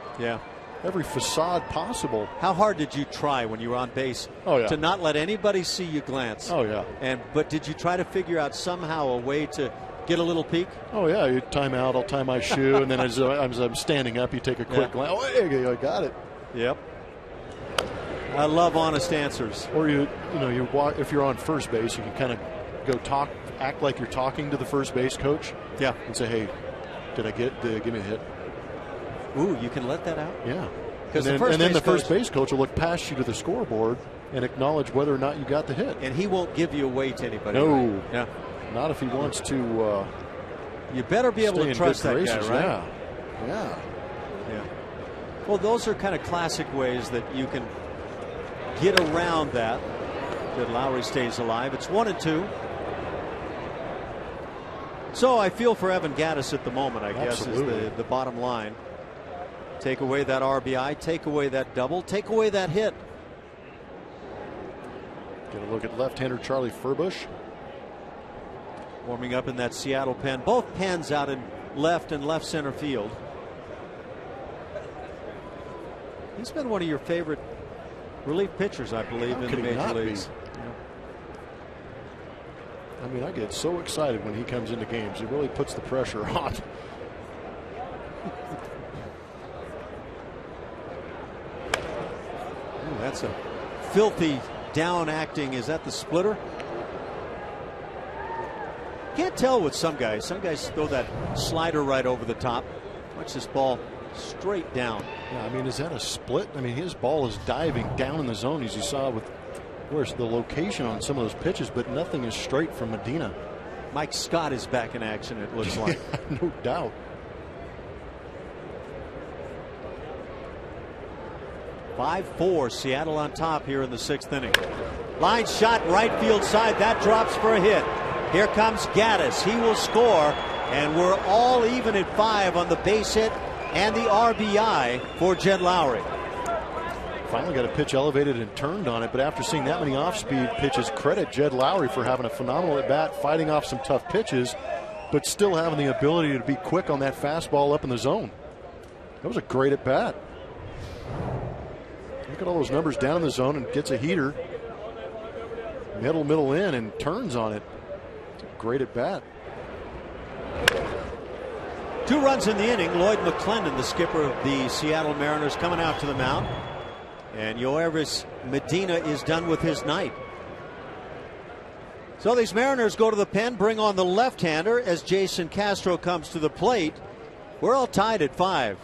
Speaker 2: facade possible.
Speaker 1: How hard did you try when you were on base to not let anybody see you glance?
Speaker 2: Oh yeah.
Speaker 1: But did you try to figure out somehow a way to get a little peek?
Speaker 2: Oh yeah, you time out, I'll tie my shoe, and then as I'm standing up, you take a quick glance. Oh, hey, I got it.
Speaker 1: Yep. I love honest answers.
Speaker 2: Or you walk, if you're on first base, you can kind of go act like you're talking to the first base coach.
Speaker 1: Yeah.
Speaker 2: And say, hey, did they give me a hit?
Speaker 1: Ooh, you can let that out?
Speaker 2: Yeah.
Speaker 1: And
Speaker 2: then the first base coach will look past you to the scoreboard and acknowledge whether or not you got the hit.
Speaker 1: And he won't give you away to anybody.
Speaker 2: No.
Speaker 1: Right? Yeah.
Speaker 2: Not if he wants to.
Speaker 1: You better be able to trust that guy, right?
Speaker 2: Yeah.
Speaker 1: Well, those are kind of classic ways that you can get around that Lowry stays alive. It's 1-2. So I feel for Evan Gattis at the moment, I guess, is the bottom line. Take away that RBI, take away that double, take away that hit.
Speaker 2: Get a look at left-hander Charlie Furbush.
Speaker 1: Warming up in that Seattle pen. Both pens out in left and left center field. He's been one of your favorite relief pitchers, I believe, in the major leagues.
Speaker 2: I mean, I get so excited when he comes into games. He really puts the pressure on.
Speaker 1: Ooh, that's a filthy down acting. Is that the splitter? Can't tell with some guys. Some guys throw that slider right over the top. Watch this ball straight down.
Speaker 2: Yeah, I mean, is that a split? I mean, his ball is diving down in the zone, as you saw with where's the location on some of those pitches, but nothing is straight from Medina.
Speaker 1: Mike Scott is back in action, it looks like.
Speaker 2: No doubt.
Speaker 1: (5-4) Seattle on top here in the 6th inning. Line shot right field side. That drops for a hit. Here comes Gattis. He will score, and we're all even at 5 on the base hit and the RBI for Jed Lowry.
Speaker 2: Finally got a pitch elevated and turned on it, but after seeing that many off-speed pitches, credit Jed Lowry for having a phenomenal at-bat, fighting off some tough pitches, but still having the ability to be quick on that fastball up in the zone. That was a great at-bat. Look at all those numbers down in the zone and gets a heater. Middle in and turns on it. It's a great at-bat.
Speaker 1: 2 runs in the inning. Lloyd McClendon, the skipper of the Seattle Mariners, coming out to the mound. And Yoervis Medina is done with his night. So these Mariners go to the pen, bring on the left-hander as Jason Castro comes to the plate. We're all tied at 5.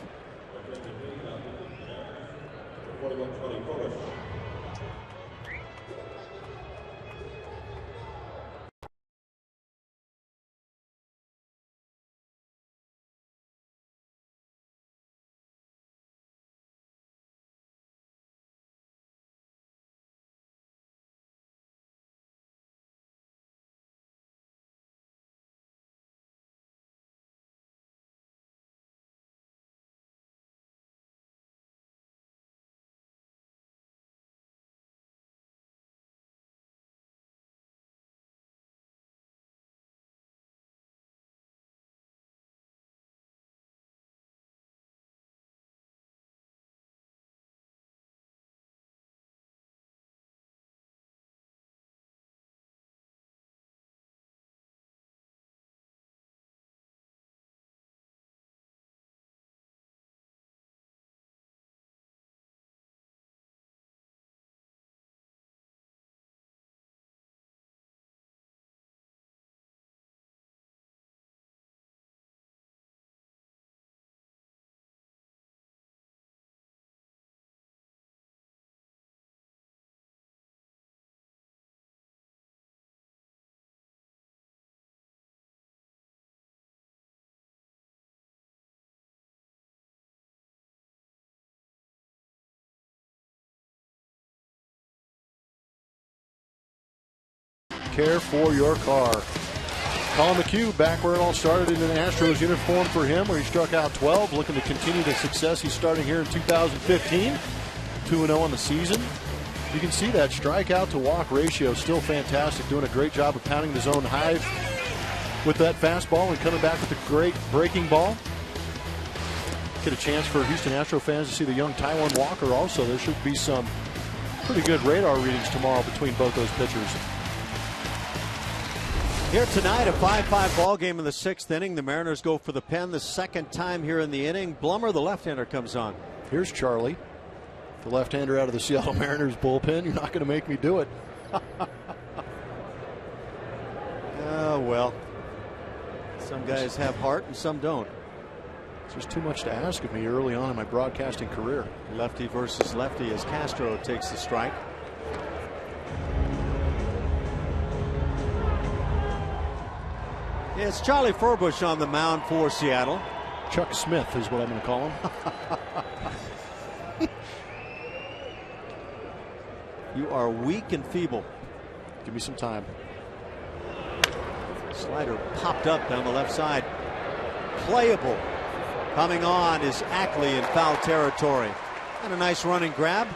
Speaker 2: care for your car. Colin McHugh back where it all started in an Astros uniform for him, where he struck out 12, looking to continue the success he's starting here in 2015. 2-0 on the season. You can see that strikeout to walk ratio still fantastic, doing a great job of pounding the zone high with that fastball and coming back with a great breaking ball. Get a chance for Houston Astros fans to see the young Taijuan Walker also. There should be some pretty good radar readings tomorrow between both those pitchers.
Speaker 1: Here tonight, a 5-5 ball game in the 6th inning. The Mariners go for the pen the second time here in the inning. Blummer, the left-hander, comes on.
Speaker 2: Here's Charlie, the left-hander out of the Seattle Mariners bullpen. You're not going to make me do it.
Speaker 1: Well, some guys have heart and some don't.
Speaker 2: It's just too much to ask of me early on in my broadcasting career.
Speaker 1: Lefty versus lefty as Castro takes the strike. It's Charlie Furbush on the mound for Seattle.
Speaker 2: Chuck Smith is what I'm going to call him.
Speaker 1: You are weak and feeble.
Speaker 2: Give me some time.
Speaker 1: Slider popped up down the left side. Playable. Coming on is Ackley in foul territory. And a nice running grab.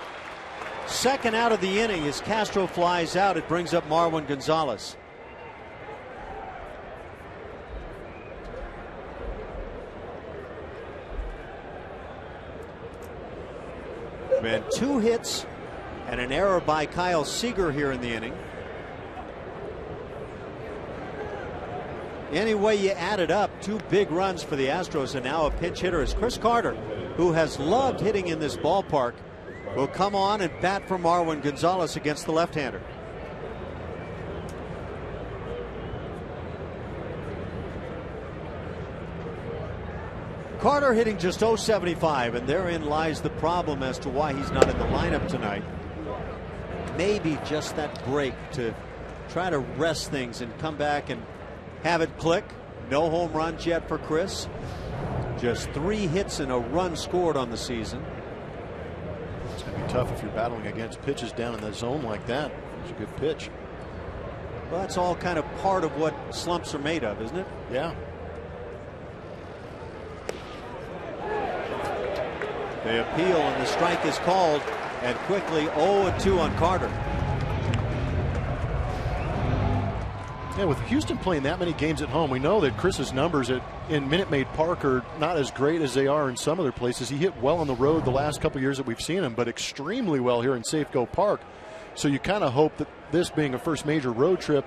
Speaker 1: Second out of the inning as Castro flies out. It brings up Marwin Gonzalez. Been 2 hits and an error by Kyle Seager here in the inning. Any way you add it up, 2 big runs for the Astros, and now a pinch hitter is Chris Carter, who has loved hitting in this ballpark, will come on and bat for Marwin Gonzalez against the left-hander. Carter hitting just .075, and therein lies the problem as to why he's not in the lineup tonight. Maybe just that break to try to rest things and come back and have it click. No home runs yet for Chris. Just 3 hits and a run scored on the season.
Speaker 2: It's going to be tough if you're battling against pitches down in the zone like that. It's a good pitch.
Speaker 1: Well, that's all kind of part of what slumps are made of, isn't it?
Speaker 2: Yeah.
Speaker 1: They appeal and the strike is called, and quickly 0-2 on Carter.
Speaker 2: Yeah, with Houston playing that many games at home, we know that Chris's numbers in Minute Maid Park are not as great as they are in some other places. He hit well on the road the last couple years that we've seen him, but extremely well here in Safeco Park. So you kind of hope that this being a first major road trip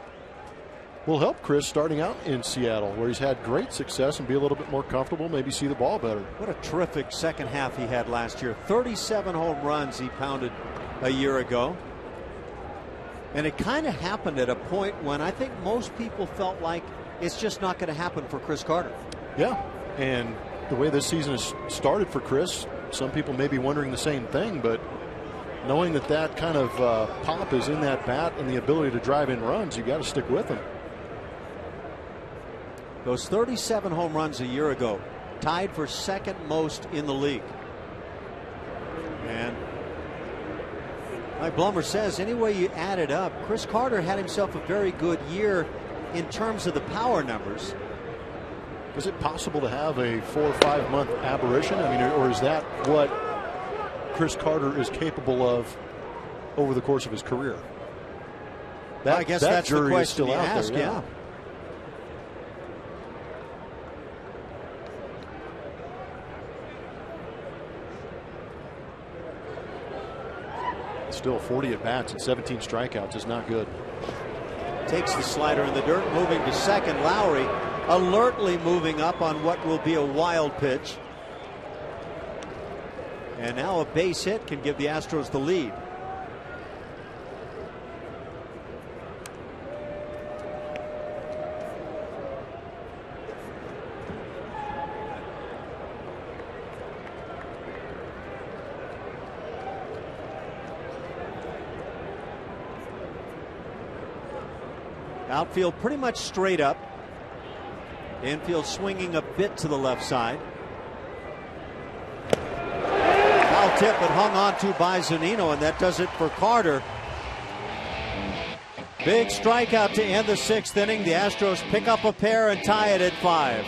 Speaker 2: will help Chris starting out in Seattle, where he's had great success, and be a little bit more comfortable, maybe see the ball better.
Speaker 1: What a terrific second half he had last year. 37 home runs he pounded a year ago. And it kind of happened at a point when I think most people felt like it's just not going to happen for Chris Carter.
Speaker 2: Yeah, and the way this season has started for Chris, some people may be wondering the same thing, but knowing that that kind of pop is in that bat and the ability to drive in runs, you got to stick with him.
Speaker 1: Those 37 home runs a year ago, tied for second most in the league. And like Blummer says, any way you add it up, Chris Carter had himself a very good year in terms of the power numbers.
Speaker 2: Is it possible to have a 4 or 5 month aberration? I mean, or is that what Chris Carter is capable of over the course of his career?
Speaker 1: I guess that's the question
Speaker 2: still
Speaker 1: you
Speaker 2: out
Speaker 1: ask,
Speaker 2: there,
Speaker 1: yeah.
Speaker 2: Still 40 at bats and 17 strikeouts is not good.
Speaker 1: Takes the slider in the dirt, moving to second. Lowry alertly moving up on what will be a wild pitch. And now a base hit can give the Astros the lead. Outfield pretty much straight up. Infield swinging a bit to the left side. Foul tip, but hung on to by Zunino, and that does it for Carter. Big strikeout to end the 6th inning. The Astros pick up a pair and tie it at 5.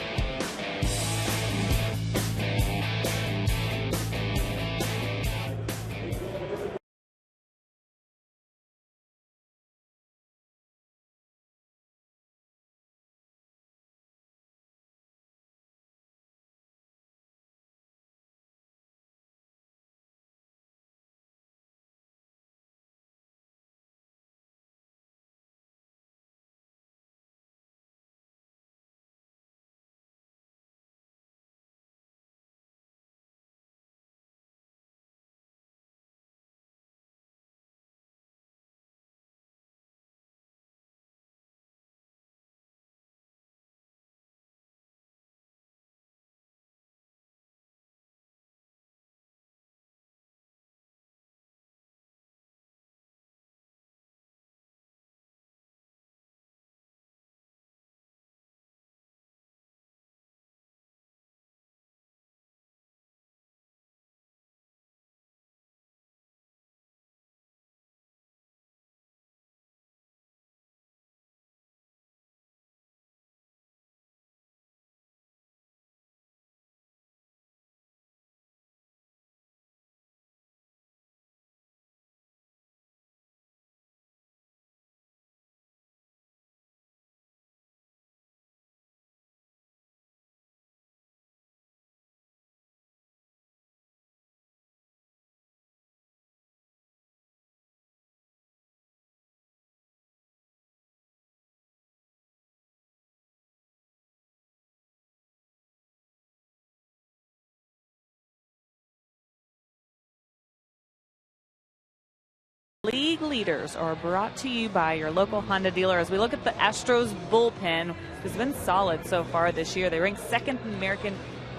Speaker 3: League leaders are brought to you by your local Honda dealer. As we look at the Astros bullpen, who's been solid so far this year. They rank 2nd in the American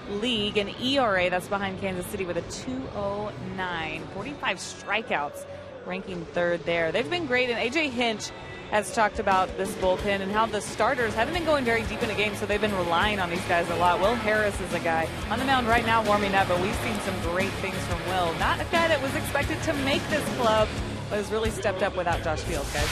Speaker 3: League in ERA. That's behind Kansas City with a 2.09. 45 strikeouts, ranking 3rd there. They've been great, and A.J. Hinch has talked about this bullpen and how the starters haven't been going very deep in a game, so they've been relying on these guys a lot. Will Harris is a guy on the mound right now warming up, but we've seen some great things from Will. Not a guy that was expected to make this club, but has really stepped up without Josh Fields, guys.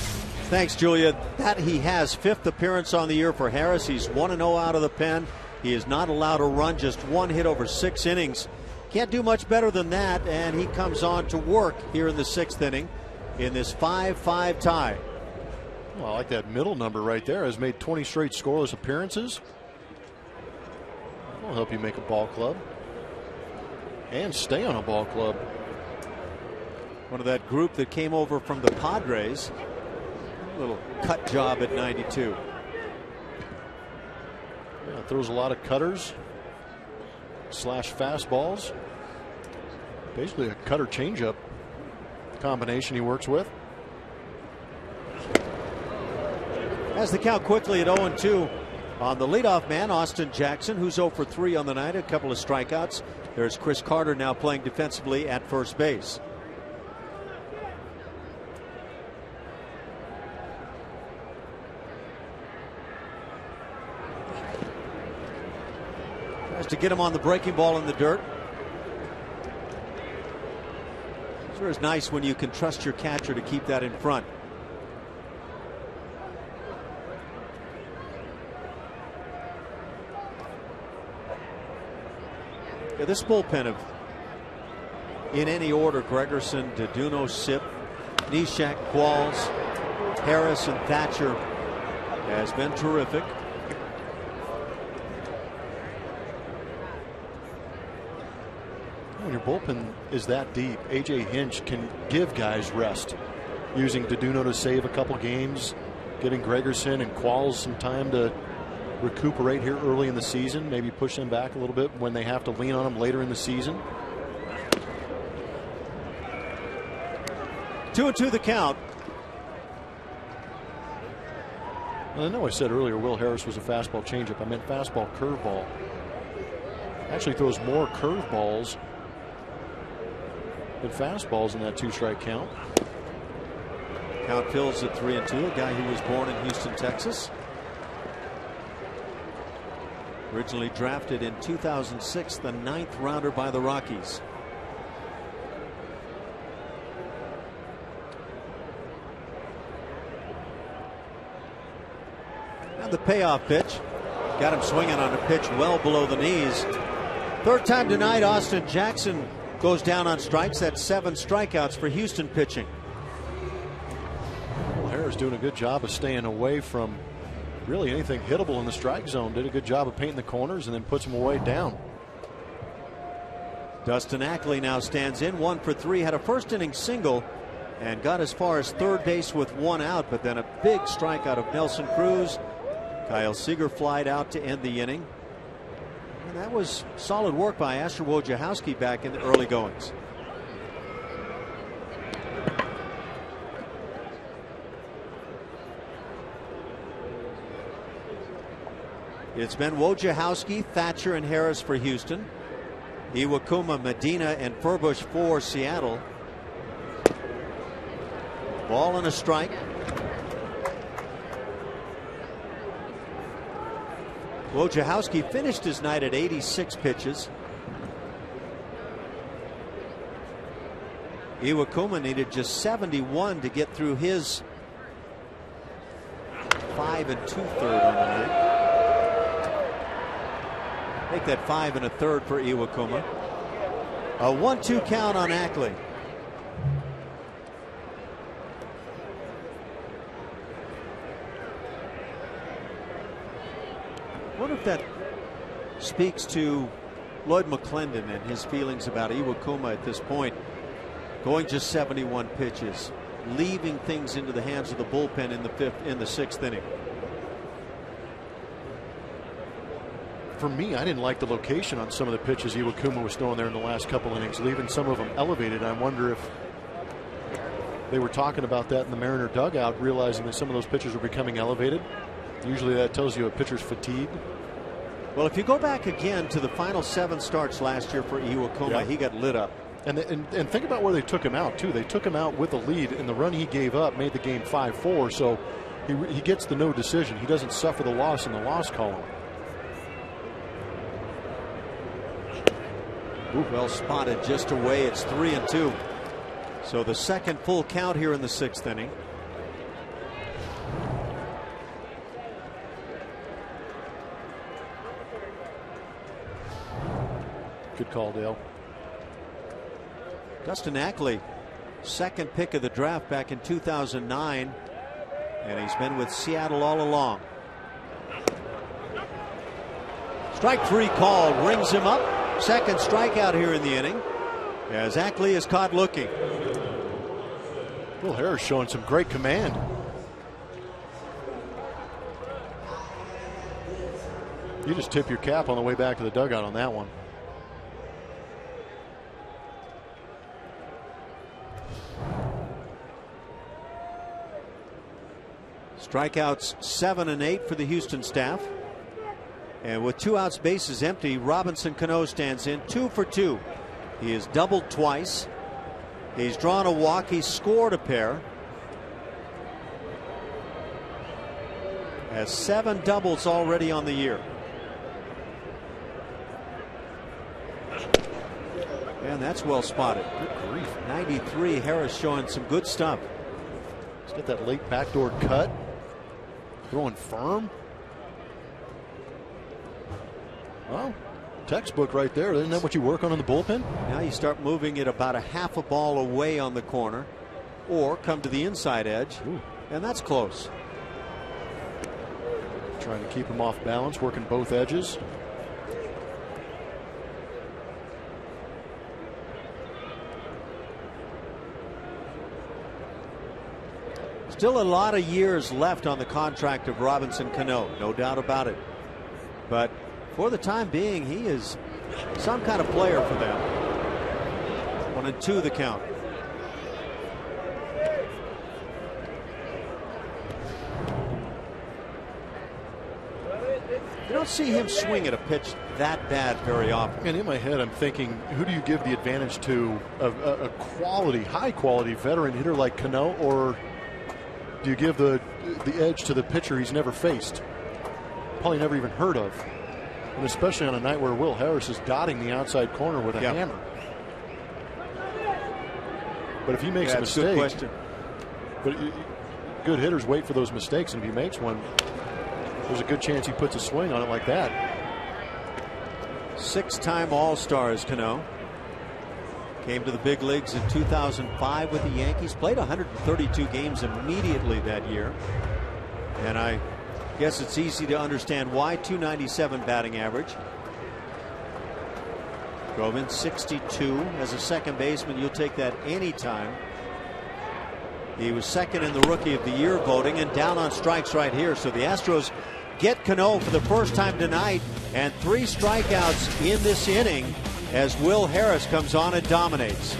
Speaker 1: Thanks, Julia. That he has 5th appearance on the year for Harris. He's 1-0 out of the pen. He is not allowed a run, just 1 hit over 6 innings. Can't do much better than that, and he comes on to work here in the 6th inning in this 5-5 tie.
Speaker 2: Well, I like that middle number right there. Has made 20 straight scoreless appearances. Will help you make a ball club and stay on a ball club.
Speaker 1: One of that group that came over from the Padres. A little cut job at 92.
Speaker 2: Yeah, throws a lot of cutters / fastballs. Basically a cutter changeup combination he works with.
Speaker 1: Has the count quickly at 0-2 on the leadoff man, Austin Jackson, who's 0 for 3 on the night, a couple of strikeouts. There's Chris Carter now playing defensively at first base. To get him on the breaking ball in the dirt. Sure is nice when you can trust your catcher to keep that in front. Yeah, this bullpen of, in any order, Gregerson, Deduno, Sip, Neshek, Qualls, Harris, and Thatcher has been terrific.
Speaker 2: When your bullpen is that deep, A.J. Hinch can give guys rest, using Deduno to save a couple games, getting Gregerson and Qualls some time to recuperate here early in the season, maybe push them back a little bit when they have to lean on them later in the season.
Speaker 1: 2-2 the count.
Speaker 2: Well, I know I said earlier Will Harris was a fastball changeup. I meant fastball curveball. Actually throws more curveballs than fastballs in that 2-strike count.
Speaker 1: Count fills at 3-2. A guy who was born in Houston, Texas. Originally drafted in 2006, the 9th rounder by the Rockies. And the payoff pitch got him swinging on a pitch well below the knees. Third time tonight, Austin Jackson goes down on strikes. That's 7 strikeouts for Houston pitching.
Speaker 2: Well, Harris doing a good job of staying away from really anything hittable in the strike zone. Did a good job of painting the corners and then puts them away down.
Speaker 1: Dustin Ackley now stands in 1 for 3. Had a first inning single and got as far as third base with 1 out, but then a big strikeout of Nelson Cruz. Kyle Seager flied out to end the inning. And that was solid work by Asher Wojciechowski back in the early goings. It's been Wojciechowski, Thatcher, and Harris for Houston. Iwakuma, Medina, and Furbush for Seattle. Ball and a strike. Wojciechowski finished his night at 86 pitches. Iwakuma needed just 71 to get through his 5 2/3 on the night. Make that 5 1/3 for Iwakuma. A 1-2 count on Ackley. I wonder if that speaks to Lloyd McClendon and his feelings about Iwakuma at this point. Going just 71 pitches, leaving things into the hands of the bullpen in the 6th inning.
Speaker 2: For me, I didn't like the location on some of the pitches Iwakuma was throwing there in the last couple innings, leaving some of them elevated. I wonder if they were talking about that in the Mariner dugout, realizing that some of those pitches were becoming elevated. Usually that tells you a pitcher's fatigued.
Speaker 1: Well, if you go back again to the final 7 starts last year for Iwakuma, yeah, he got lit up.
Speaker 2: And think about where they took him out, too. They took him out with a lead, and the run he gave up made the game 5-4. So he gets the no decision. He doesn't suffer the loss in the loss column.
Speaker 1: Well spotted just away. It's 3-2. So the second full count here in the 6th inning.
Speaker 2: Good call, Dale.
Speaker 1: Dustin Ackley, second pick of the draft back in 2009, and he's been with Seattle all along. Strike 3 call, rings him up. Second strikeout here in the inning as Ackley is caught looking.
Speaker 2: Will Harris showing some great command. You just tip your cap on the way back to the dugout on that one.
Speaker 1: Strikeouts 7 and 8 for the Houston staff. And with 2 outs, bases empty, Robinson Cano stands in 2 for 2. He has doubled twice. He's drawn a walk. He's scored a pair. Has 7 doubles already on the year. And that's well spotted.
Speaker 2: Good grief.
Speaker 1: 93. Harris showing some good stuff.
Speaker 2: He's got that late backdoor cut. Throwing firm. Well, textbook right there. Isn't that what you work on in the bullpen?
Speaker 1: Now you start moving it about a half a ball away on the corner, or come to the inside edge.
Speaker 2: Ooh.
Speaker 1: And that's close.
Speaker 2: Trying to keep him off balance, working both edges.
Speaker 1: Still a lot of years left on the contract of Robinson Cano, no doubt about it. But for the time being, he is some kind of player for them. 1-2 the count. You don't see him swing at a pitch that bad very often.
Speaker 2: And in my head, I'm thinking, who do you give the advantage to? A quality, high quality veteran hitter like Cano, or do you give the edge to the pitcher he's never faced, probably never even heard of? And especially on a night where Will Harris is dotting the outside corner with a hammer. But if he makes a mistake,
Speaker 1: good question.
Speaker 2: But good hitters wait for those mistakes, and if he makes one, there's a good chance he puts a swing on it like that.
Speaker 1: Six-time All-Stars, Cano. Came to the big leagues in 2005 with the Yankees. Played 132 games immediately that year. And I guess it's easy to understand why. 297 batting average. Drove in 62 as a second baseman. You'll take that anytime. He was second in the Rookie of the Year voting and down on strikes right here. So the Astros get Cano for the first time tonight, and 3 strikeouts in this inning as Will Harris comes on and dominates.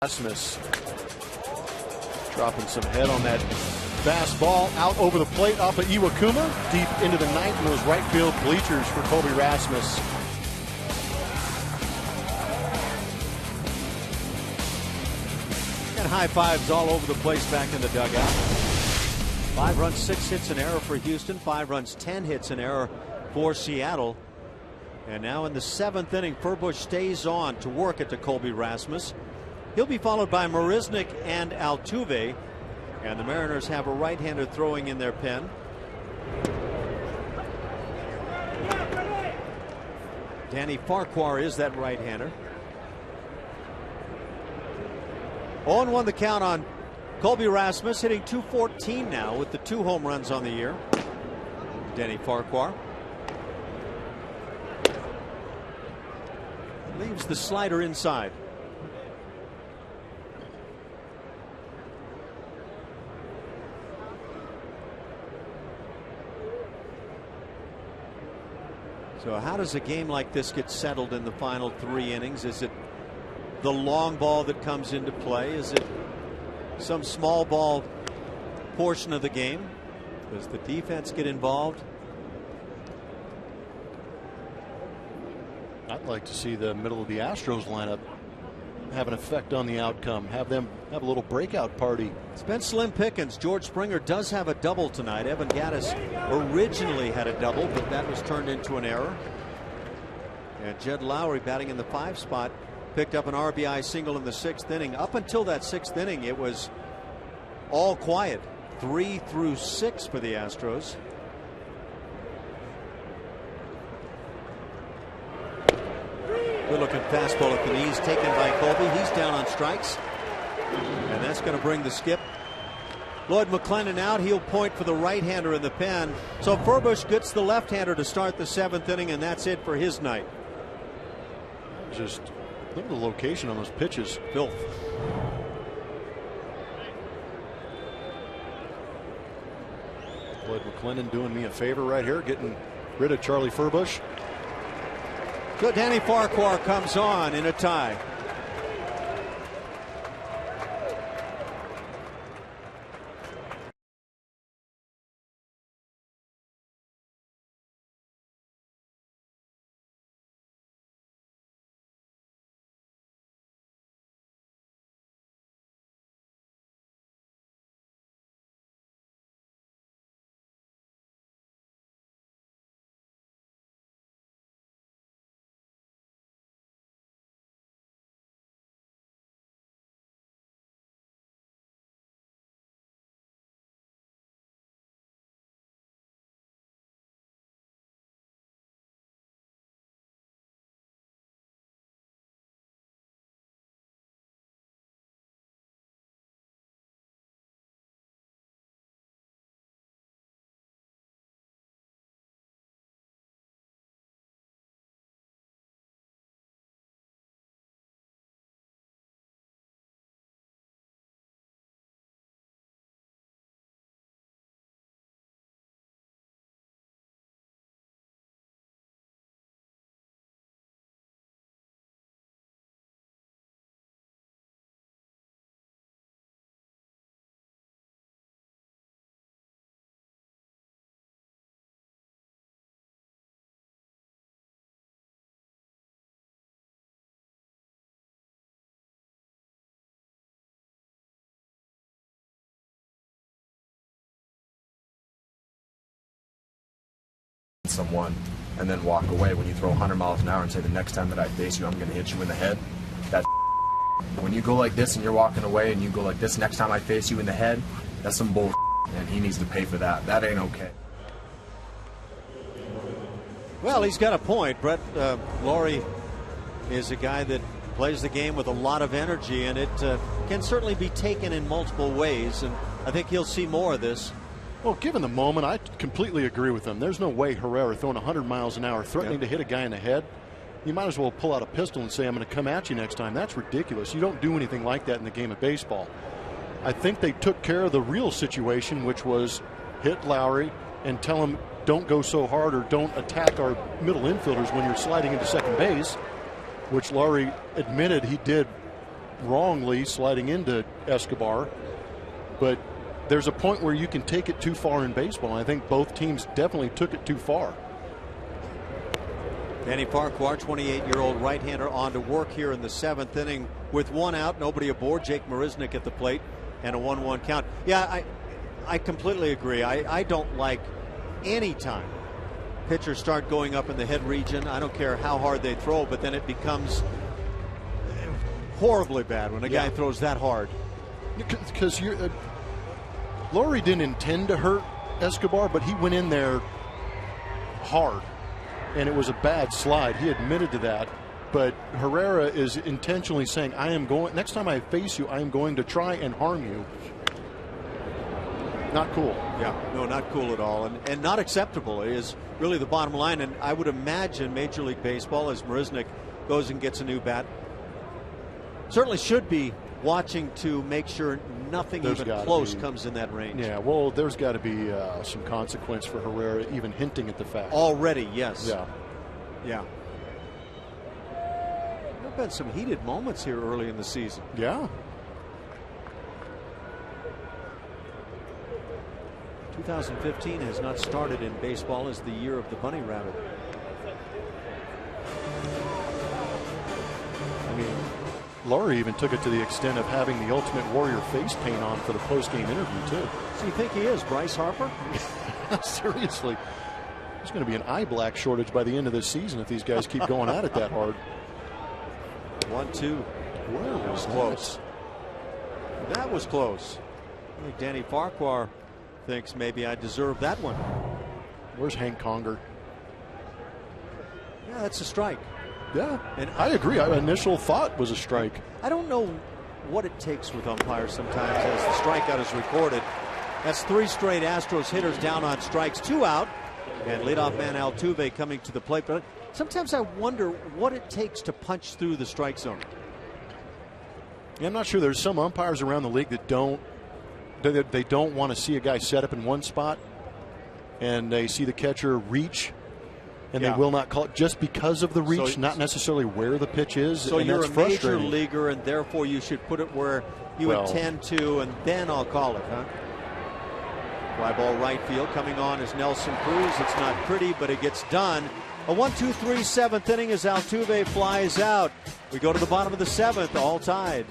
Speaker 2: Rasmus dropping some head on that fastball out over the plate off of Iwakuma, deep into the ninth in those right field bleachers for Colby Rasmus.
Speaker 1: And high fives all over the place back in the dugout. 5 runs, 6 hits, an error for Houston. 5 runs, 10 hits, an error for Seattle. And now in the 7th inning, Furbush stays on to work it to Colby Rasmus. He'll be followed by Marisnik and Altuve, and the Mariners have a right-hander throwing in their pen. Danny Farquhar is that right-hander. 0-1 the count on Colby Rasmus, hitting .214 now with the 2 home runs on the year. Danny Farquhar leaves the slider inside. So how does a game like this get settled in the final 3 innings? Is it the long ball that comes into play? Is it some small ball portion of the game? Does the defense get involved?
Speaker 2: I'd like to see the middle of the Astros lineup have an effect on the outcome. Have them have a little breakout party.
Speaker 1: It's been slim pickings. George Springer does have a double tonight. Evan Gattis originally had a double, but that was turned into an error. And Jed Lowry, batting in the 5 spot, picked up an RBI single in the 6th inning. Up until that 6th inning, it was all quiet. 3 through 6 for the Astros. Good looking fastball at the knees taken by Colby. He's down on strikes. And that's going to bring the skip. Lloyd McClendon out. He'll point for the right-hander in the pen. So Furbush gets the left-hander to start the 7th inning, and that's it for his night.
Speaker 2: Just look at the location on those pitches.
Speaker 1: Filth.
Speaker 2: Lloyd McClendon doing me a favor right here, getting rid of Charlie Furbush.
Speaker 1: So Danny Farquhar comes on in a tie.
Speaker 4: someone and then walk away. When you throw 100 miles an hour and say, the next time that I face you, I'm going to hit you in the head, that's when you go like this and you're walking away and you go like this, next time I face you in the head, that's some bull, and he needs to pay for that. That ain't okay.
Speaker 1: Well, he's got a point. Brett Laurie is a guy that plays the game with a lot of energy, and it can certainly be taken in multiple ways, and I think he'll see more of this.
Speaker 2: Well, given the moment, I completely agree with him. There's no way Herrera throwing 100 miles an hour, threatening to hit a guy in the head. You might as well pull out a pistol and say, I'm going to come at you next time. That's ridiculous. You don't do anything like that in the game of baseball. I think they took care of the real situation, which was hit Lowry and tell him, don't go so hard or don't attack our middle infielders when you're sliding into second base, which Lowry admitted he did wrongly, sliding into Escobar. But there's a point where you can take it too far in baseball, and I think both teams definitely took it too far.
Speaker 1: Danny Farquhar, 28-year-old right-hander, on to work here in the 7th inning with one out, nobody aboard. Jake Marisnick at the plate and a 1-1 count. Yeah, I completely agree. I don't like any time pitchers start going up in the head region. I don't care how hard they throw, but then it becomes horribly bad when a guy throws that hard.
Speaker 2: Because Lowry didn't intend to hurt Escobar, but he went in there hard, and it was a bad slide. He admitted to that. But Herrera is intentionally saying, next time I face you, I am going to try and harm you. Not cool.
Speaker 1: Yeah, no, not cool at all, and not acceptable is really the bottom line. And I would imagine Major League Baseball, as Marisnick goes and gets a new bat, certainly should be watching to make sure nothing even close comes in that range.
Speaker 2: Yeah, well, there's got to be some consequence for Herrera even hinting at the fact.
Speaker 1: Already, yes.
Speaker 2: Yeah.
Speaker 1: Yeah. There have been some heated moments here early in the season.
Speaker 2: Yeah.
Speaker 1: 2015 has not started in baseball as the year of the bunny rabbit.
Speaker 2: I mean, Laurie even took it to the extent of having the Ultimate Warrior face paint on for the post-game interview, too.
Speaker 1: So you think he is Bryce Harper?
Speaker 2: Seriously. There's going to be an eye black shortage by the end of this season if these guys keep going at it that hard.
Speaker 1: 1-2.
Speaker 2: Where was
Speaker 1: close? That was close. I think Danny Farquhar thinks maybe I deserve that one.
Speaker 2: Where's Hank Conger?
Speaker 1: Yeah, that's a strike.
Speaker 2: Yeah, and I agree. Our initial thought was a strike.
Speaker 1: I don't know what it takes with umpires sometimes as the strikeout is recorded. That's 3 straight Astros hitters down on strikes, 2 out, and leadoff man Altuve coming to the plate. But sometimes I wonder what it takes to punch through the strike zone.
Speaker 2: Yeah, I'm not sure. There's some umpires around the league that don't want to see a guy set up in one spot, and they see the catcher reach, and they will not call it just because of the reach, not necessarily where the pitch is.
Speaker 1: So
Speaker 2: and
Speaker 1: you're
Speaker 2: that's
Speaker 1: a
Speaker 2: frustrating.
Speaker 1: major leaguer, and therefore you should put it where you intend to, and then I'll call it, huh? Fly ball right field coming on is Nelson Cruz. It's not pretty, but it gets done. A 1-2-3 7th inning as Altuve flies out. We go to the bottom of the 7th, all tied.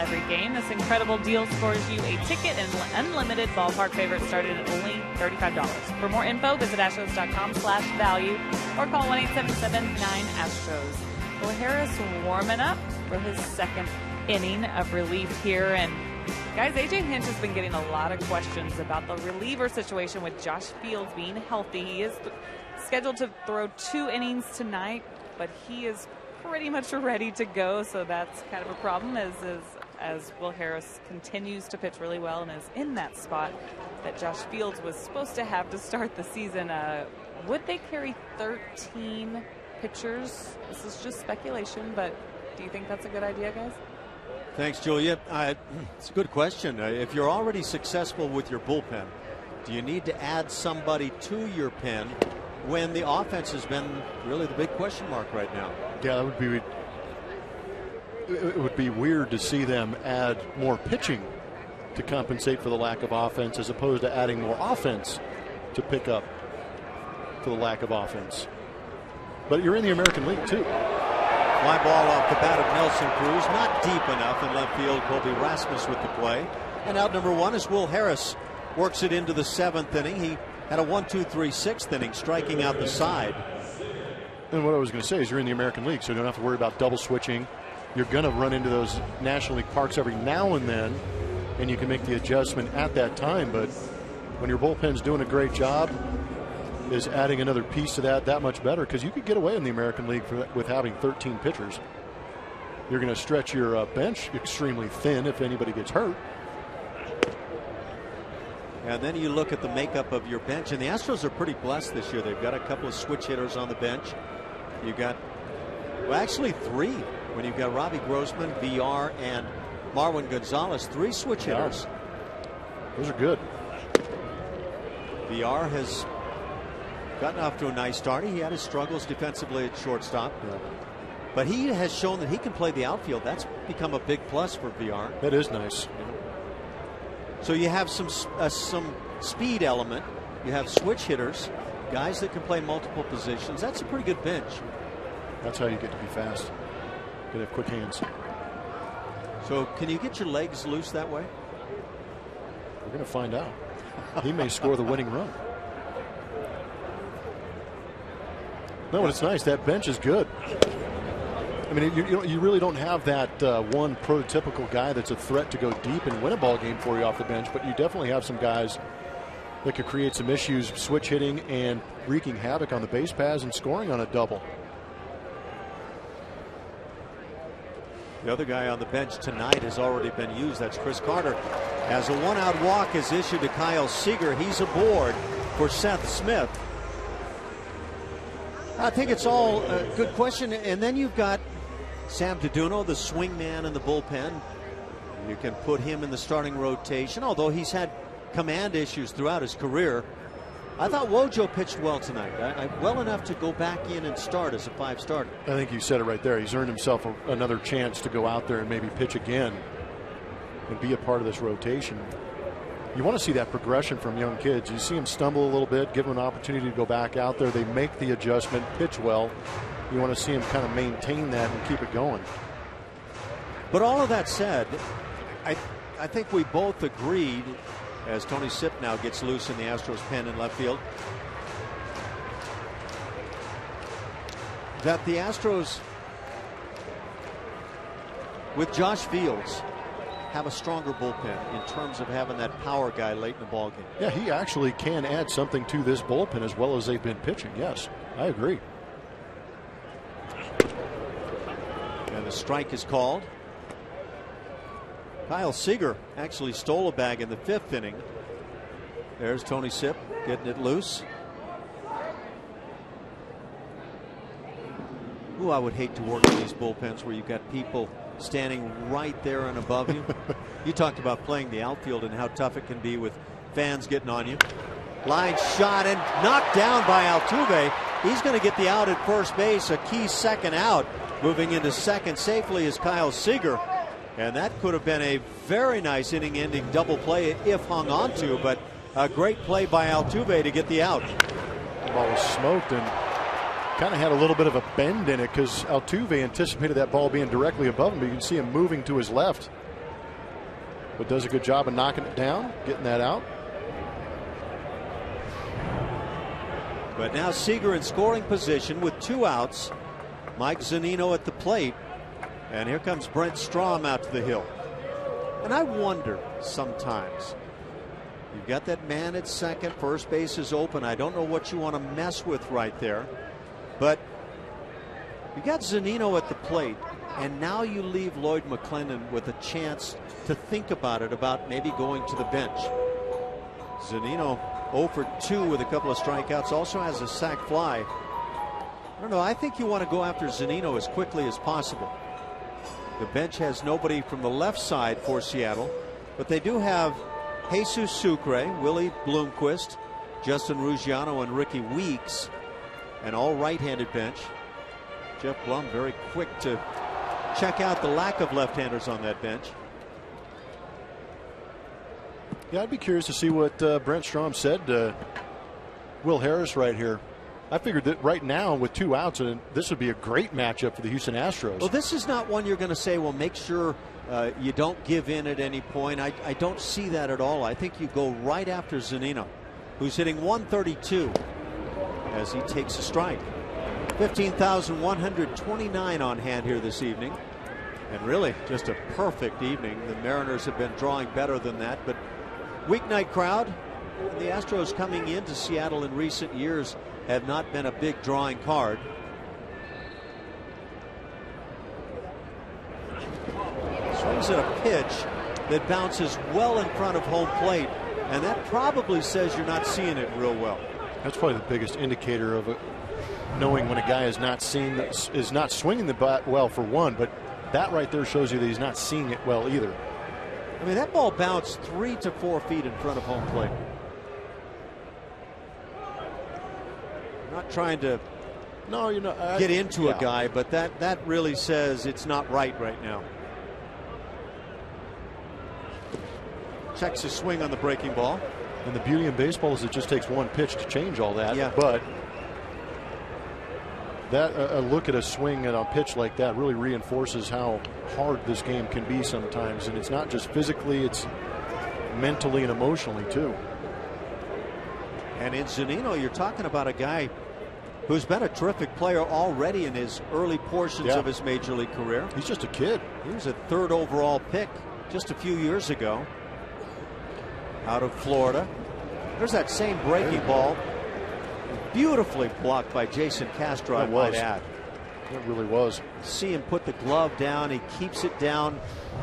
Speaker 3: every game. This incredible deal scores you a ticket and unlimited ballpark favorites starting at only $35. For more info, visit Astros.com/value or call 1-877-9-ASTROS. Will Harris warming up for his second inning of relief here. And guys, A.J. Hinch has been getting a lot of questions about the reliever situation with Josh Fields being healthy. He is scheduled to throw 2 innings tonight, but he is pretty much ready to go, so that's kind of a problem as Will Harris continues to pitch really well and is in that spot that Josh Fields was supposed to have to start the season. Would they carry 13 pitchers? This is just speculation, but do you think that's a good idea, guys?
Speaker 1: Thanks, Julia. It's a good question. If you're already successful with your bullpen, do you need to add somebody to your pen when the offense has been really the big question mark right now?
Speaker 2: Yeah, that would be. It would be weird to see them add more pitching to compensate for the lack of offense, as opposed to adding more offense to pick up for the lack of offense. But you're in the American League too.
Speaker 1: Fly ball off the bat of Nelson Cruz, not deep enough in left field. Colby Rasmus with the play, and out number 1 is Will Harris. Works it into the 7th inning. He had a 1-2-3 6th inning, striking out the side.
Speaker 2: And what I was going to say is you're in the American League, so you don't have to worry about double switching. You're going to run into those National League parks every now and then, and you can make the adjustment at that time. But when your bullpen's doing a great job, is adding another piece to that much better, because you could get away in the American League with having 13 pitchers. You're going to stretch your bench extremely thin if anybody gets hurt.
Speaker 1: And then you look at the makeup of your bench, and the Astros are pretty blessed this year. They've got a couple of switch hitters on the bench. You got, well, actually 3 when you've got Robbie Grossman, VR, and Marwin Gonzalez. 3 switch hitters.
Speaker 2: Those are good.
Speaker 1: VR has gotten off to a nice start. He had his struggles defensively at shortstop.
Speaker 2: Yeah.
Speaker 1: But he has shown that he can play the outfield. That's become a big plus for VR.
Speaker 2: That is nice.
Speaker 1: So you have some speed element. You have switch hitters, guys that can play multiple positions. That's a pretty good bench.
Speaker 2: That's how you get to be fast. You have quick hands.
Speaker 1: So can you get your legs loose that way?
Speaker 2: We're going to find out. He may score the winning run. No, but it's nice. That bench is good. I mean, you really don't have that one prototypical guy that's a threat to go deep and win a ball game for you off the bench, but you definitely have some guys that could create some issues, switch hitting and wreaking havoc on the base paths and scoring on a double.
Speaker 1: The other guy on the bench tonight has already been used. That's Chris Carter. As a 1-out walk is issued to Kyle Seager, he's aboard for Seth Smith. I think it's all a good question. And then you've got Sam Deduno, the swing man in the bullpen. You can put him in the starting rotation, although he's had command issues throughout his career. I thought Wojo pitched well tonight. Well enough to go back in and start as a 5 starter.
Speaker 2: I think you said it right there. He's earned himself another chance to go out there and maybe pitch again and be a part of this rotation. You want to see that progression from young kids. You see them stumble a little bit, give them an opportunity to go back out there. They make the adjustment, pitch well. You want to see them kind of maintain that and keep it going.
Speaker 1: But all of that said, I think we both agreed, as Tony Sipp now gets loose in the Astros pen in left field, that the Astros, with Josh Fields, have a stronger bullpen in terms of having that power guy late in the ballgame.
Speaker 2: Yeah, he actually can add something to this bullpen as well as they've been pitching. Yes, I agree.
Speaker 1: And the strike is called. Kyle Seager actually stole a bag in the 5th inning. There's Tony Sipp getting it loose. Ooh, I would hate to work in these bullpens where you've got people standing right there and above you. You talked about playing the outfield and how tough it can be with fans getting on you. Line shot and knocked down by Altuve. He's going to get the out at first base, a key second out. Moving into second safely is Kyle Seager. And that could have been a very nice inning-ending double play if hung on to, but a great play by Altuve to get the out.
Speaker 2: The ball was smoked and kind of had a little bit of a bend in it because Altuve anticipated that ball being directly above him, but you can see him moving to his left. but does a good job of knocking it down, getting that out.
Speaker 1: But now Seager in scoring position with 2 outs. Mike Zunino at the plate. And here comes Brent Strom out to the hill. And I wonder sometimes, you've got that man at second, first base is open. I don't know what you want to mess with right there. But you got Zunino at the plate, and now you leave Lloyd McClendon with a chance to think about it, about maybe going to the bench. Zunino 0 for 2 with a couple of strikeouts, also has a sac fly. I don't know, I think you want to go after Zunino as quickly as possible. The bench has nobody from the left side for Seattle, but they do have Jesus Sucre, Willie Bloomquist, Justin Ruggiano, and Ricky Weeks, an all right-handed bench. Jeff Blum very quick to check out the lack of left-handers on that bench.
Speaker 2: Yeah, I'd be curious to see what Brent Strom said to Will Harris right here. I figured that right now with 2 outs, this would be a great matchup for the Houston Astros.
Speaker 1: Well, this is not one you're going to say, well, make sure you don't give in at any point. I don't see that at all. I think you go right after Zunino, who's hitting 132 as he takes a strike. 15,129 on hand here this evening. And really just a perfect evening. The Mariners have been drawing better than that, but weeknight crowd. The Astros coming into Seattle in recent years have not been a big drawing card. Swings at a pitch that bounces well in front of home plate, and that probably says you're not seeing it real well.
Speaker 2: That's probably the biggest indicator of it, knowing when a guy is not swinging the bat well, for one, but that right there shows you that he's not seeing it well either.
Speaker 1: I mean, that ball bounced 3 to 4 feet in front of home plate. Not trying to get into a guy, but that really says it's not right now. Checks his swing on the breaking ball.
Speaker 2: And the beauty in baseball is it just takes one pitch to change all that.
Speaker 1: Yeah.
Speaker 2: But that a look at a swing and a pitch like that really reinforces how hard this game can be sometimes. And it's not just physically, it's mentally and emotionally too.
Speaker 1: And in Zunino, you're talking about a guy who's been a terrific player already in his early portions of his major league career.
Speaker 2: He's just a kid.
Speaker 1: He was a 3rd overall pick just a few years ago out of Florida. There's that same breaking ball, beautifully blocked by Jason Castro, I might add.
Speaker 2: It really was.
Speaker 1: See him put the glove down. He keeps it down,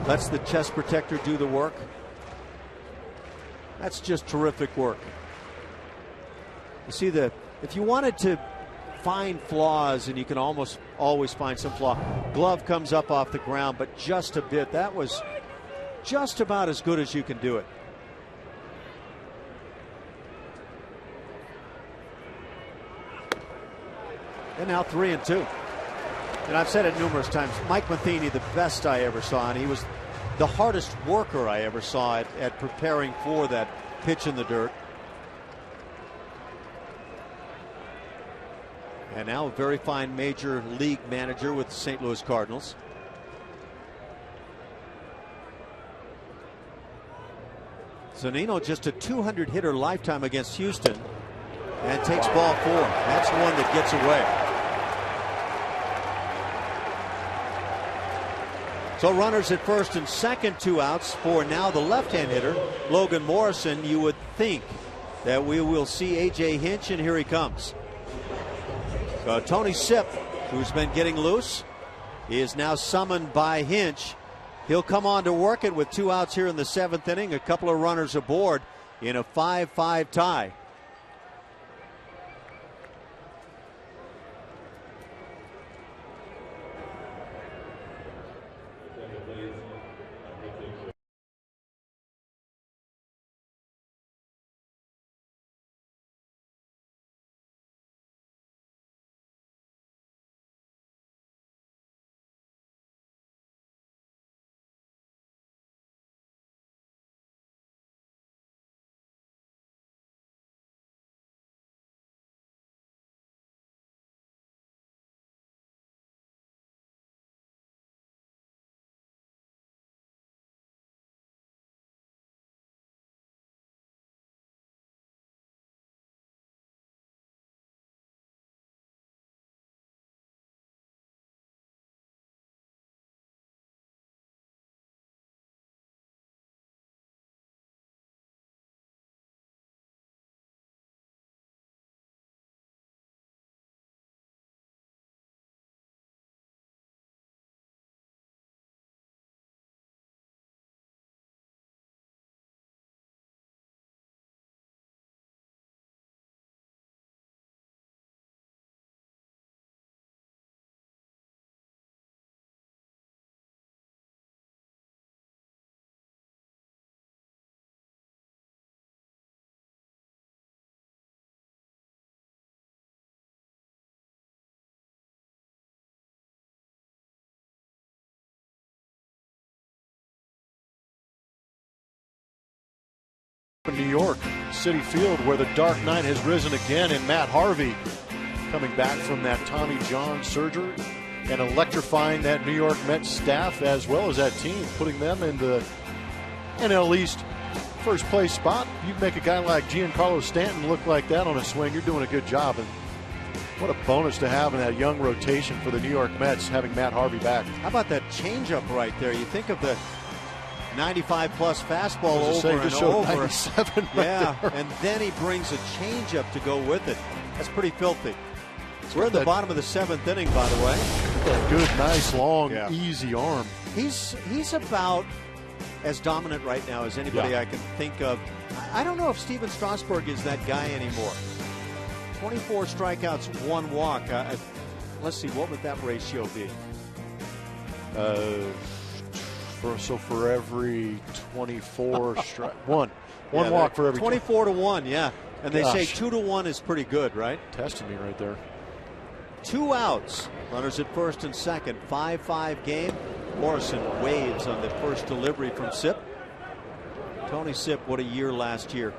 Speaker 1: lets the chest protector do the work. That's just terrific work. You see, if you wanted to find flaws, and you can almost always find some flaw, glove comes up off the ground, but just a bit. That was just about as good as you can do it. And now 3-2. And I've said it numerous times, Mike Matheny, the best I ever saw, and he was the hardest worker I ever saw at preparing for that pitch in the dirt. And now a very fine major league manager with the St. Louis Cardinals. Zunino just a 200 hitter lifetime against Houston, and takes ball 4. That's one that gets away. So runners at first and second, 2 outs for now the left-hand hitter Logan Morrison. You would think that we will see A.J. Hinch, and here he comes. So Tony Sipp, who's been getting loose, is now summoned by Hinch. He'll come on to work it with 2 outs here in the 7th inning. A couple of runners aboard in a 5-5 tie.
Speaker 2: In New York, Citi Field, where the dark knight has risen again, and Matt Harvey coming back from that Tommy John surgery and electrifying that New York Mets staff as well as that team, putting them in the NL East first place spot. You make a guy like Giancarlo Stanton look like that on a swing, you're doing a good job. And what a bonus to have in that young rotation for the New York Mets, having Matt Harvey back.
Speaker 1: How about that changeup right there? You think of the 95-plus fastball over and over.
Speaker 2: 97
Speaker 1: yeah,
Speaker 2: right there.
Speaker 1: and then he brings a changeup to go with it. That's pretty filthy. We're at the bottom of the 7th inning, by the way.
Speaker 2: That good, nice, long, easy arm.
Speaker 1: He's about as dominant right now as anybody I can think of. I don't know if Steven Strasburg is that guy anymore. 24 strikeouts, 1 walk. Let's see, what would that ratio be?
Speaker 2: So for every 24 one walk for every
Speaker 1: 24 to 1, yeah. And they say 2 to 1 is pretty good, right?
Speaker 2: Testing me right there.
Speaker 1: 2 outs. Runners at first and second. 5-5 game. Morrison waves on the first delivery from Sipp. Tony Sipp, what a year last year.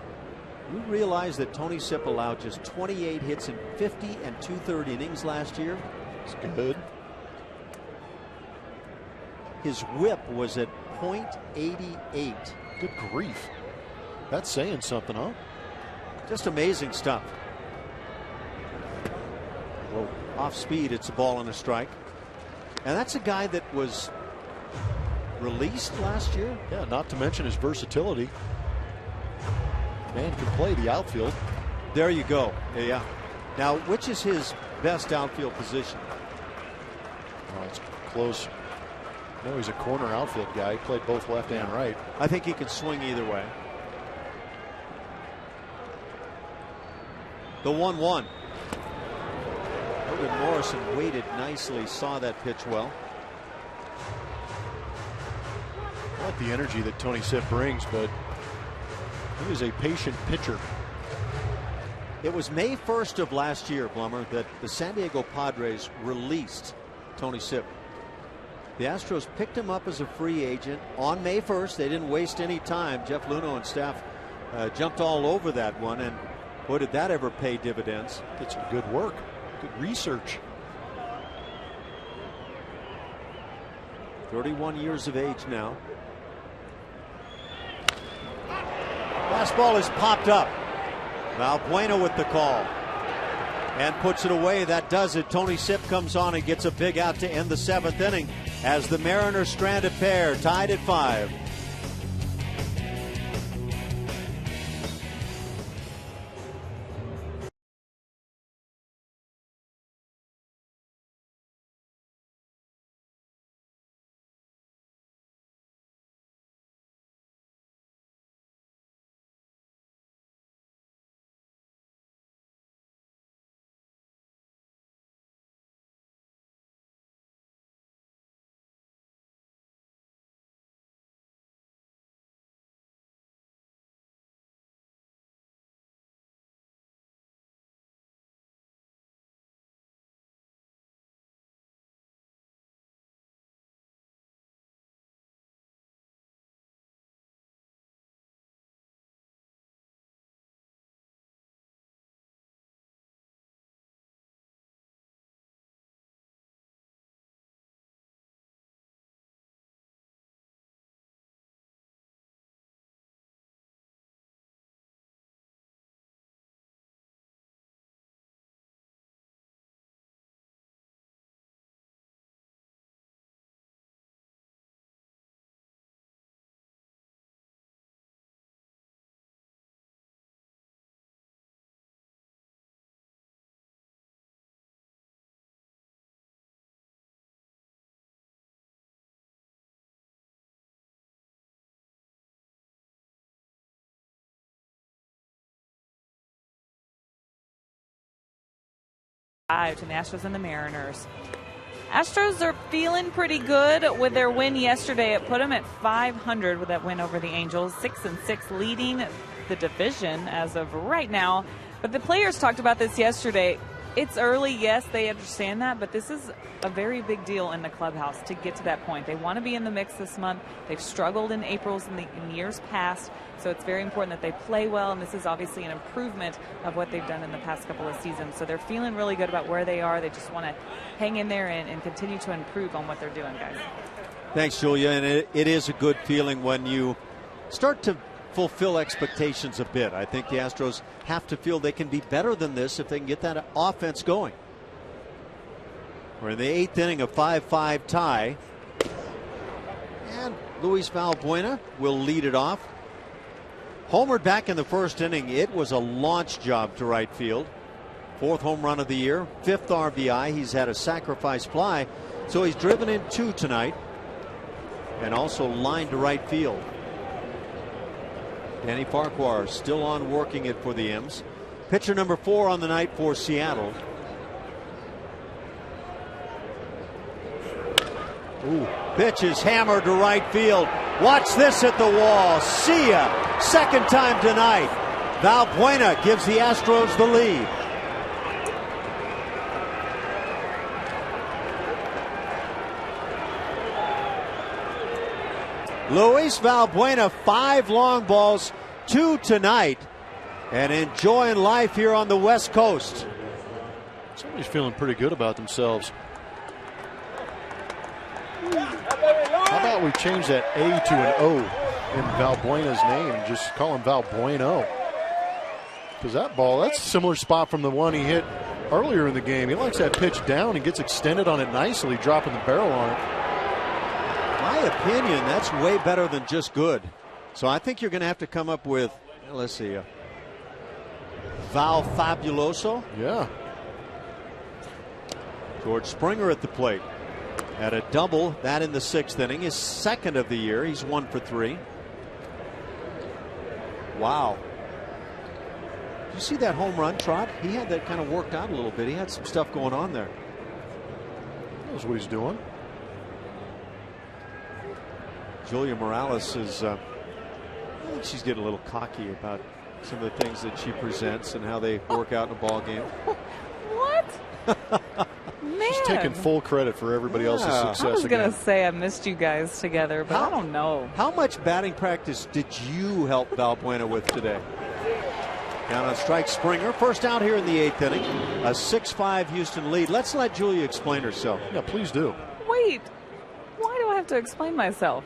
Speaker 1: You realize that Tony Sipp allowed just 28 hits in 50 and 2/3 innings last year?
Speaker 2: It's good.
Speaker 1: His whip was at .88.
Speaker 2: Good grief. That's saying something, huh?
Speaker 1: Just amazing stuff. Well, off speed, it's a ball and a strike. And that's a guy that was released last year.
Speaker 2: Yeah, not to mention his versatility. Man can play the outfield.
Speaker 1: There you go. Yeah. Now, which is his best outfield position?
Speaker 2: Oh, it's close. No, he's a corner outfield guy. He played both left and right.
Speaker 1: I think he can swing either way. The 1-1. Logan Morrison waited nicely, saw that pitch well.
Speaker 2: I like the energy that Tony Sipp brings, but he is a patient pitcher.
Speaker 1: It was May 1st of last year, Blummer, that the San Diego Padres released Tony Sipp. The Astros picked him up as a free agent on May 1st. They didn't waste any time. Jeff Luhnow and staff jumped all over that one, and boy, did that ever pay dividends.
Speaker 2: Did some good work, good research.
Speaker 1: 31 years of age now. Fastball is popped up. Valbuena with the call and puts it away. That does it. Tony Sipp comes on and gets a big out to end the 7th inning as the Mariners stranded pair tied at 5.
Speaker 3: To the Astros and the Mariners. Astros are feeling pretty good with their win yesterday. It put them at 500 with that win over the Angels. 6-6 leading the division as of right now. But the players talked about this yesterday. It's early, yes, they understand that, but this is a very big deal in the clubhouse to get to that point. They want to be in the mix this month. They've struggled in Aprils in years past, so it's very important that they play well, and this is obviously an improvement of what they've done in the past couple of seasons. So they're feeling really good about where they are. They just want to hang in there and continue to improve on what they're doing, guys.
Speaker 1: Thanks, Julia, and it is a good feeling when you start to fulfill expectations a bit. I think the Astros have to feel they can be better than this if they can get that offense going. We're in the 8th inning, a 5-5 tie. And Luis Valbuena will lead it off. Homered back in the 1st inning. It was a launch job to right field. 4th home run of the year, 5th RBI. He's had a sacrifice fly, so he's driven in 2 tonight and also lined to right field. Danny Farquhar still on working it for the M's. Pitcher number 4 on the night for Seattle. Ooh, pitch is hammered to right field. Watch this at the wall. See ya. 2nd time tonight. Valbuena gives the Astros the lead. Luis Valbuena, 5 long balls, 2 tonight, and enjoying life here on the West Coast.
Speaker 2: Somebody's feeling pretty good about themselves. How about we change that A to an O in Valbuena's name and just call him Valbueno? Because that ball, that's a similar spot from the one he hit earlier in the game. He likes that pitch down and gets extended on it nicely, dropping the barrel on it.
Speaker 1: My opinion, that's way better than just good. So I think you're going to have to come up with, let's see, Val Fabuloso.
Speaker 2: Yeah.
Speaker 1: George Springer at the plate. Had a double, that in the 6th inning. His 2nd of the year. He's 1 for 3. Wow. Did you see that home run, Trot? He had that kind of worked out a little bit. He had some stuff going on there.
Speaker 2: Knows what he's doing.
Speaker 1: Julia Morales is, I think she's getting a little cocky about some of the things that she presents and how they work out in a ball game.
Speaker 3: What? Man.
Speaker 2: She's taking full credit for everybody else's success.
Speaker 3: I was
Speaker 2: again.
Speaker 3: going to say I missed you guys together, but I don't know.
Speaker 1: How much batting practice did you help Valbuena with today? Down on strike, Springer. First out here in the 8th inning. A 6-5 Houston lead. Let's let Julia explain herself.
Speaker 2: Yeah, please do.
Speaker 3: Wait. Why do I have to explain myself?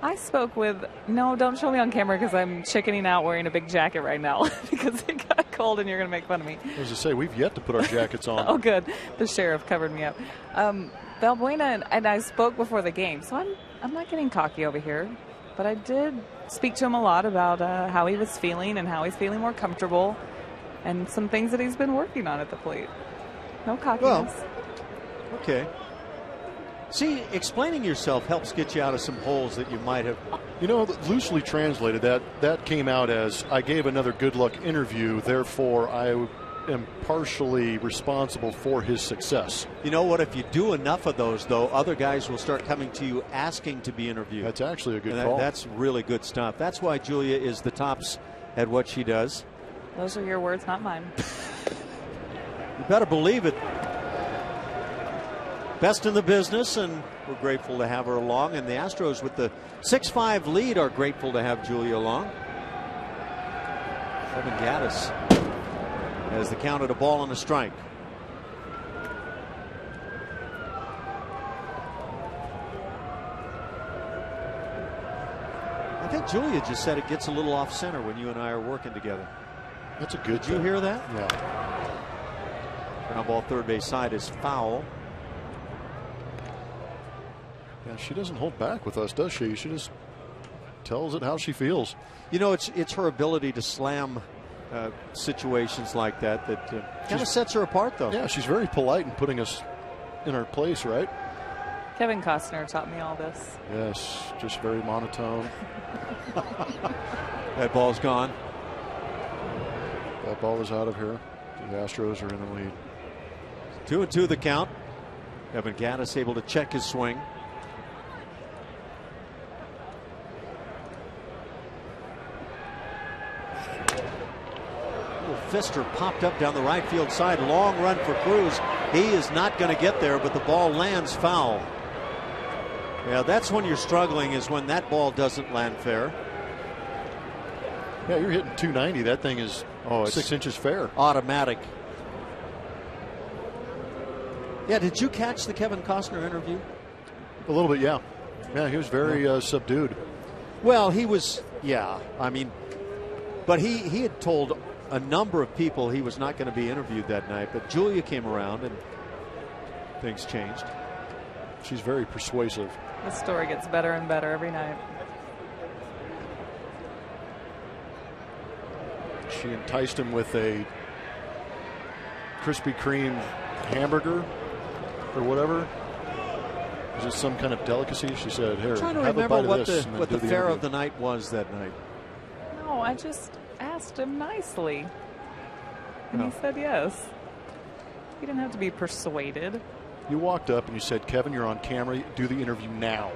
Speaker 3: I spoke with, no, don't show me on camera because I'm chickening out wearing a big jacket right now because it got cold and you're going to make fun of me.
Speaker 2: As I say, we've yet to put our jackets on.
Speaker 3: Oh, good. The sheriff covered me up. Valbuena and I spoke before the game, so I'm not getting cocky over here. But I did speak to him a lot about how he was feeling and how he's feeling more comfortable and some things that he's been working on at the plate. No cockiness.
Speaker 1: Well, okay. See, explaining yourself helps get you out of some holes that you might have.
Speaker 2: You know, loosely translated, that came out as I gave another good luck interview, therefore I am partially responsible for his success.
Speaker 1: You know what? If you do enough of those, though, other guys will start coming to you asking to be interviewed.
Speaker 2: That's actually a good call.
Speaker 1: That's really good stuff. That's why Julia is the tops at what she does.
Speaker 3: Those are your words, not mine.
Speaker 1: You better believe it. Best in the business, and we're grateful to have her along. And the Astros, with the 6-5 lead, are grateful to have Julia along. Evan Gattis has the count at a ball and a strike. I think Julia just said it gets a little off center when you and I are working together.
Speaker 2: That's a good.
Speaker 1: Did you hear that?
Speaker 2: Yeah.
Speaker 1: Ground ball, third base side is foul.
Speaker 2: Yeah, she doesn't hold back with us, does she? She just tells it how she feels.
Speaker 1: You know, it's her ability to slam situations like that kind of sets her apart, though.
Speaker 2: Yeah, she's very polite in putting us in our place, right?
Speaker 3: Kevin Costner taught me all this.
Speaker 2: Yes, just very monotone.
Speaker 1: That ball's gone.
Speaker 2: That ball is out of here. The Astros are in the lead.
Speaker 1: 2-2 the count. Evan Gattis able to check his swing. Pfister popped up down the right field side. Long run for Cruz. He is not going to get there, but the ball lands foul. Yeah, that's when you're struggling, is when that ball doesn't land fair.
Speaker 2: Yeah, you're hitting 290. That thing is 6 inches fair.
Speaker 1: Automatic. Yeah, did you catch the Kevin Costner interview?
Speaker 2: A little bit, yeah. Yeah, he was very subdued.
Speaker 1: Well, he was, yeah. I mean, but he had told a number of people he was not going to be interviewed that night. But Julia came around and things changed.
Speaker 2: She's very persuasive.
Speaker 3: The story gets better and better every night.
Speaker 2: She enticed him with a Krispy Kreme hamburger or whatever. Is it some kind of delicacy? She said, "Here,
Speaker 1: I'm trying to
Speaker 2: have
Speaker 1: remember
Speaker 2: a bite
Speaker 1: what
Speaker 2: of this."
Speaker 1: what the fare of the night was that night.
Speaker 3: No, I just asked him nicely. And he said yes. He didn't have to be persuaded.
Speaker 2: You walked up and you said, "Kevin, you're on camera. Do the interview now."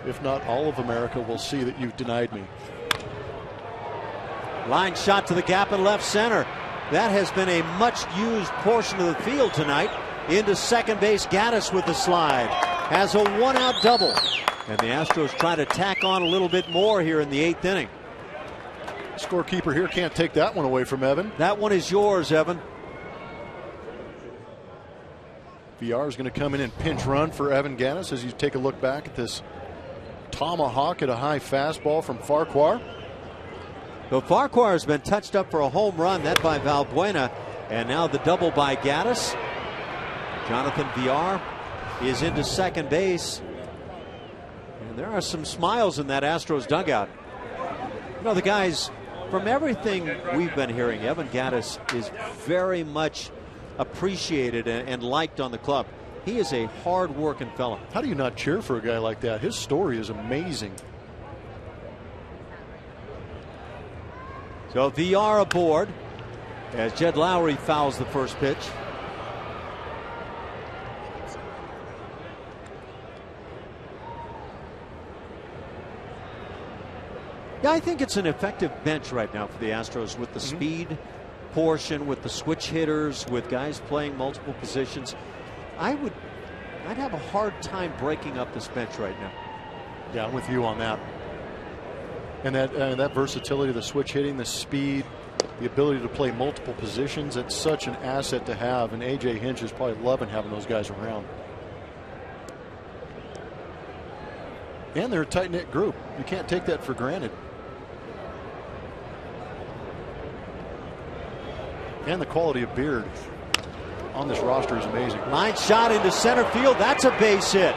Speaker 2: If not, all of America will see that you've denied me.
Speaker 1: Line shot to the gap in left center. That has been a much used portion of the field tonight. Into second base, Gaddis with the slide. Has a 1-out double. And the Astros try to tack on a little bit more here in the 8th inning.
Speaker 2: Scorekeeper here can't take that one away from Evan.
Speaker 1: That one is yours, Evan.
Speaker 2: VR is going to come in and pinch run for Evan Gaddis as you take a look back at this tomahawk at a high fastball from Farquhar.
Speaker 1: So Farquhar has been touched up for a home run, that by Valbuena, and now the double by Gaddis. Jonathan VR is into second base, and there are some smiles in that Astros dugout. You know, the guys, from everything we've been hearing, Evan Gaddis is very much appreciated and liked on the club. He is a hard-working fella.
Speaker 2: How do you not cheer for a guy like that? His story is amazing.
Speaker 1: So VR aboard as Jed Lowry fouls the first pitch. Yeah, I think it's an effective bench right now for the Astros with the speed portion, with the switch hitters, with guys playing multiple positions. I'd have a hard time breaking up this bench right now.
Speaker 2: Yeah, I'm with you on that. And that versatility, the switch hitting, the speed, the ability to play multiple positions, it's such an asset to have. And A.J. Hinch is probably loving having those guys around. And they're a tight-knit group. You can't take that for granted. And the quality of beard on this roster is amazing.
Speaker 1: Line shot into center field. That's a base hit.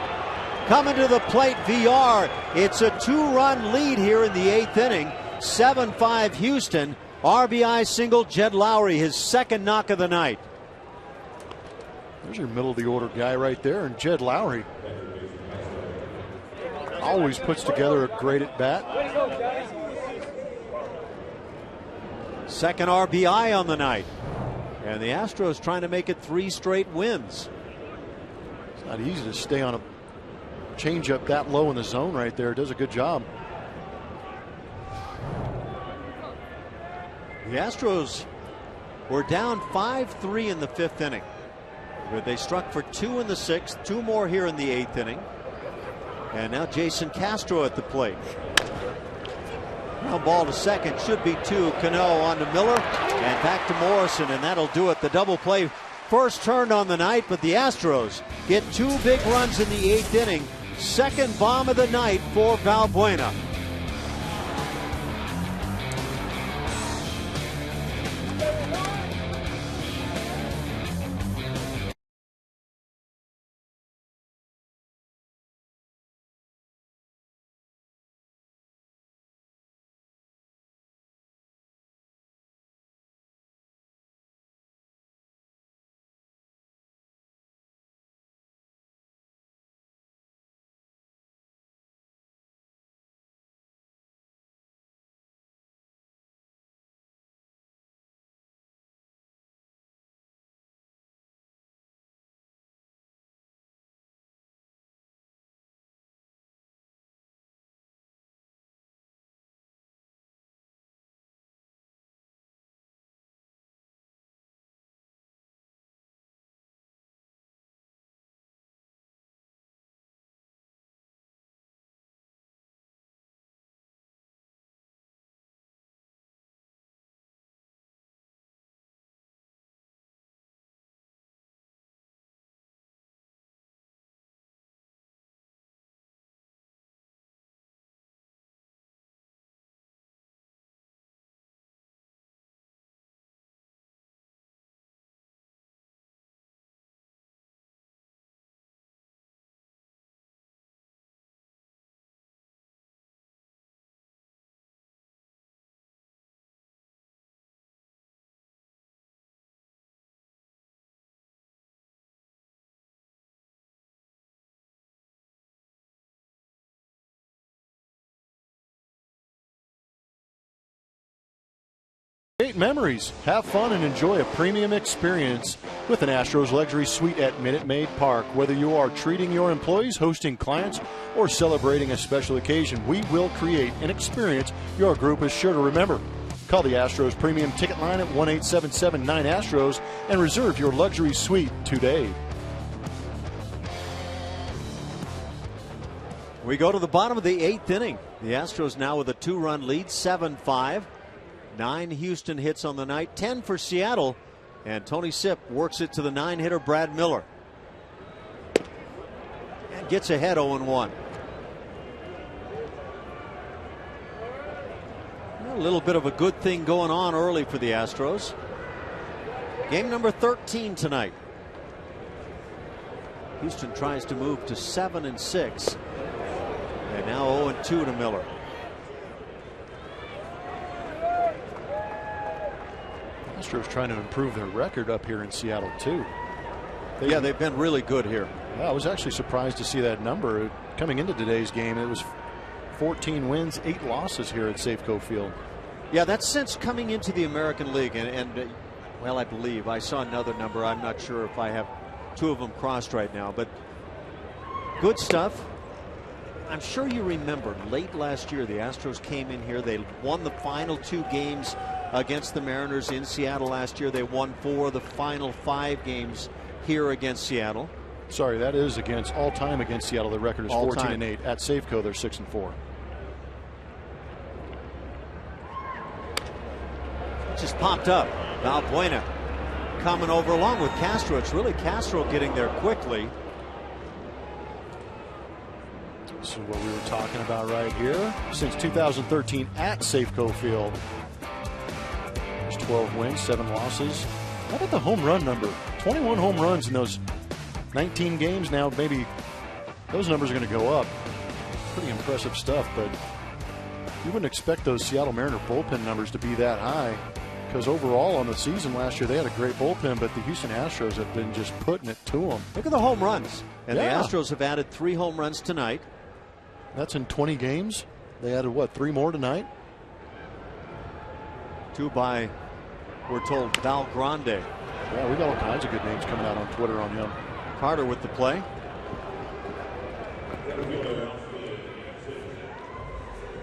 Speaker 1: Coming to the plate, VR. It's a 2-run lead here in the 8th inning. 7-5 Houston. RBI single, Jed Lowry, his second knock of the night.
Speaker 2: There's your middle-of-the-order guy right there, and Jed Lowry always puts together a great at-bat.
Speaker 1: Second RBI on the night. And the Astros trying to make it 3 straight wins.
Speaker 2: It's not easy to stay on a changeup that low in the zone right there. It does a good job.
Speaker 1: The Astros were down 5-3 in the 5th inning. But they struck for 2 in the 6th, 2 more here in the 8th inning. And now Jason Castro at the plate. Ground ball to second, should be 2. Cano on to Miller and back to Morrison, and that'll do it. The double play first turned on the night, but the Astros get 2 big runs in the 8th inning. Second bomb of the night for Valbuena.
Speaker 2: Create memories, have fun, and enjoy a premium experience with an Astros luxury suite at Minute Maid Park. Whether you are treating your employees, hosting clients, or celebrating a special occasion, we will create an experience your group is sure to remember. Call the Astros Premium Ticket Line at 1-877-9-ASTROS and reserve your luxury suite today.
Speaker 1: We go to the bottom of the 8th inning. The Astros now with a 2-run lead, 7-5. 9 Houston hits on the night, 10 for Seattle, and Tony Sipp works it to the 9-hitter Brad Miller. And gets ahead 0-1. A little bit of a good thing going on early for the Astros. Game number 13 tonight. Houston tries to move to 7-6. And now 0-2 to Miller.
Speaker 2: Astros trying to improve their record up here in Seattle too.
Speaker 1: They've been really good here.
Speaker 2: Yeah, I was actually surprised to see that number coming into today's game. It was 14 wins, 8 losses here at Safeco Field.
Speaker 1: Yeah, that's since coming into the American League, and well, I believe I saw another number. I'm not sure if I have 2 of them crossed right now, but good stuff. I'm sure you remember late last year the Astros came in here. They won the final 2 games against the Mariners in Seattle last year. They won 4 of the final 5 games here against Seattle.
Speaker 2: Sorry, that is against all time against Seattle. The record is 14-8. At Safeco, they're 6-4.
Speaker 1: Just popped up. Valbuena coming over along with Castro. It's really Castro getting there quickly.
Speaker 2: This is what we were talking about right here. Since 2013 at Safeco Field, there's 12 wins, 7 losses. How about the home run number? 21 home runs in those 19 games now. Maybe those numbers are going to go up. Pretty impressive stuff, but you wouldn't expect those Seattle Mariner bullpen numbers to be that high, because overall on the season last year they had a great bullpen, but the Houston Astros have been just putting it to them.
Speaker 1: Look at the home runs. And the Astros have added 3 home runs tonight.
Speaker 2: That's in 20 games. They added, what, 3 more tonight?
Speaker 1: 2 by, we're told, Val Grande.
Speaker 2: Yeah, we got all kinds of good names coming out on Twitter on him.
Speaker 1: Carter with the play.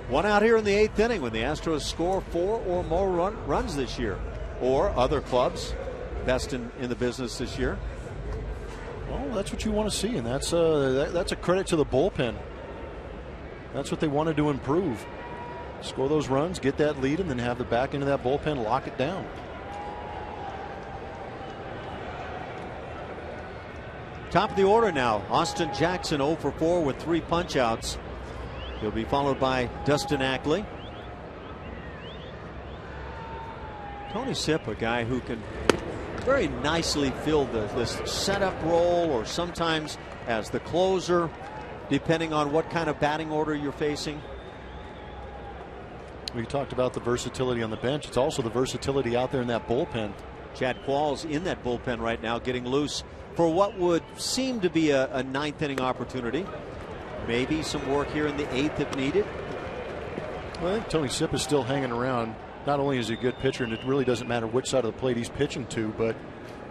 Speaker 1: One out here in the 8th inning when the Astros score 4 or more runs this year, or other clubs best in the business this year.
Speaker 2: Well, that's what you want to see, and that's a credit to the bullpen. That's what they wanted to improve. Score those runs, get that lead, and then have the back end of that bullpen lock it down.
Speaker 1: Top of the order now. Austin Jackson 0 for 4 with 3 punch-outs. He'll be followed by Dustin Ackley. Tony Sipp, a guy who can very nicely fill this setup role, or sometimes as the closer, depending on what kind of batting order you're facing.
Speaker 2: We talked about the versatility on the bench. It's also the versatility out there in that bullpen.
Speaker 1: Chad Qualls in that bullpen right now, getting loose for what would seem to be a 9th inning opportunity. Maybe some work here in the 8th if needed.
Speaker 2: Well, I think Tony Sipp is still hanging around. Not only is he a good pitcher, and it really doesn't matter which side of the plate he's pitching to, but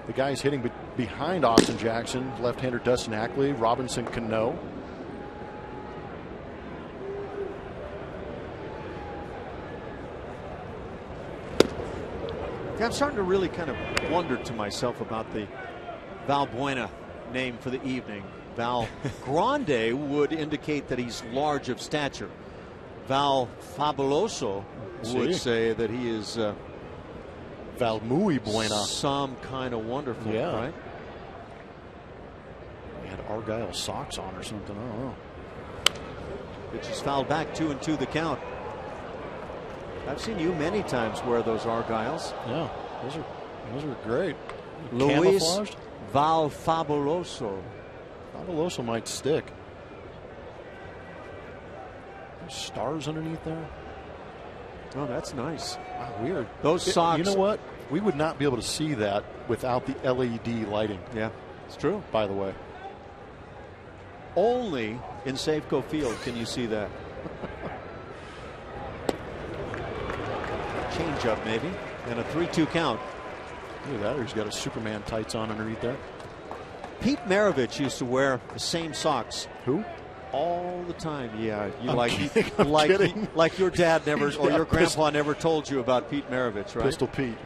Speaker 2: the guy's hitting behind Austin Jackson, left-hander Dustin Ackley, Robinson Cano.
Speaker 1: I'm starting to really kind of wonder to myself about the Valbuena name for the evening. Val Grande would indicate that he's large of stature. Val Fabuloso would say that he is
Speaker 2: Val Muy Buena.
Speaker 1: Some kind of wonderful, right?
Speaker 2: He had Argyle socks on or something. I don't know.
Speaker 1: Pitch is fouled back, 2-2 the count. I've seen you many times wear those Argyles.
Speaker 2: Yeah, those are great.
Speaker 1: Luis Val Fabuloso.
Speaker 2: Fabuloso might stick. There's stars underneath there.
Speaker 1: Oh, that's nice.
Speaker 2: Wow, weird.
Speaker 1: Those socks.
Speaker 2: You know what? We would not be able to see that without the LED lighting.
Speaker 1: Yeah, it's true.
Speaker 2: By the way.
Speaker 1: Only in Safeco Field can you see that. Change up, maybe. And a 3-2 count.
Speaker 2: Look at that. He's got a Superman tights on underneath there.
Speaker 1: Pete Maravich used to wear the same socks.
Speaker 2: Who?
Speaker 1: All the time. Yeah, you
Speaker 2: I'm
Speaker 1: like
Speaker 2: kidding.
Speaker 1: like your dad never or
Speaker 2: Yeah,
Speaker 1: your grandpa never told you about Pete Maravich, right?
Speaker 2: Pistol Pete.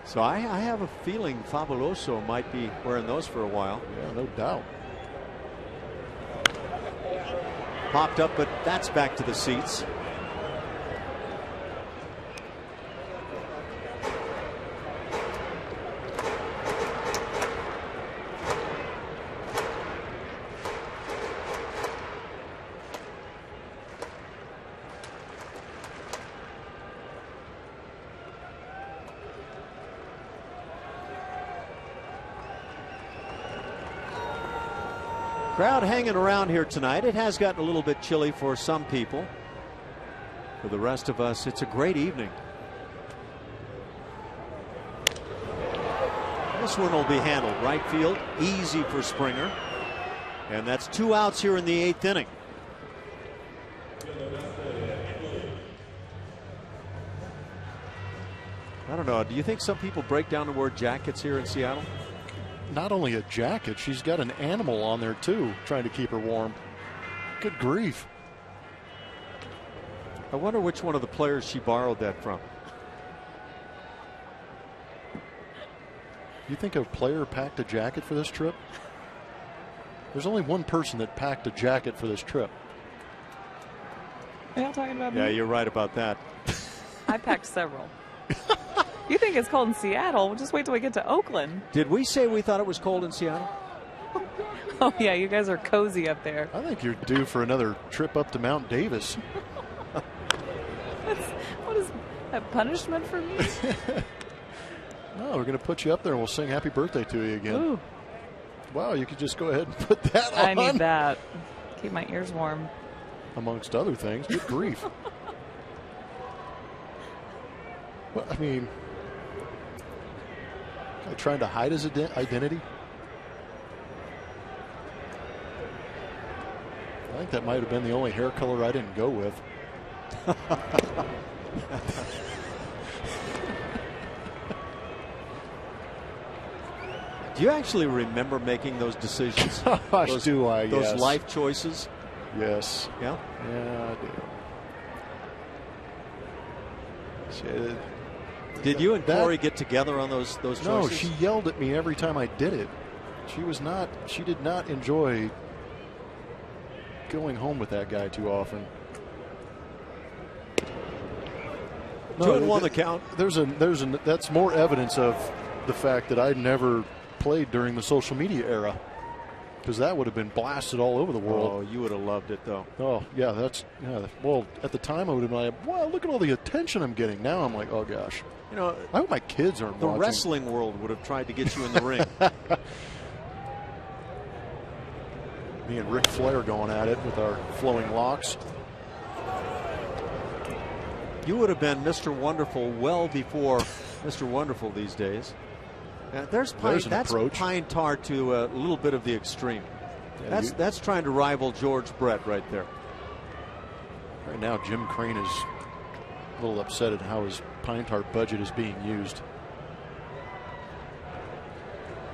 Speaker 1: So I have a feeling Fabuloso might be wearing those for a while.
Speaker 2: Yeah, no doubt.
Speaker 1: Popped up, but that's back to the seats. Crowd hanging around here tonight. It has gotten a little bit chilly for some people. For the rest of us, it's a great evening. This one will be handled right field, easy for Springer. And that's 2 outs here in the 8th inning. I don't know. Do you think some people break down the word jackets here in Seattle?
Speaker 2: Not only a jacket, she's got an animal on there too, trying to keep her warm. Good grief.
Speaker 1: I wonder which one of the players she borrowed that from.
Speaker 2: You think a player packed a jacket for this trip? There's only one person that packed a jacket for this trip.
Speaker 3: Are y'all talking about
Speaker 1: Yeah,
Speaker 3: me?
Speaker 1: you're right about that.
Speaker 3: I packed several. You think it's cold in Seattle? Just wait till we get to Oakland.
Speaker 1: Did we say we thought it was cold in Seattle?
Speaker 3: Oh, yeah, you guys are cozy up there.
Speaker 2: I think you're due for another trip up to Mount Davis.
Speaker 3: What is that, punishment for me?
Speaker 2: No, we're going to put you up there and we'll sing happy birthday to you again.
Speaker 3: Ooh,
Speaker 2: Wow, you could just go ahead and put that on.
Speaker 3: I need that. Keep my ears warm.
Speaker 2: Amongst other things. Good grief. Well, I mean, trying to hide his identity? I think that might have been the only hair color I didn't go with.
Speaker 1: Do you actually remember making those decisions?
Speaker 2: Gosh,
Speaker 1: those,
Speaker 2: do I?
Speaker 1: Those
Speaker 2: yes.
Speaker 1: life choices?
Speaker 2: Yes.
Speaker 1: Yeah?
Speaker 2: Yeah, I do.
Speaker 1: Did you and Corey get together on those choices?
Speaker 2: No, she yelled at me every time I did it. She did not enjoy going home with that guy too often.
Speaker 1: No, 2-1 the count.
Speaker 2: That's more evidence of the fact that I never played during the social media era, because that would have been blasted all over the world.
Speaker 1: Oh, you would have loved it though.
Speaker 2: Oh yeah, well, at the time I would have been like, wow, look at all the attention I'm getting. Now I'm like, oh gosh.
Speaker 1: You know,
Speaker 2: I hope my kids aren't
Speaker 1: the
Speaker 2: watching.
Speaker 1: wrestling world would have tried to get you in the ring.
Speaker 2: Me and Ric Flair going at it with our flowing locks.
Speaker 1: You would have been Mr. Wonderful well before Mr. Wonderful these days. That's
Speaker 2: approach.
Speaker 1: pine tar to a little bit of the extreme.
Speaker 2: Yeah,
Speaker 1: that's trying to rival George Brett right there.
Speaker 2: Right now, Jim Crane is a little upset at how his pine tar budget is being used.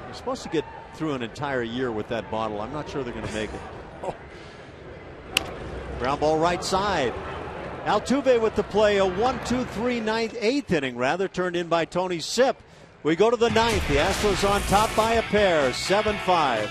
Speaker 1: You're supposed to get through an entire year with that bottle. I'm not sure they're going to make it.
Speaker 2: Oh.
Speaker 1: Ground ball right side. Altuve with the play, a 1-2-3 ninth, 8th inning rather, turned in by Tony Sipp. We go to the 9th. The Astros on top by a pair, 7-5.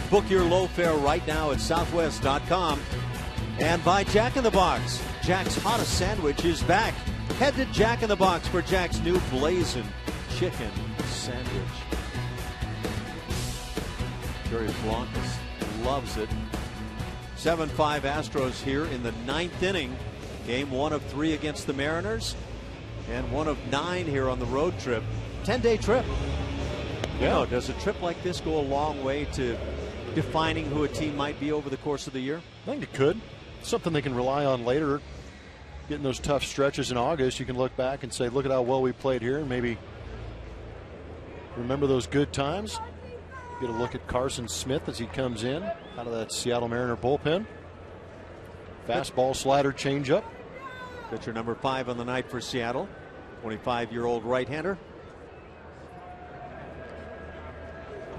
Speaker 1: Book your low fare right now at southwest.com. And by Jack in the Box. Jack's hottest sandwich is back. Head to Jack in the Box for Jack's new blazing chicken sandwich. Jerry Blancas loves it. 7-5 Astros here in the 9th inning. Game 1 of 3 against the Mariners. And 1 of 9 here on the road trip. 10-day trip. Yeah. You know, does a trip like this go a long way to defining who a team might be over the course of the year?
Speaker 2: I think it could. Something they can rely on later. Getting those tough stretches in August, you can look back and say, look at how well we played here, and maybe remember those good times. Get a look at Carson Smith as he comes in out of that Seattle Mariner bullpen. Fastball, slider, changeup.
Speaker 1: Pitcher number 5 on the night for Seattle, 25-year-old right-hander.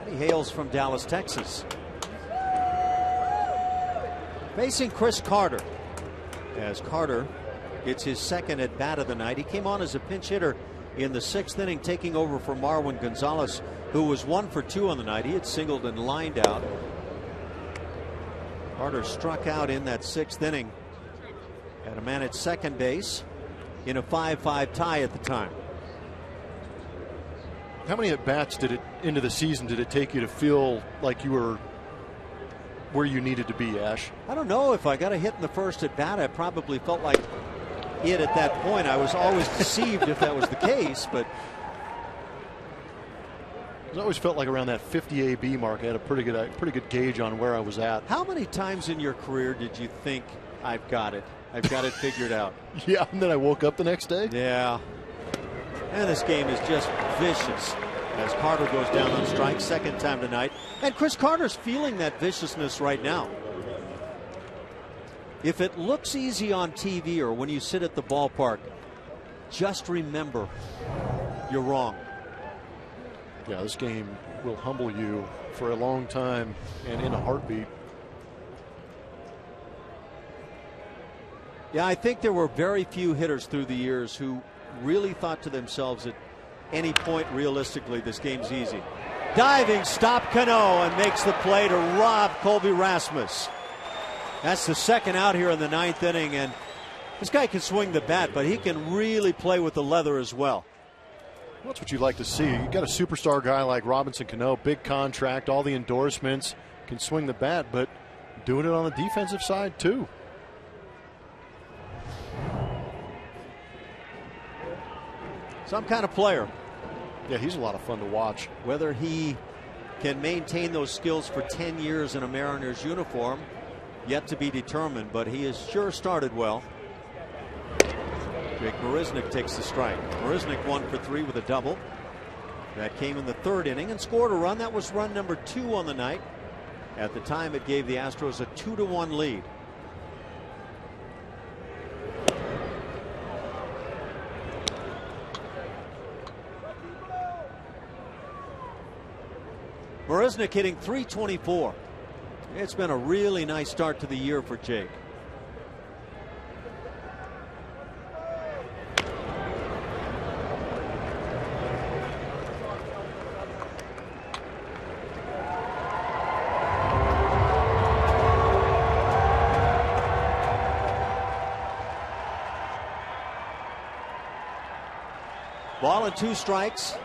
Speaker 1: He hails from Dallas, Texas. Facing Chris Carter, as Carter gets his second at bat of the night. He came on as a pinch hitter in the 6th inning, taking over for Marwin Gonzalez, who was 1 for 2 on the night. He had singled and lined out. Carter struck out in that 6th inning. Had a man at second base in a 5-5 tie at the time.
Speaker 2: How many at bats into the season did it take you to feel like you were where you needed to be, Ash?
Speaker 1: I don't know. If I got a hit in the first at bat, I probably felt like it at that point. I was always deceived if that was the case, but
Speaker 2: I always felt like around that 50 AB mark, I had a pretty good gauge on where I was at.
Speaker 1: How many times in your career did you think, I've got it figured out?
Speaker 2: Yeah, and then I woke up the next day.
Speaker 1: Yeah. And this game is just vicious as Carter goes down on strike, second time tonight. And Chris Carter's feeling that viciousness right now. If it looks easy on TV or when you sit at the ballpark, just remember, you're wrong.
Speaker 2: Yeah, this game will humble you for a long time and in a heartbeat.
Speaker 1: Yeah, I think there were very few hitters through the years who really thought to themselves at any point realistically this game's easy. Diving stop Cano and makes the play to rob Colby Rasmus. That's the second out here in the 9th inning, and this guy can swing the bat, but he can really play with the leather as well.
Speaker 2: That's what you like to see. You got a superstar guy like Robinson Cano, big contract, all the endorsements, can swing the bat, but doing it on the defensive side too.
Speaker 1: Some kind of player.
Speaker 2: Yeah, he's a lot of fun to watch.
Speaker 1: Whether he can maintain those skills for 10 years in a Mariners uniform, yet to be determined, but he has sure started well. Jake Marisnick takes the strike. Marisnick 1 for 3 with a double. That came in the 3rd inning and scored a run. That was run number 2 on the night. At the time, it gave the Astros a 2-1 lead. Marisnick hitting .324. It's been a really nice start to the year for Jake. Ball and 2 strikes.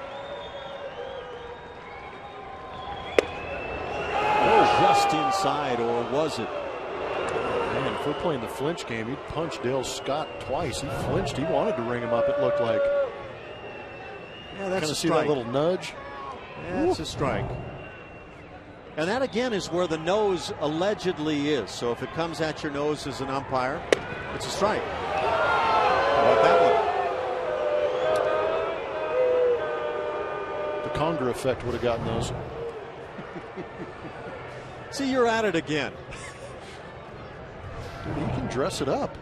Speaker 1: Just inside, or was it?
Speaker 2: Man, if we're playing the flinch game, he'd punch Dale Scott twice. He flinched. He wanted to ring him up, it looked like.
Speaker 1: Yeah, that's a strike.
Speaker 2: See that little nudge?
Speaker 1: Yeah, that's a strike. And that again is where the nose allegedly is. So if it comes at your nose as an umpire, it's a strike. How about that
Speaker 2: one? The Conger effect would have gotten those.
Speaker 1: See, you're at it again.
Speaker 2: Dude, he can dress it up.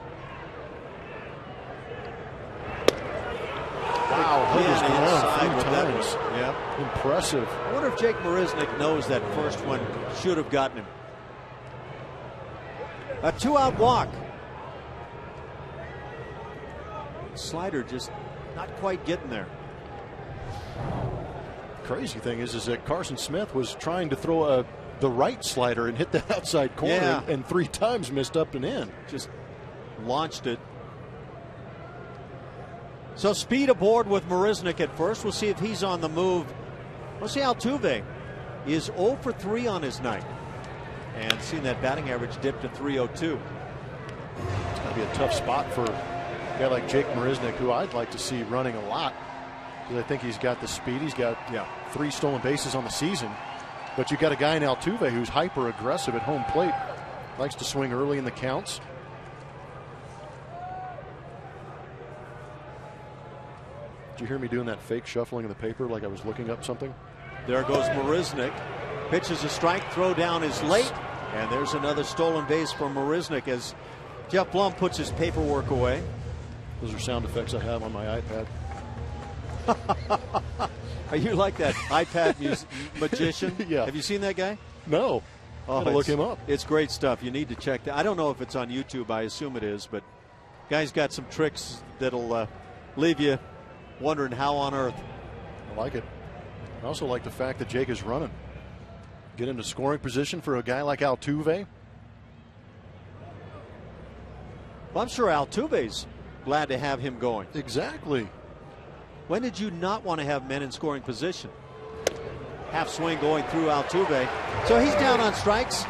Speaker 2: Wow,
Speaker 1: he was inside with that one.
Speaker 2: Yeah, impressive.
Speaker 1: I wonder if Jake Marisnick knows that first one should have gotten him. A 2-out walk. Slider just not quite getting there.
Speaker 2: Crazy thing is that Carson Smith was trying to throw a the right slider and hit that outside corner and 3 times missed up and in.
Speaker 1: Just launched it. So speed aboard with Marisnick at first. We'll see if he's on the move. We'll see Altuve is 0 for 3 on his night. And seeing that batting average dip to 302.
Speaker 2: It's going to be a tough spot for a guy like Jake Marisnick, who I'd like to see running a lot. Because I think he's got the speed. He's got 3 stolen bases on the season. But you got a guy in Altuve who's hyper aggressive at home plate. Likes to swing early in the counts. Did you hear me doing that fake shuffling of the paper like I was looking up something?
Speaker 1: There goes Marisnick. Pitches a strike. Throw down is late. And there's another stolen base for Marisnick as Jeff Blum puts his paperwork away.
Speaker 2: Those are sound effects I have on my iPad.
Speaker 1: Are you like that iPad magician?
Speaker 2: Yeah.
Speaker 1: Have you seen that guy?
Speaker 2: No. I'll look him up.
Speaker 1: It's great stuff. You need to check that. I don't know if it's on YouTube. I assume it is, but guy's got some tricks that'll leave you wondering how on earth.
Speaker 2: I like it. I also like the fact that Jake is running. Get into scoring position for a guy like Altuve.
Speaker 1: Well, I'm sure Altuve's glad to have him going.
Speaker 2: Exactly.
Speaker 1: When did you not want to have men in scoring position? Half swing going through Altuve. So he's down on strikes.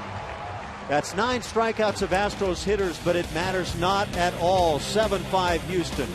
Speaker 1: That's 9 strikeouts of Astros hitters, but it matters not at all. 7-5 Houston.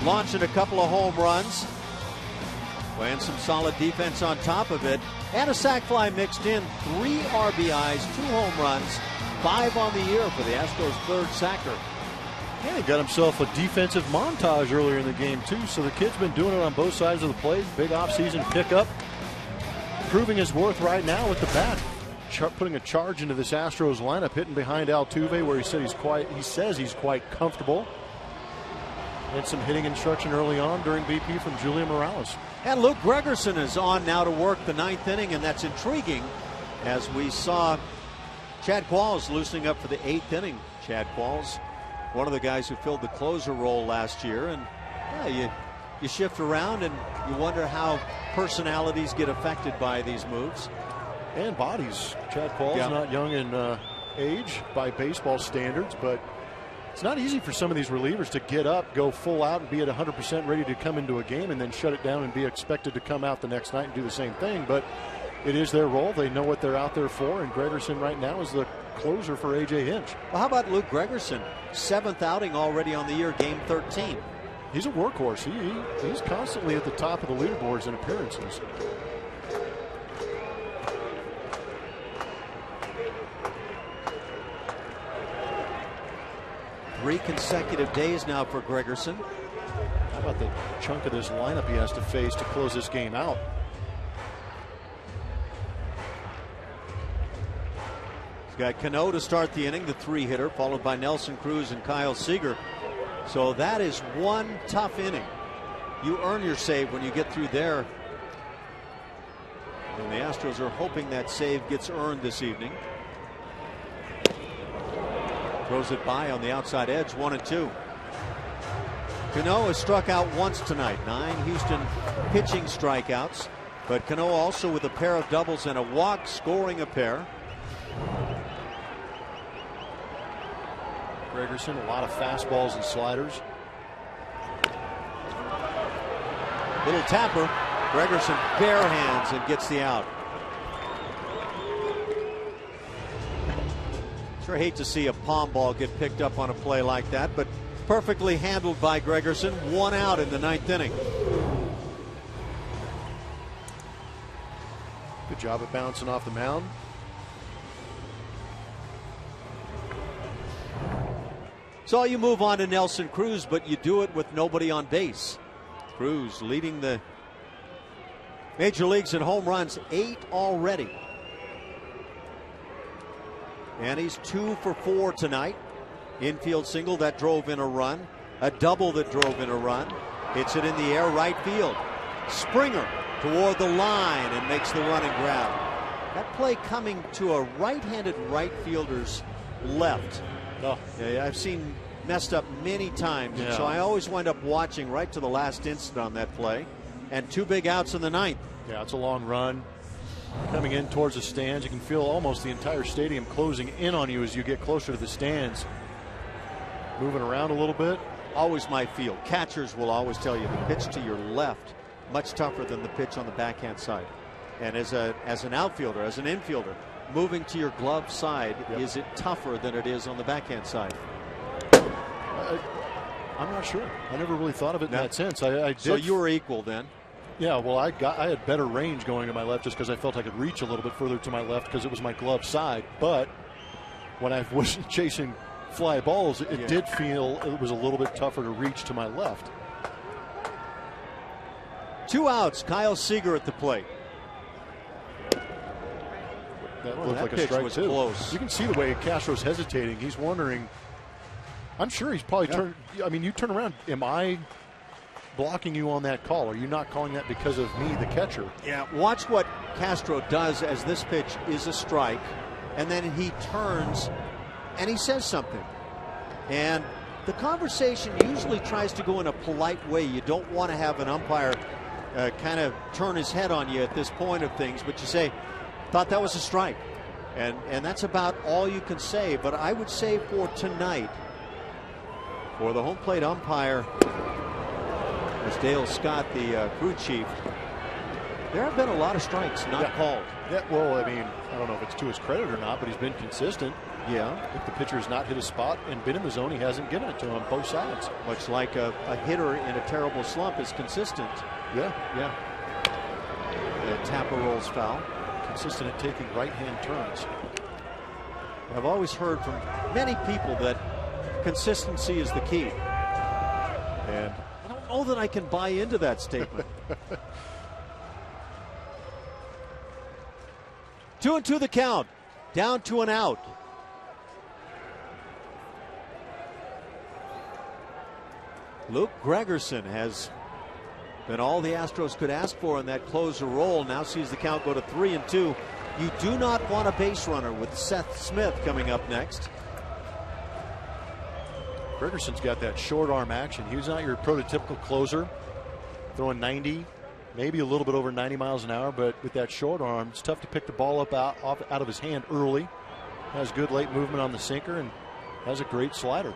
Speaker 1: Launching a couple of home runs, playing some solid defense on top of it, and a sac fly mixed in. 3 RBIs, 2 home runs, 5 on the year for the Astros' 3rd sacker.
Speaker 2: Yeah, he got himself a defensive montage earlier in the game too, so the kid's been doing it on both sides of the plate. Big offseason pickup, proving his worth right now with the bat. Putting a charge into this Astros lineup, hitting behind Altuve, where he says he's quite comfortable. And some hitting instruction early on during BP from Julian Morales.
Speaker 1: And Luke Gregerson is on now to work the 9th inning, and that's intriguing as we saw Chad Qualls loosening up for the 8th inning. Chad Qualls, one of the guys who filled the closer role last year, and you shift around and you wonder how personalities get affected by these moves.
Speaker 2: And bodies. Chad Qualls not young in age by baseball standards, but it's not easy for some of these relievers to get up, go full out, and be at 100% ready to come into a game and then shut it down and be expected to come out the next night and do the same thing. But it is their role. They know what they're out there for, and Gregerson right now is the closer for A.J. Hinch.
Speaker 1: Well, how about Luke Gregerson? 7th outing already on the year, game 13.
Speaker 2: He's a workhorse. He's constantly at the top of the leaderboards in appearances.
Speaker 1: Three consecutive days now for Gregerson.
Speaker 2: How about the chunk of this lineup he has to face to close this game out?
Speaker 1: He's got Cano to start the inning, the 3-hitter, followed by Nelson Cruz and Kyle Seager. So that is one tough inning. You earn your save when you get through there. And the Astros are hoping that save gets earned this evening. Throws it by on the outside edge, 1-2. Cano has struck out once tonight. 9 Houston pitching strikeouts. But Cano also with a pair of doubles and a walk, scoring a pair.
Speaker 2: Gregerson, a lot of fastballs and sliders.
Speaker 1: Little tapper. Gregerson bare hands and gets the out. Sure hate to see a palm ball get picked up on a play like that, but perfectly handled by Gregerson. 1 out in the 9th inning.
Speaker 2: Good job at bouncing off the mound.
Speaker 1: So you move on to Nelson Cruz, but you do it with nobody on base. Cruz leading the major leagues in home runs, 8 already. And he's 2 for 4 tonight. Infield single that drove in a run. A double that drove in a run. Hits it in the air, right field. Springer toward the line and makes the run and grab. That play coming to a right-handed right fielder's left.
Speaker 2: Oh.
Speaker 1: Yeah, I've seen messed up many times,
Speaker 2: yeah.
Speaker 1: So I always wind up watching right to the last instant on that play. And 2 big outs in the 9th.
Speaker 2: Yeah, it's a long run. Coming in towards the stands, you can feel almost the entire stadium closing in on you as you get closer to the stands. Moving around a little bit.
Speaker 1: Always my feel. Catchers will always tell you the pitch to your left much tougher than the pitch on the backhand side. And as an outfielder, as an infielder, moving to your glove side,
Speaker 2: yep.
Speaker 1: Is it tougher than it is on the backhand side?
Speaker 2: I'm not sure. I never really thought of it in that sense. I did.
Speaker 1: So you were equal then?
Speaker 2: Yeah, well, I had better range going to my left just because I felt I could reach a little bit further to my left because it was my glove side. But when I was chasing fly balls, it did feel it was a little bit tougher to reach to my left.
Speaker 1: 2 outs. Kyle Seager at the plate.
Speaker 2: That looked like a strike too. Close. You can see the way Castro's hesitating. He's wondering. I'm sure he's probably turned. I mean, you turn around. Am I blocking you on that call? Are you not calling that because of me, the catcher?
Speaker 1: Yeah. Watch what Castro does as this pitch is a strike, and then he turns and he says something. And the conversation usually tries to go in a polite way. You don't want to have an umpire kind of turn his head on you at this point of things, but you say, thought that was a strike. And that's about all you can say. But I would say for tonight, for the home plate umpire, as Dale Scott, the crew chief, there have been a lot of strikes not called.
Speaker 2: Yeah, well, I mean, I don't know if it's to his credit or not, but he's been consistent.
Speaker 1: Yeah.
Speaker 2: If the pitcher has not hit a spot and been in the zone, he hasn't given it to him, both sides.
Speaker 1: Much like a hitter in a terrible slump is consistent.
Speaker 2: Yeah.
Speaker 1: Yeah. The Tampa rolls foul.
Speaker 2: Consistent at taking right-hand turns.
Speaker 1: I've always heard from many people that consistency is the key. And I don't know that I can buy into that statement. 2-2 the count. Down to an out. Luke Gregerson has been all the Astros could ask for in that closer role. Now sees the count go to 3-2. You do not want a base runner with Seth Smith coming up next.
Speaker 2: Gregerson's got that short arm action. He was not your prototypical closer, throwing 90, maybe a little bit over 90 miles an hour, but with that short arm, it's tough to pick the ball up out of his hand early. Has good late movement on the sinker and has a great slider.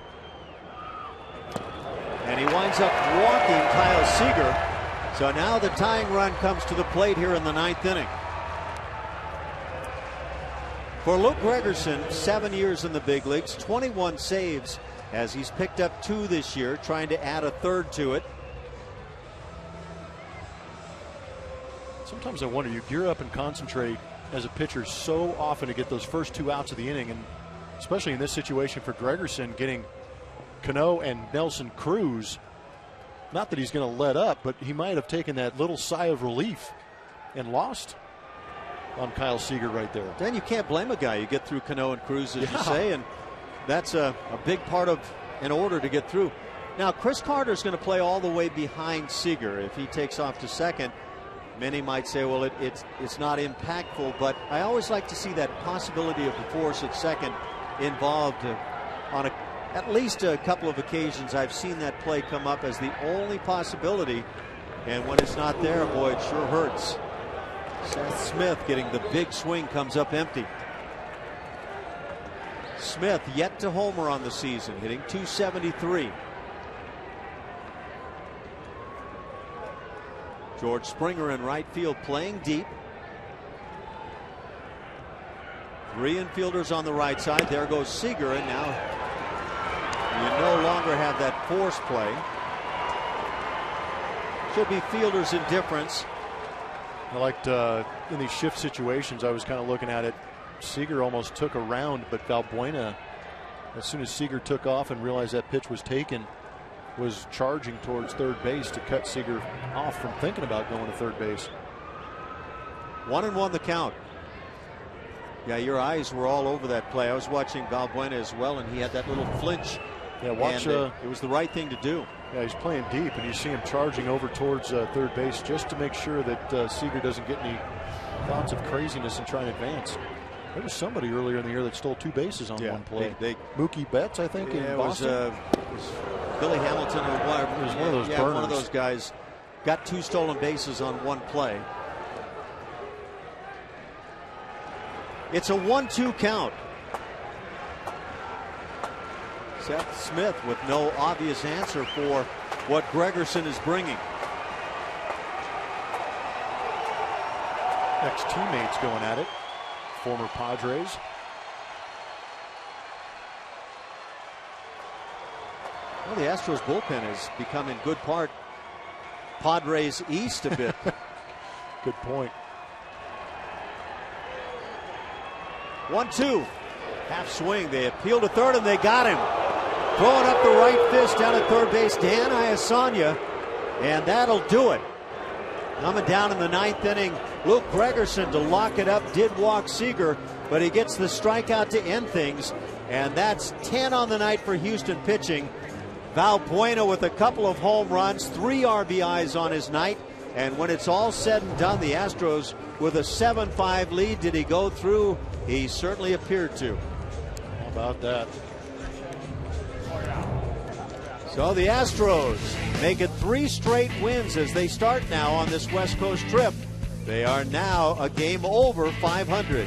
Speaker 1: And he winds up walking Kyle Seager. So now the tying run comes to the plate here in the 9th inning. For Luke Gregerson, 7 years in the big leagues, 21 saves as he's picked up 2 this year, trying to add a 3rd to it.
Speaker 2: Sometimes I wonder, you gear up and concentrate as a pitcher so often to get those first 2 outs of the inning, and especially in this situation for Gregerson, getting Cano and Nelson Cruz. Not that he's going to let up, but he might have taken that little sigh of relief and lost on Kyle Seager right there.
Speaker 1: Then you can't blame a guy. You get through Cano and Cruz, as you say, and that's a big part of an order to get through. Now, Chris Carter is going to play all the way behind Seager. If he takes off to second, many might say, well, it's not impactful, but I always like to see that possibility of the force at second involved on at least a couple of occasions. I've seen that play come up as the only possibility, and when it's not there, boy, it sure hurts. Seth Smith getting the big swing, comes up empty. Smith yet to homer on the season, hitting .273. George Springer in right field, playing deep. 3 infielders on the right side. There goes Seager, and now you no longer have that force play. Should be fielder's indifference.
Speaker 2: I liked in these shift situations, I was kind of looking at it. Seager almost took a round, but Valbuena, as soon as Seager took off and realized that pitch was taken, was charging towards third base to cut Seager off from thinking about going to third base.
Speaker 1: 1-1 the count. Yeah, your eyes were all over that play. I was watching Valbuena as well, and he had that little flinch.
Speaker 2: Yeah, watch.
Speaker 1: It was the right thing to do.
Speaker 2: Yeah, he's playing deep, and you see him charging over towards third base just to make sure that Seager doesn't get any thoughts of craziness and try and advance. There was somebody earlier in the year that stole 2 bases on one play. Mookie Betts, I think, in Boston.
Speaker 1: It was Billy Hamilton or whatever.
Speaker 2: It was one of those burners.
Speaker 1: One of those guys got 2 stolen bases on one play. It's a 1-2 count. Seth Smith with no obvious answer for what Gregerson is bringing.
Speaker 2: Ex-teammates going at it. Former Padres.
Speaker 1: Well, the Astros bullpen has become in good part Padres East a bit.
Speaker 2: Good point.
Speaker 1: 1-2. Half swing. They appeal to third, and they got him. Throwing up the right fist down at third base, Dan Iasanya, and that'll do it. Coming down in the 9th inning, Luke Gregerson to lock it up, did walk Seager, but he gets the strikeout to end things, and that's 10 on the night for Houston pitching. Valbuena with a couple of home runs, 3 RBIs on his night, and when it's all said and done, the Astros with a 7-5 lead. Did he go through? He certainly appeared to.
Speaker 2: How about that?
Speaker 1: So the Astros make it 3 straight wins as they start now on this West Coast trip. They are now a game over 500.